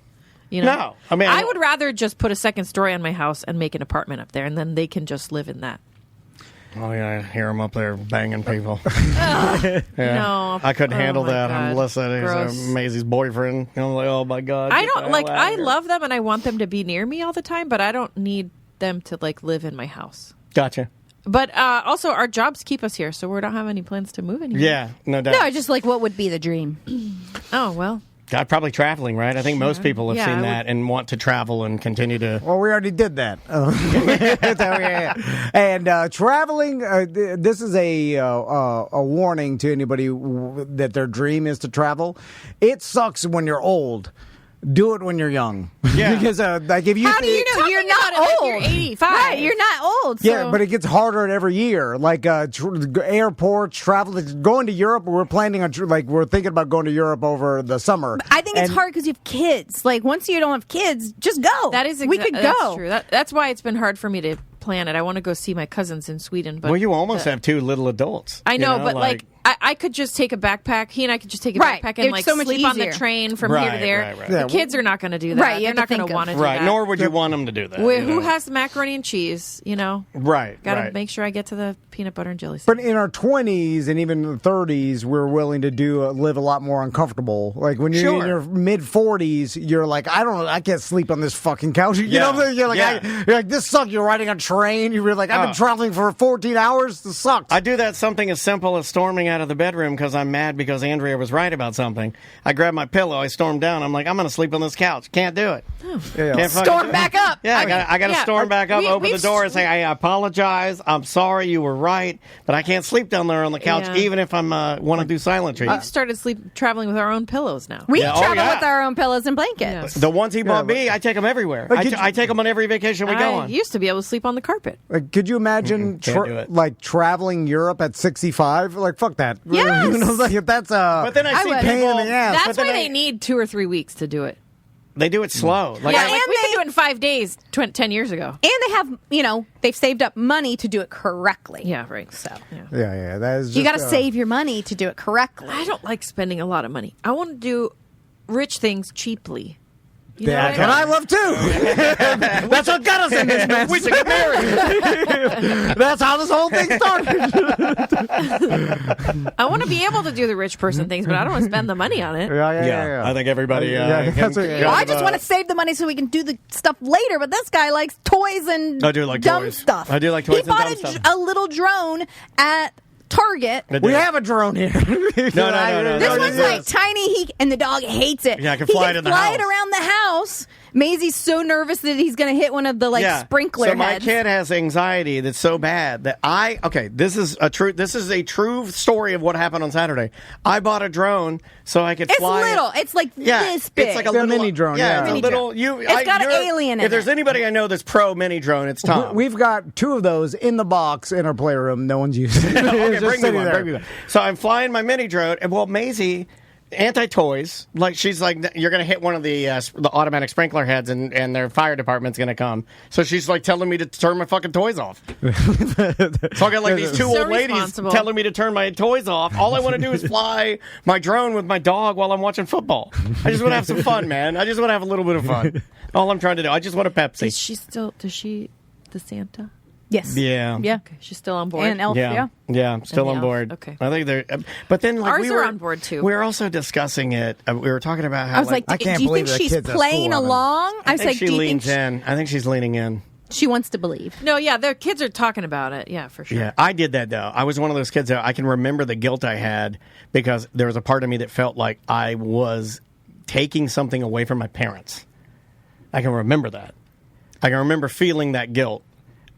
No, I mean, I would rather just put a second story on my house and make an apartment up there, and then they can just live in that. Oh yeah, I hear them up there banging people. No, I couldn't handle that. God. Unless that is Maisie's boyfriend. I'm like, oh my God. I don't like. I love them and I want them to be near me all the time, but I don't need them to live in my house. Gotcha. But also, our jobs keep us here, so we don't have any plans to move anymore. Yeah, no doubt. No, just what would be the dream? Oh well. God, probably traveling, right? I think most people have seen that and want to travel and continue to. Well, we already did that. And traveling, this is a warning to anybody that their dream is to travel. It sucks when you're old. Do it when you're young. Yeah. Because if you how do you know you're not old? You're 85. Right, you're not old. So. Yeah, but it gets harder every year. Like airports, travel, going to Europe. We're planning on we're thinking about going to Europe over the summer. I think it's hard because you have kids. Like once you don't have kids, just go. That is we could go. That's true. That's why it's been hard for me to plan it. I want to go see my cousins in Sweden. But you almost have 2 little adults. I know, but I could just take a backpack. He and I could just take a backpack and so much sleep on the easier. train from here to there. Right. The kids are not going to do that. Right, they're not going to want to do that. Right, nor would you want them to do that. Who has the macaroni and cheese? Right. Got to make sure I get to the peanut butter and jelly. But in our 20s and even the 30s, we're willing to live a lot more uncomfortable. Like when you're in your mid 40s, you're like, I can't sleep on this fucking couch. You know what I'm saying? You're like, this sucks. You're riding a train. You're like, I've been traveling for 14 hours. This sucks. I do that something as simple as storming out of the bedroom because I'm mad because Andrea was right about something. I grab my pillow, I storm down. I'm like, I'm going to sleep on this couch. Can't do it. Can't storm back up. Yeah, I got to storm back up, open the door, and say, I apologize. I'm sorry. You were right, but I can't sleep down there on the couch, even if I'm want to do silent treatment. We've started traveling with our own pillows now. We travel with our own pillows and blankets. Yes. The ones he bought me, I take them everywhere. I take them on every vacation we go on. I used to be able to sleep on the carpet. Could you imagine traveling Europe at 65? Like, fuck that. Yes. That's but then I see pain people. in the ass. That's why they need 2 or 3 weeks to do it. They do it slow. We could do it in 5 days 10 years ago. And they have, they've saved up money to do it correctly. Yeah, right. So yeah. That is. You got to save your money to do it correctly. I don't like spending a lot of money. I want to do rich things cheaply. That's what I love too. That's what got us in this mess. We should get married. That's how this whole thing started. I want to be able to do the rich person things, but I don't want to spend the money on it. Yeah. I think everybody. I just want to save the money so we can do the stuff later. But this guy likes toys and I do like dumb toys. stuff. I do like toys He and bought dumb stuff. a little drone at Target. We have a drone here. No. This one's like tiny, and the dog hates it. Yeah, I can fly it in the fly house. it around the house. Maisie's so nervous that he's going to hit one of the sprinkler So my heads. kid has anxiety that's so bad that this is a true story of what happened on Saturday. I bought a drone so I could fly. It's little. It's like this big. It's like a It's a little mini drone. Yeah, Yeah. it's a little. It's got an alien in If there's it. anybody I know that's pro mini drone, it's Tom. We've got 2 of those in the box in our playroom. No one's using it. Okay, It's just bring me sitting there. one. So I'm flying my mini drone, and Maisie, anti-toys, like she's like, you're going to hit one of the automatic sprinkler heads, and their fire department's going to come. So she's like telling me to turn my fucking toys off. So I got like these 2 old ladies telling me to turn my toys off. All I want to do is fly my drone with my dog while I'm watching football. I just want to have some fun, man. I just want to have a little bit of fun. All I'm trying to do. I just want a Pepsi. Does she the Santa? Yes. Yeah. Okay. She's still on board. And Elf, Yeah, still on elf. board. Okay. I think they're. But then, like, Ours are on board too. We were also discussing it. We were talking about how I was like, I can't do you believe think the she's kids at playing school haven't- along? I was think like, she do you leans think in. I think she's leaning in. she wants to believe? No, yeah, their kids are talking about it. Yeah, for sure. Yeah, I did that though. I was one of those kids that I can remember the guilt I had because there was a part of me that felt like I was taking something away from my parents. I can remember that. I can remember feeling that guilt.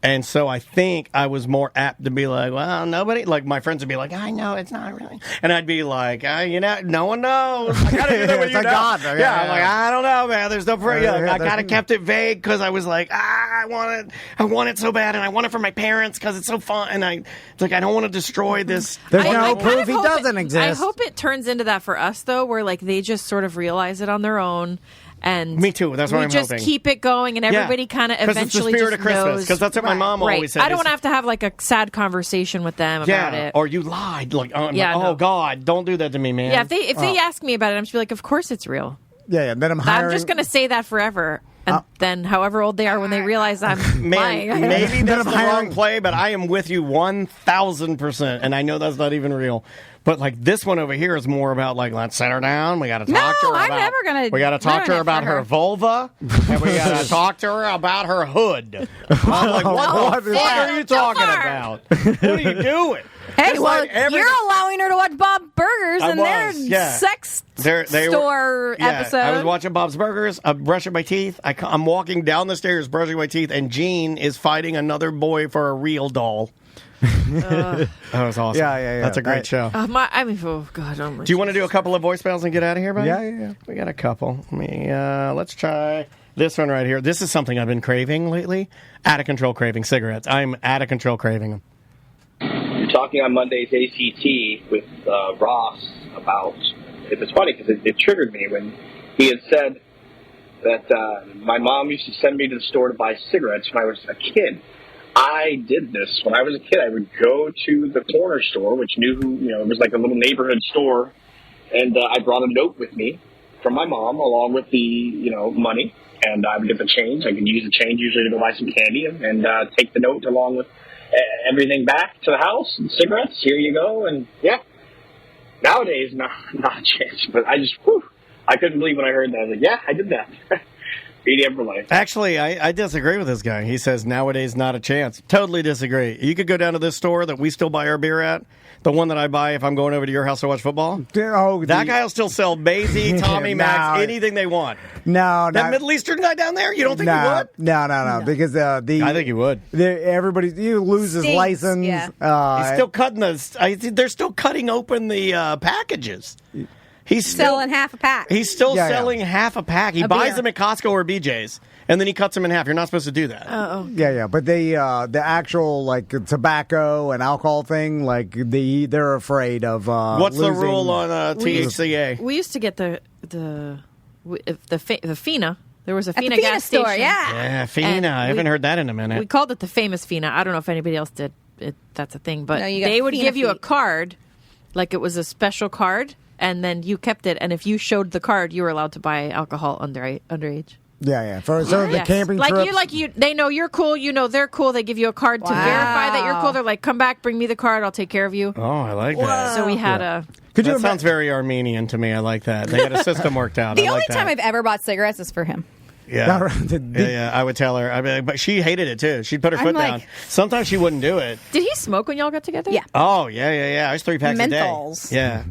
And so I think I was more apt to be like, well, nobody, like my friends would be like, I know it's not really. And I'd be like, no one knows. I got to do that with It's you like now. God. Yeah, Yeah. I'm like, I don't know, man. There's no prayer. I kind of Yeah. kept it vague because I was like, I want it so bad. And I want it for my parents because it's so fun. And it's like, I don't want to destroy this. There's I no kind proof of he hope doesn't I exist. hope it turns into that for us, though, where like they just sort of realize it on their own. And Me too. That's what I'm we just hoping. keep it going, and everybody kind of 'Cause it's the eventually spirit just of Christmas, knows. 'cause that's what my mom Right. always said. I don't want to have like a sad conversation with them about it. Or you lied. Like, oh no. God, don't do that to me, man. Yeah, if they ask me about it, I'm just be like, of course it's real. Yeah. Then I'm hiring. I'm just going to say that forever. And then however old they are when they realize I'm lying. Man, maybe that's the wrong play, but I am with you 1,000%, and I know that's not even real. But like this one over here is more about like, let's sit her down. We got to talk to her I'm about. never gonna We got to talk to her ruin it about for her her. vulva, and we got to talk to her about her hood. I'm like, what the fuck are you talking about? What are you doing? Hey, It's well, like every- you're allowing her to watch Bob Burgers I and was, their yeah. sex They were- store episode. I was watching Bob's Burgers. I'm brushing my teeth. I'm walking down the stairs, brushing my teeth, and Gene is fighting another boy for a real doll. That was awesome. Yeah. That's a great show. Oh God. Oh my Do you want to do a couple of voicemails and get out of here, buddy? Yeah. We got a couple. Let's try this one right here. This is something I've been craving lately. Out of control craving cigarettes. I'm out of control craving them. You're talking on Monday's ACT with Ross about. It was funny because it triggered me when he had said that my mom used to send me to the store to buy cigarettes when I was a kid. I did this when I was a kid. I would go to the corner store, which it was like a little neighborhood store, and I brought a note with me from my mom along with the money, and I would get the change. I could use the change usually to go buy some candy and take the note along with everything back to the house and cigarettes. Here you go, and yeah. Nowadays, not a chance. But I couldn't believe when I heard that. I was like, yeah, I did that. BDM for life. Actually, I disagree with this guy. He says nowadays not a chance. Totally disagree. You could go down to this store that we still buy our beer at, the one that I buy if I'm going over to your house to watch football. That guy will still sell Maisie, Tommy Max, anything they want. No, that Middle Eastern guy down there. You don't think he would? No. Because I think he would. You lose his license. Yeah. He's still cutting they're still cutting open the packages. He's selling half a pack. He's still selling half a pack. He buys beer. them at Costco or BJ's, and then he cuts them in half. You're not supposed to do that. Yeah. But the actual like tobacco and alcohol thing, like they're afraid of. What's the losing- rule on THCA? We used to get the Fina. There was a At the Fina Fina gas store, station. Yeah, Fina. I haven't heard that in a minute. We called it the famous Fina. I don't know if anybody else did. That's a thing, but No, you got they would Fina give you a feet. card, like it was a special card, and then you kept it. And if you showed the card, you were allowed to buy alcohol underage. Yeah. So the camping trips. They know you're cool. You know they're cool. They give you a card to verify that you're cool. They're like, come back, bring me the card. I'll take care of you. Oh, I like that. So we had a. That sounds very Armenian to me. I like that. They got a system worked out. The only time I've ever bought cigarettes is for him. Yeah. Yeah, I would tell her. I mean, but she hated it too. She'd put her foot down. Sometimes she wouldn't do it. Did he smoke when y'all got together? Yeah. Oh, yeah. I was 3 packs menthols. a day. Yeah.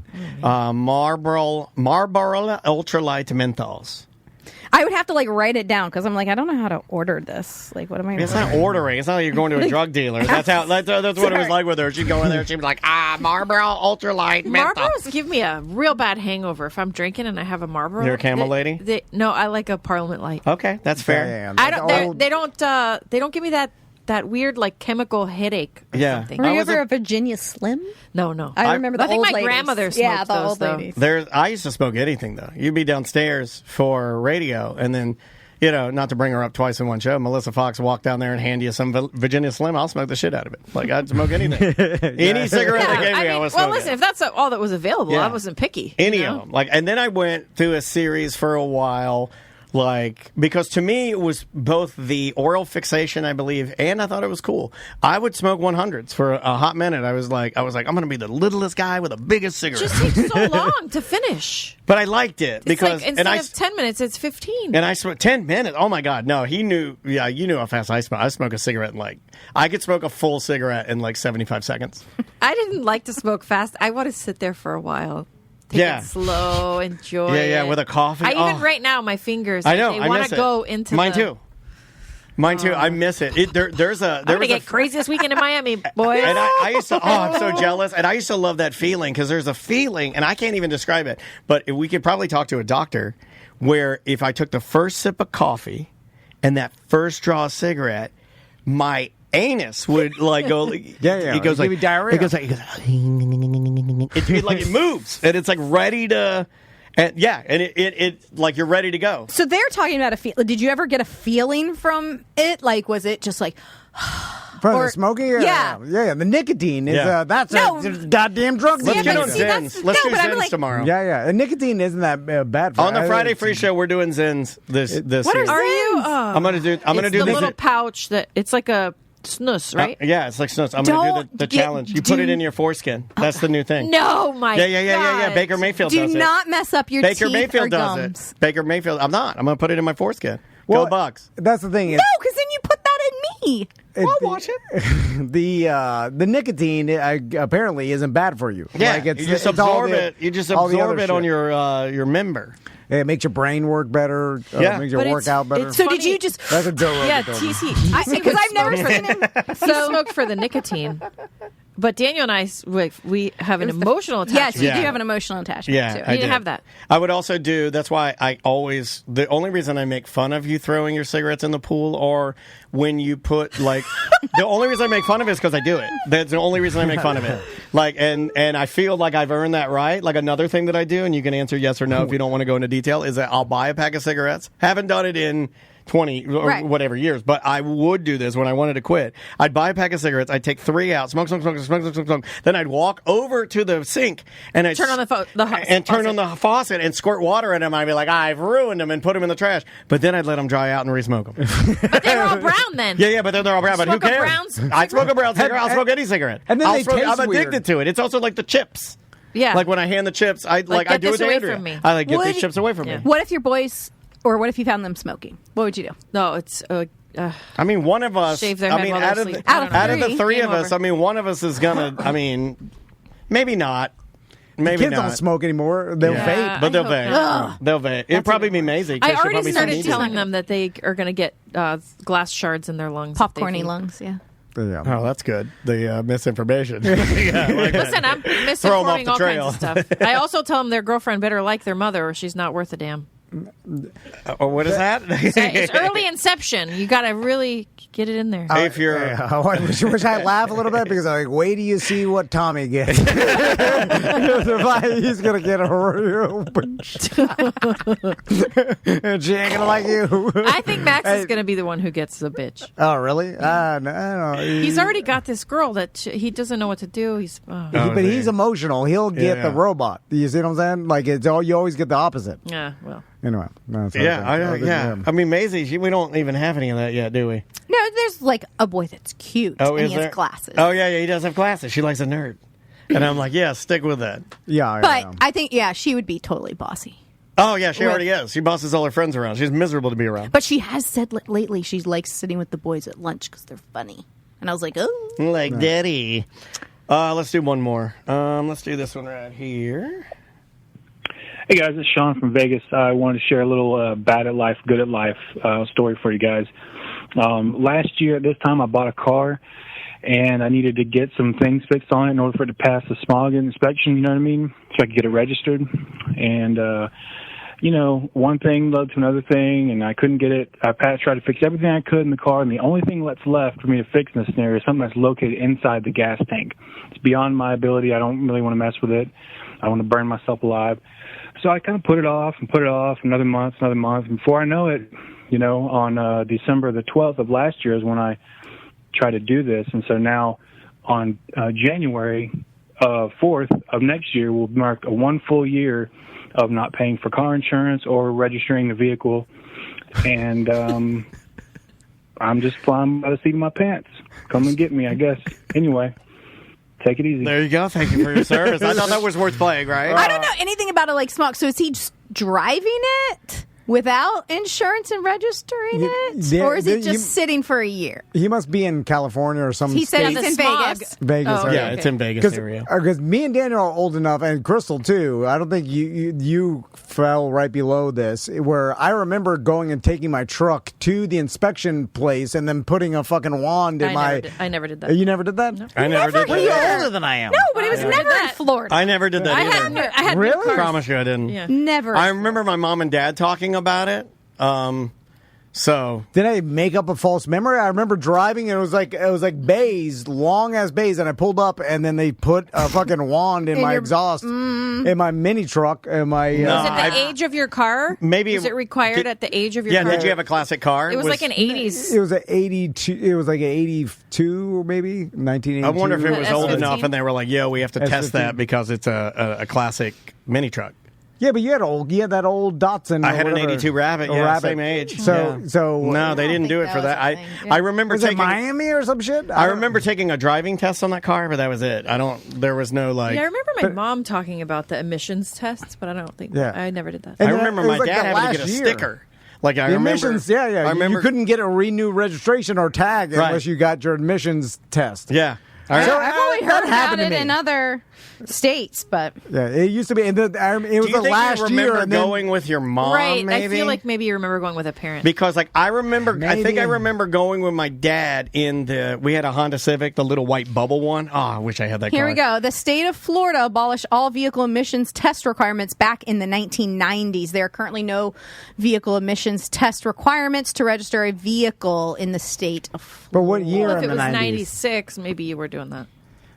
Marlboro Ultralight menthols. I would have to write it down because I'm like, I don't know how to order this. Like, what am I? It's not ordering. It's not like you're going to a drug dealer. That's what it was like with her. She'd go in there. She'd be like, Marlboro Ultralight menthol. Marlboros give me a real bad hangover if I'm drinking and I have a Marlboro. You're a Camel lady? No, I like a Parliament Light. Okay, that's fair. They don't give me that weird chemical headache or something. Were you ever a Virginia Slim? No. I remember the I think old my ladies. grandmother smoked the those, old though. ladies. I used to smoke anything, though. You'd be downstairs for radio, and then, not to bring her up twice in one show, Melissa Fox walked down there and hand you some Virginia Slim. I'll smoke the shit out of it. I'd smoke anything. Any cigarette they gave me, I was smoking. Well, listen, if that's all that was available, I wasn't picky. Any of them. And then I went through a series for a while. Because to me it was both the oral fixation, I believe, and I thought it was cool. I would smoke 100s for a hot minute. I was like, I'm going to be the littlest guy with the biggest cigarette. It just takes so long to finish. But I liked it because instead of 10 minutes, it's 15. And I smoked 10 minutes. Oh my God, no! He knew. Yeah, you knew how fast I smoke. I smoke a cigarette in I could smoke a full cigarette in 75 seconds. I didn't like to smoke fast. I want to sit there for a while. Take it slow, enjoy it. Yeah, with a coffee. Even right now, my fingers, I know, they want to go into Mine too. I miss it. I'm going to get crazy this weekend in Miami, boys. And I used to, I'm so jealous. And I used to love that feeling because there's a feeling, and I can't even describe it, but we could probably talk to a doctor where if I took the first sip of coffee and that first draw of cigarette, my anus would go. It goes give you diarrhea. It goes it moves and it's ready to. And it you're ready to go. So they're talking about a feel. Did you ever get a feeling from it? Was it just from the smoking? Yeah. The nicotine is that's a goddamn drug. Let's get on Zins. Let's do Zins tomorrow. Yeah. And nicotine isn't that bad for on the Friday Free Show. We're doing Zins this what year. Are you? I'm gonna do the little pouch that it's like a snus, right? Yeah, it's like snus. I'm going to do the challenge. You put it in your foreskin. That's the new thing. No, my God. Yeah. Baker Mayfield does it. Do not mess up your Baker teeth Mayfield or does gums. it. Baker Mayfield. I'm not. I'm going to put it in my foreskin. Go Bucks. That's the thing. No, because then you put that in me. I'll watch it. The nicotine apparently isn't bad for you. Yeah, you just absorb it. You just absorb it on your member. It makes your brain work better. Makes your work out better. So did you just? That's a Joe Rogan. Yeah, TC. Because I've never seen him. He smoked for the nicotine. But Daniel and I, we have an emotional attachment. Yes, you do have an emotional attachment. Yeah, too. I didn't have that. I would also do. That's why I always. The only reason I make fun of you throwing your cigarettes in the pool, or when you put the only reason I make fun of it is because I do it. That's the only reason I make fun of it. And I feel like I've earned that right. Another thing that I do, and you can answer yes or no if you don't want to go into detail, is that I'll buy a pack of cigarettes. Haven't done it in 20 or whatever years, but I would do this when I wanted to quit. I'd buy a pack of cigarettes, I'd take 3 out, smoke, then I'd walk over to the sink and I'd turn on turn on the faucet and squirt water in them. I'd be like, I've ruined them, and put them in the trash. But then I'd let them dry out and re-smoke them. But they were all brown then. Yeah, but then they're all brown. But who cares? I smoke a brown cigarette. I'll smoke any cigarette. And then I'm addicted to it. It's also like the chips. Yeah. When I hand the chips, I do it to Andrea. I get these chips away from me. What if your boys, or what if you found them smoking? What would you do? No, it's. I mean, one of us. Shave their head while out they're of asleep. out of the three of us, one of us is gonna. Maybe not. Maybe kids not. don't smoke anymore. They'll vape. But they'll vape. They'll vape. It'd probably be amazing. I already started telling them that they are going to get glass shards in their lungs. Popcorny lungs, yeah. Oh, that's good. The misinformation. Listen, I'm misinforming all kinds of stuff. I also tell them their girlfriend better like their mother or she's not worth a damn. What is that? It's early inception. You got to really get it in there. If you're, I wish I'd laugh a little bit because I'm like, wait till you see what Tommy gets. He's gonna get a real, and she ain't gonna like you. I think Max is gonna be the one who gets the bitch. Oh, really? No, I don't know. He's already got this girl that he doesn't know what to do. But he's emotional. He'll get the robot. You see what I'm saying? Like you always get the opposite. Yeah. Well. Anyway, I mean, Maisie, we don't even have any of that yet, do we? No, there's like a boy that's cute and he has glasses. Oh, yeah, he does have glasses. She likes a nerd. And I'm like, yeah, stick with that. Yeah. But I think, she would be totally bossy. Oh, yeah, she already is. She bosses all her friends around. She's miserable to be around. But she has said lately she likes sitting with the boys at lunch because they're funny. And I was like, oh. Like daddy. Let's do one more. Let's do this one right here. Hey guys, it's Sean from Vegas. I wanted to share a little bad at life, good at life story for you guys. Last year at this time, I bought a car, and I needed to get some things fixed on it in order for it to pass the smog inspection, you know what I mean? So I could get it registered. And, one thing led to another thing, and I couldn't get it. I tried to fix everything I could in the car, and the only thing that's left for me to fix in this scenario is something that's located inside the gas tank. It's beyond my ability. I don't really want to mess with it. I want to burn myself alive. So I kind of put it off, another month. And before I know it, on December the 12th of last year is when I tried to do this. And so now on January 4th of next year will mark 1 full year of not paying for car insurance or registering the vehicle. And I'm just flying by the seat of my pants. Come and get me, I guess. Anyway. Take it easy. There you go. Thank you for your service. I thought that was worth playing, right? I don't know anything about it like smog. So is he just driving it without insurance and registering it? Or is it just sitting for a year? He must be in California or some He said he's in Vegas. Vegas. Oh, okay. Yeah, it's in Vegas area. Because me and Daniel are old enough, and Crystal too. I don't think you fell right below this, where I remember going and taking my truck to the inspection place and then putting a fucking wand in I never did that. You never did that? No. I never did that. Well, you're older than I am. No, but it was never in Florida. I never did that either. I had really? I promise you I didn't. Yeah. Never. I remember my mom and dad talking about it. So did I make up a false memory? I remember driving and it was like bays, long ass bays, and I pulled up and then they put a fucking wand in my exhaust in my mini truck and my. Was it the age of your car? Maybe was it required at the age of your car? Yeah, did you have a classic car? It was like an 80s. It was an 82. It was like an 82 or maybe 1982. I wonder if it was old S15? enough and they were like, "Yo, we have to test S15. that because it's a classic mini truck." Yeah, but you had that old Datsun. I had an 82 Rabbit, same age. So no, they didn't do it for that. I remember taking Miami or some shit. I remember taking a driving test on that car, but that was it. There was no like. Yeah, I remember my mom talking about the emissions tests, but I don't think I never did that. I remember my dad having to get a sticker. Like I remember, emissions, I remember you couldn't get a renew registration or tag unless you got your admissions test. Yeah. I've only heard about it in other states, but yeah, it used to be. And it was the last year. And going with your mom, right? Maybe? I feel like maybe you remember going with a parent because, like, I remember. I think I remember going with my dad we had a Honda Civic, the little white bubble one. Oh, I wish I had that. Here car. we go. The state of Florida abolished all vehicle emissions test requirements back in the 1990s. There are currently no vehicle emissions test requirements to register a vehicle in the state of Florida. But what year? Well, if in it was the 90s? 96, maybe you were doing that.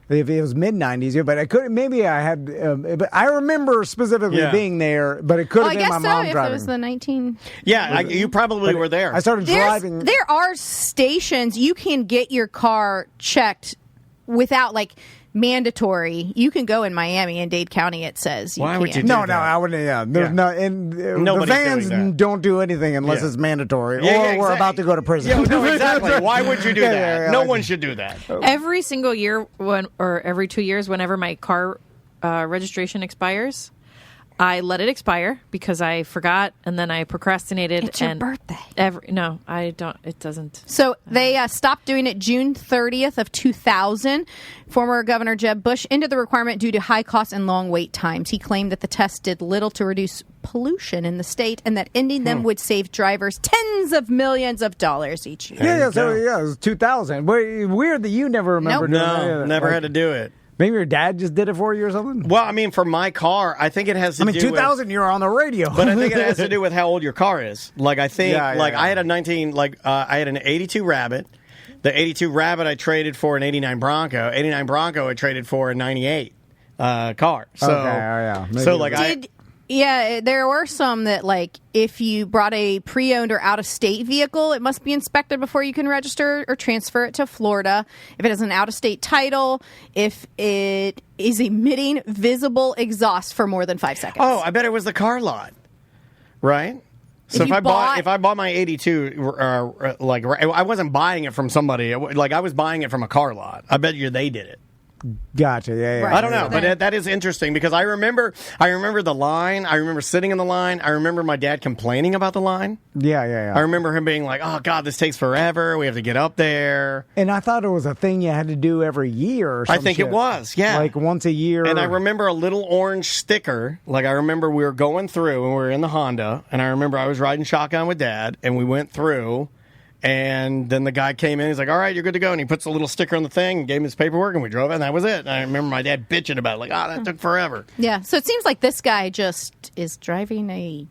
If it was mid-90s, yeah, but I could maybe I had, but I remember specifically being there, but it could have been my mom if driving. It was the 19. Yeah, you probably were there. I started driving. There are stations you can get your car checked without like mandatory. You can go in Miami and Dade County. It says. Why would you? Do no, that? no, I wouldn't. Yeah, there's no, and the vans don't do anything unless it's mandatory, or we're about to go to prison. Yeah, no, exactly. Why would you do that? No one should do that. Every single year, or every 2 years, whenever my car registration expires, I let it expire because I forgot and then I procrastinated. It's your birthday. No, I don't. It doesn't. So they stopped doing it June 30th of 2000. Former Governor Jeb Bush ended the requirement due to high costs and long wait times. He claimed that the test did little to reduce pollution in the state and that ending them would save drivers tens of millions of dollars each year. Yeah, it was 2000. Weird that you never remember doing that. No, never had to do it. Maybe your dad just did it for you or something? Well, I mean, for my car, I think it has to do 2000, you were on the radio. But I think it has to do with how old your car is. Like, I think, I had I had an 82 Rabbit. The 82 Rabbit I traded for an 89 Bronco. 89 Bronco I traded for a 98 car. So, there were some that, like, if you brought a pre-owned or out-of-state vehicle, it must be inspected before you can register or transfer it to Florida. If it has an out-of-state title, if it is emitting visible exhaust for more than 5 seconds. Oh, I bet it was the car lot, right? So if I bought my 82, I wasn't buying it from somebody. Like, I was buying it from a car lot. I bet you they did it. Gotcha. Yeah. Right. I don't know, but that is interesting because I remember the line. I remember sitting in the line. I remember my dad complaining about the line. Yeah. I remember him being like, "Oh God, this takes forever. We have to get up there." And I thought it was a thing you had to do every year. Or some I think shit. It was, yeah, like once a year. And I remember a little orange sticker. Like I remember we were going through and we were in the Honda, and I remember I was riding shotgun with Dad, and we went through. And then the guy came in. He's like, "All right, you're good to go." And he puts a little sticker on the thing and gave him his paperwork, and we drove it, and that was it. And I remember my dad bitching about it, like, that took forever. Yeah, so it seems like this guy just is driving a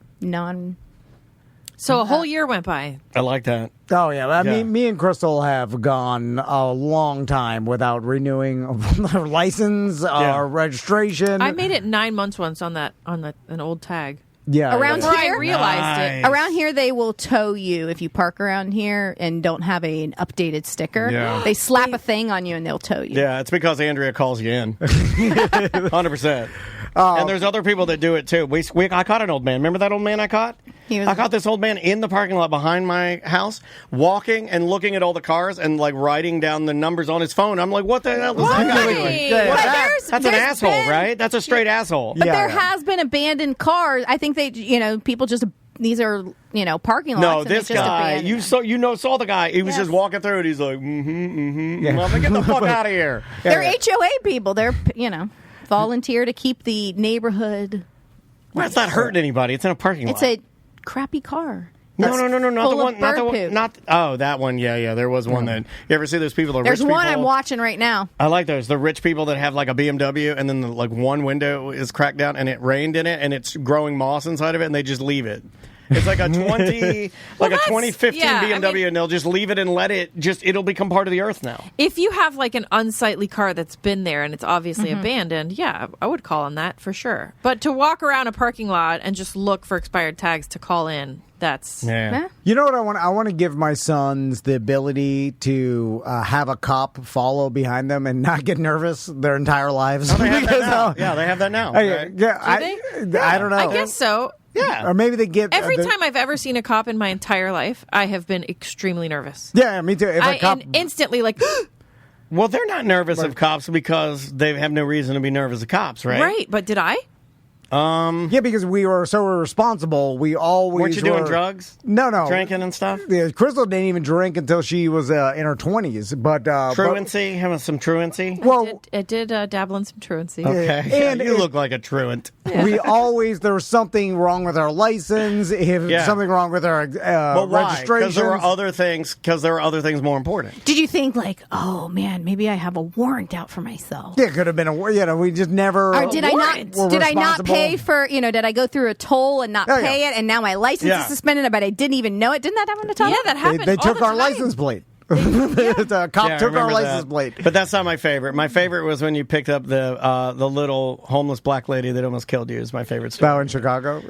So a whole year went by. I like that. Oh, yeah. I mean, me and Crystal have gone a long time without renewing our license, our registration. I made it 9 months once on an old tag. Yeah, around here, I realized it. Around here, they will tow you if you park around here and don't have an updated sticker. Yeah. They slap a thing on you and they'll tow you. Yeah, it's because Andrea calls you in. 100%. And there's other people that do it too. I caught an old man. Remember that old man I caught? I caught this old man in the parking lot behind my house, walking and looking at all the cars and like writing down the numbers on his phone. I'm like, what the hell is that guy doing? That's an asshole, right? That's a straight asshole. But there has been abandoned cars. I think people just. These are, parking lots. No, this guy, you saw the guy. He was just walking through and he's like, Mama, get the fuck out of here. They're HOA people. They're, volunteer to keep the neighborhood. Well, it's not hurting anybody. It's in a parking lot. It's a crappy car. No, not the one. That one. Yeah. There was one that. You ever see those people? There's rich one people? I'm watching right now. I like those. The rich people that have like a BMW and then one window is cracked down and it rained in it and it's growing moss inside of it and they just leave it. It's like a 2015 BMW, and they'll just leave it and let it it'll become part of the earth now. If you have like an unsightly car that's been there and it's obviously abandoned, I would call on that for sure. But to walk around a parking lot and just look for expired tags to call in, that's... Yeah. You know what I want? I want to give my sons the ability to have a cop follow behind them and not get nervous their entire lives. Oh, they have that now. Yeah, they have that now. Right? I don't know. I guess so. Yeah. Or maybe they get... Every time I've ever seen a cop in my entire life, I have been extremely nervous. Yeah, me too. And instantly like... Well, they're not nervous of cops because they have no reason to be nervous of cops, right? Right, but did I? Yeah, because we were so responsible. We always weren't you doing drugs? No, drinking and stuff. Yeah, Crystal didn't even drink until she was in her 20s. But truancy, having some truancy. Well, I did dabble in some truancy. Okay, and you look like a truant. Yeah. We always there was something wrong with our license. Something wrong with our registration. Because there were other things. Because there were other things more important. Did you think like, oh man, maybe I have a warrant out for myself? Yeah, it could have been we just never. Or did I not pay for, did I go through a toll and not pay it, and now my license is suspended, but I didn't even know it? Didn't that happen to Tom? Yeah, that happened. They took our license plate. The cop took our license plate. But that's not my favorite. My favorite was when you picked up the little homeless black lady that almost killed you. Is my favorite story. Bow in Chicago.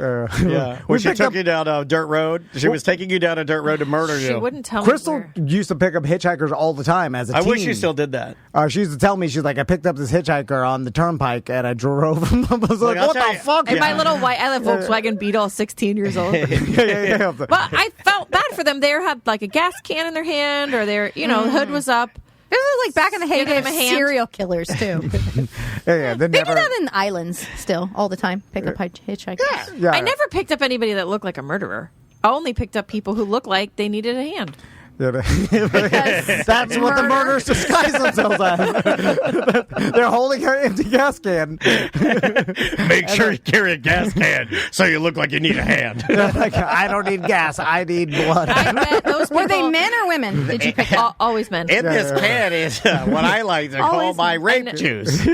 Yeah, when she took you down a dirt road. She was taking you down a dirt road to murder you. She wouldn't tell me. Crystal used to pick up hitchhikers all the time as a teen. I wish you still did that. She used to tell me, she's like, I picked up this hitchhiker on the turnpike and I drove him. I was like, what the fuck? And my little white, I have Volkswagen Beetle, 16 years old. Yeah. But I felt bad for them. They had like a gas can in their hand, or their, the hood was up. This was like back in the heyday of serial killers too. They do that in the islands still all the time. Pick up hitchhikers. Yeah. I never picked up anybody that looked like a murderer. I only picked up people who looked like they needed a hand. That's what the murderers disguise themselves as. They're holding an empty gas can. Make sure you carry a gas can so you look like you need a hand. Like, I don't need gas. I need blood. I bet those people, Were they men or women? Did you pick up? Always men. In this can is what I like to call my rape juice.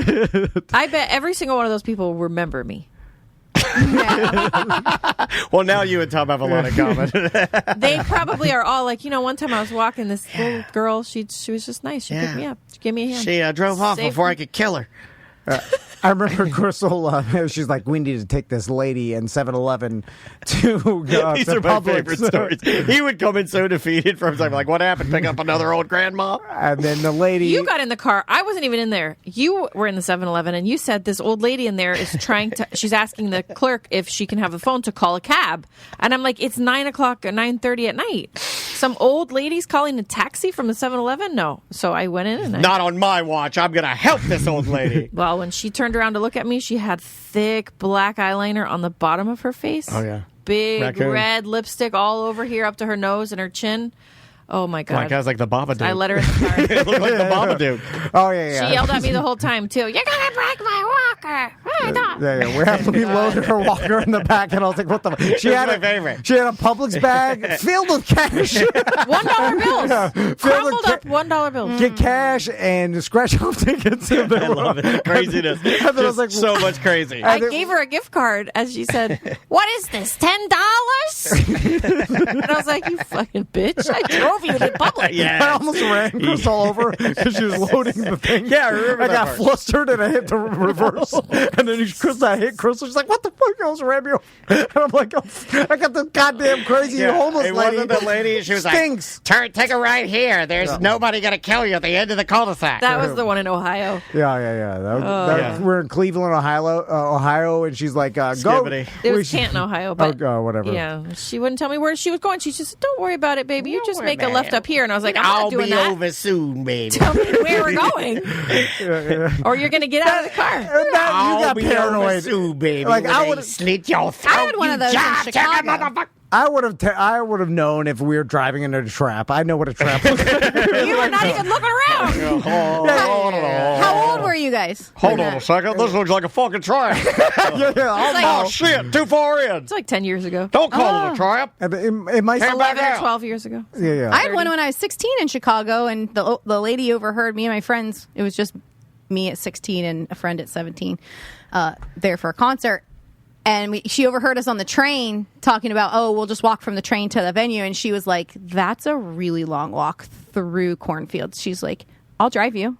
I bet every single one of those people will remember me. Well, now you and Tom have a lot in common. They probably are all like, one time I was walking, this little girl, she was just nice. She picked me up. She gave me a hand. She drove off before I could kill her. I remember Crystal, she's like, we need to take this lady in 7-Eleven to These are my favorite stories. He would come in so defeated from something like, what happened? Pick up another old grandma? And then the lady... You got in the car. I wasn't even in there. You were in the 7-Eleven, and you said this old lady in there is trying to... She's asking the clerk if she can have a phone to call a cab. And I'm like, it's 9 o'clock or 9:30 at night. Some old lady's calling a taxi from the 7-Eleven? No. So I went in and Not on my watch. I'm going to help this old lady. Well, when she turned around to look at me, she had thick black eyeliner on the bottom of her face. Oh, yeah. Big Raccoon. red lipstick all over here up to her nose and her chin. Oh, my God. Like I was like the Babadook. I let her in the car. It looked like the Babadook. Oh, yeah. She yelled at me the whole time, too. You're going to break my walker. Yeah. We have to be loaded her walker in the back, and I was like, what the... She had my favorite. She had a Publix bag filled with cash. $1 bills. Crumbled up $1 bills. Get cash and scratch off tickets. I love it. Craziness. And then I was like, so much crazy. I gave her a gift card as she said, what is this, $10? And I was like, you fucking bitch. I drove you to Publix. Yes. I almost ran Chris all over because she was loading the thing. Yeah, I remember I that got part. flustered and I hit the reverse. And then I hit Crystal. She's like, what the fuck? I was ram you. And I'm like, I got this goddamn crazy homeless it lady. wasn't the lady. She was Stinks. like, take a right here. There's nobody going to kill you at the end of the cul-de-sac. That was the one in Ohio. Yeah. We're in Cleveland, Ohio, and she's like, go. Skibbity. It was Canton, Ohio. But whatever. Yeah. She wouldn't tell me where she was going. She just said, don't worry about it, baby. You just make a left up here. And I was like, I'm not doing that. I'll be over soon, baby. Tell me where we're going. Or you're going to get out of the car. You got be paranoid. over soon, baby. Like, I would would slit your throat. I had one of those in Chicago. I would have known if we were driving into a trap. I know what a trap looks like. You were not even looking around. How old were you guys? Hold on a second. This looks like a fucking trap. Oh, shit. Too far in. It's like 10 years ago. Don't call it a trap. It might 11 or 12 years ago. Yeah. I had one when I was 16 in Chicago, and the lady overheard me and my friends. It was just me at 16 and a friend at 17 there for a concert. And she overheard us on the train talking about, we'll just walk from the train to the venue. And she was like, that's a really long walk through cornfields. She's like, I'll drive you.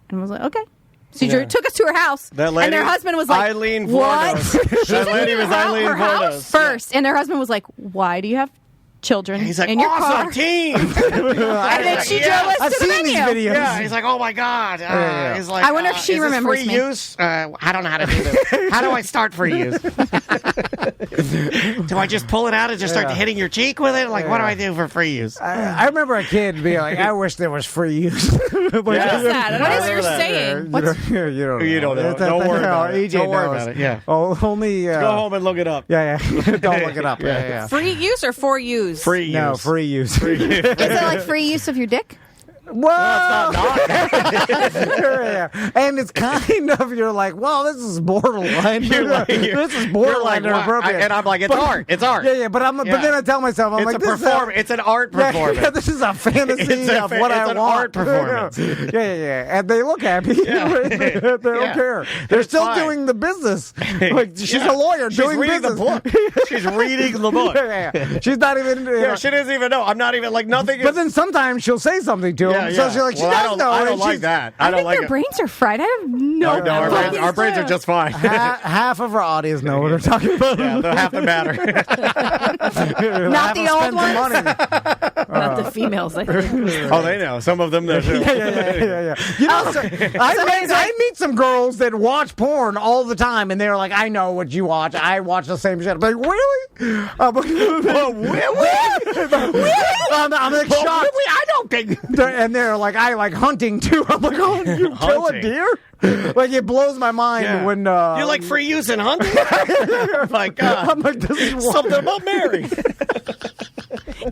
And I was like, okay. She took us to her house. That lady, and her husband was like, Eileen what? That lady was Eileen Vordos. First. And her husband was like, why do you have children He's like, in your awesome car? team. And then she drove us I've to the seen these venue. videos. Yeah, he's like, oh my God. He's like, I wonder if she is this remembers free me. use? I don't know how to do this. How do I start free use? Do I just pull it out and just start hitting your cheek with it? Like, what do I do for free use? I remember a kid being like, I wish there was free use. What is that? I don't know what you're saying. You don't know. Don't worry about it. Don't worry about it. Yeah. Only. Go home and look it up. Yeah. Don't look it up. Yeah. Free use or for use? Free use. No, free use. Is it like free use of your dick? Whoa! Yeah. And it's kind of, you're like, well, this is borderline. This is borderline inappropriate. And I'm like, it's art. It's art. Yeah, but but then I tell myself, I'm like, it's an art performance. Yeah, this is a fantasy of what I want. It's an art performance. Yeah. And they look happy. They don't care. They're still doing the business. Like, she's a lawyer doing reading business. the book. She's reading the book. Yeah. She's not even. She doesn't even know. I'm not even like nothing. But then sometimes she'll say something to him. So she's like, she does know. I don't like that. I think their brains are fried. I have no idea. Our brains are just fine. Half of our audience know what they're talking about. Yeah, they'll have to matter. Not the old ones. Not the females. I think. Oh, they know. Some of them know too. Yeah. You know, I meet some girls that watch porn all the time, and they're like, I know what you watch. I watch the same shit. I'm like, really? I'm like, I'm like shocked. I don't think. And they're like, I like hunting too. I'm like, oh, you kill a deer? Like, it blows my mind when you like free use and hunting. Oh my God! I'm like, this is something about Mary.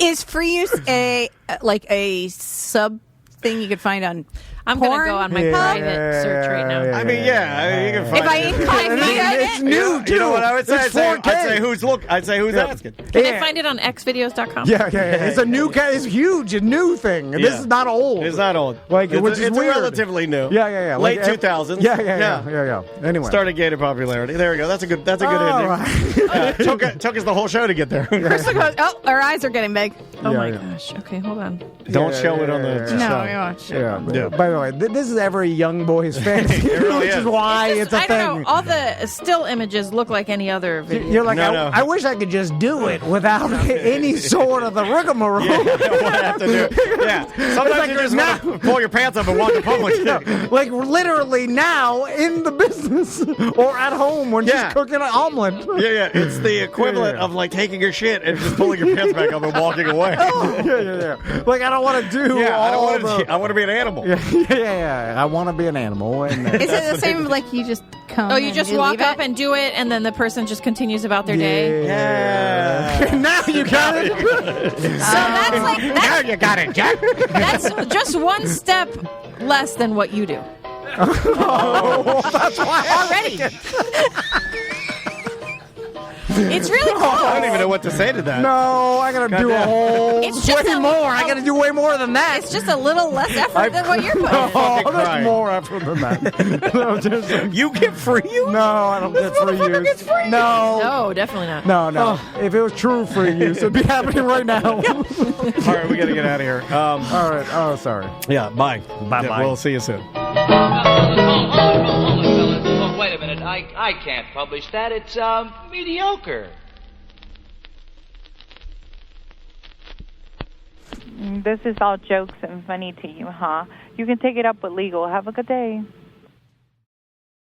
Is free use a sub thing you could find on? I'm going to go on my private search right now. I mean, you can find if I incognito it's new too. You know what I would say? It's 4K. I'd say who's asking. Can I find it on xvideos.com? Yeah. It's a new. It's huge, a new thing. This is not old. It's not old. Which is it's weird. relatively new. Yeah. Late 2000s. Yeah. Anyway, started gaining popularity. There we go. That's a good ending. Right. Took us the whole show to get there. Crystal goes, our eyes are getting big. Oh my gosh. Okay, hold on. Don't show it on the show. No, we won't show it. By the way, this is every young boy's fantasy, really which is why it's a I thing. don't know. All the still images look like any other video. You're like, I wish I could just do it without any sort of the rigmarole. What I have to do. Yeah. Sometimes you just want to pull your pants up and walk in public. Like literally now in the business or at home when she's cooking an omelet. Yeah. It's the equivalent of like taking your shit and just pulling your pants back up and walking away. Yeah. Like I don't want to do. Yeah, I want to be an animal. Yeah. I want to be an animal. And is it the same like you just come? Oh, you just walk up and do it, and then the person just continues about their day. Yeah. Now you got it. So that's like now you got it, Jack. That's just one step less than what you do. That's why already. It's really cool. I don't even know what to say to that. No, I gotta do a whole way more. I gotta do way more than that. It's just a little less effort than what you're putting. Oh, there's more effort than that. You get free use? No, I don't get free use. No, definitely not. No. If it was true free use, it'd be happening right now. All right, we gotta get out of here. All right. Oh, sorry. Yeah, bye. Bye. We'll see you soon. Oh, wait a minute. I can't publish that. It's mediocre. This is all jokes and funny to you, huh? You can take it up with legal. Have a good day.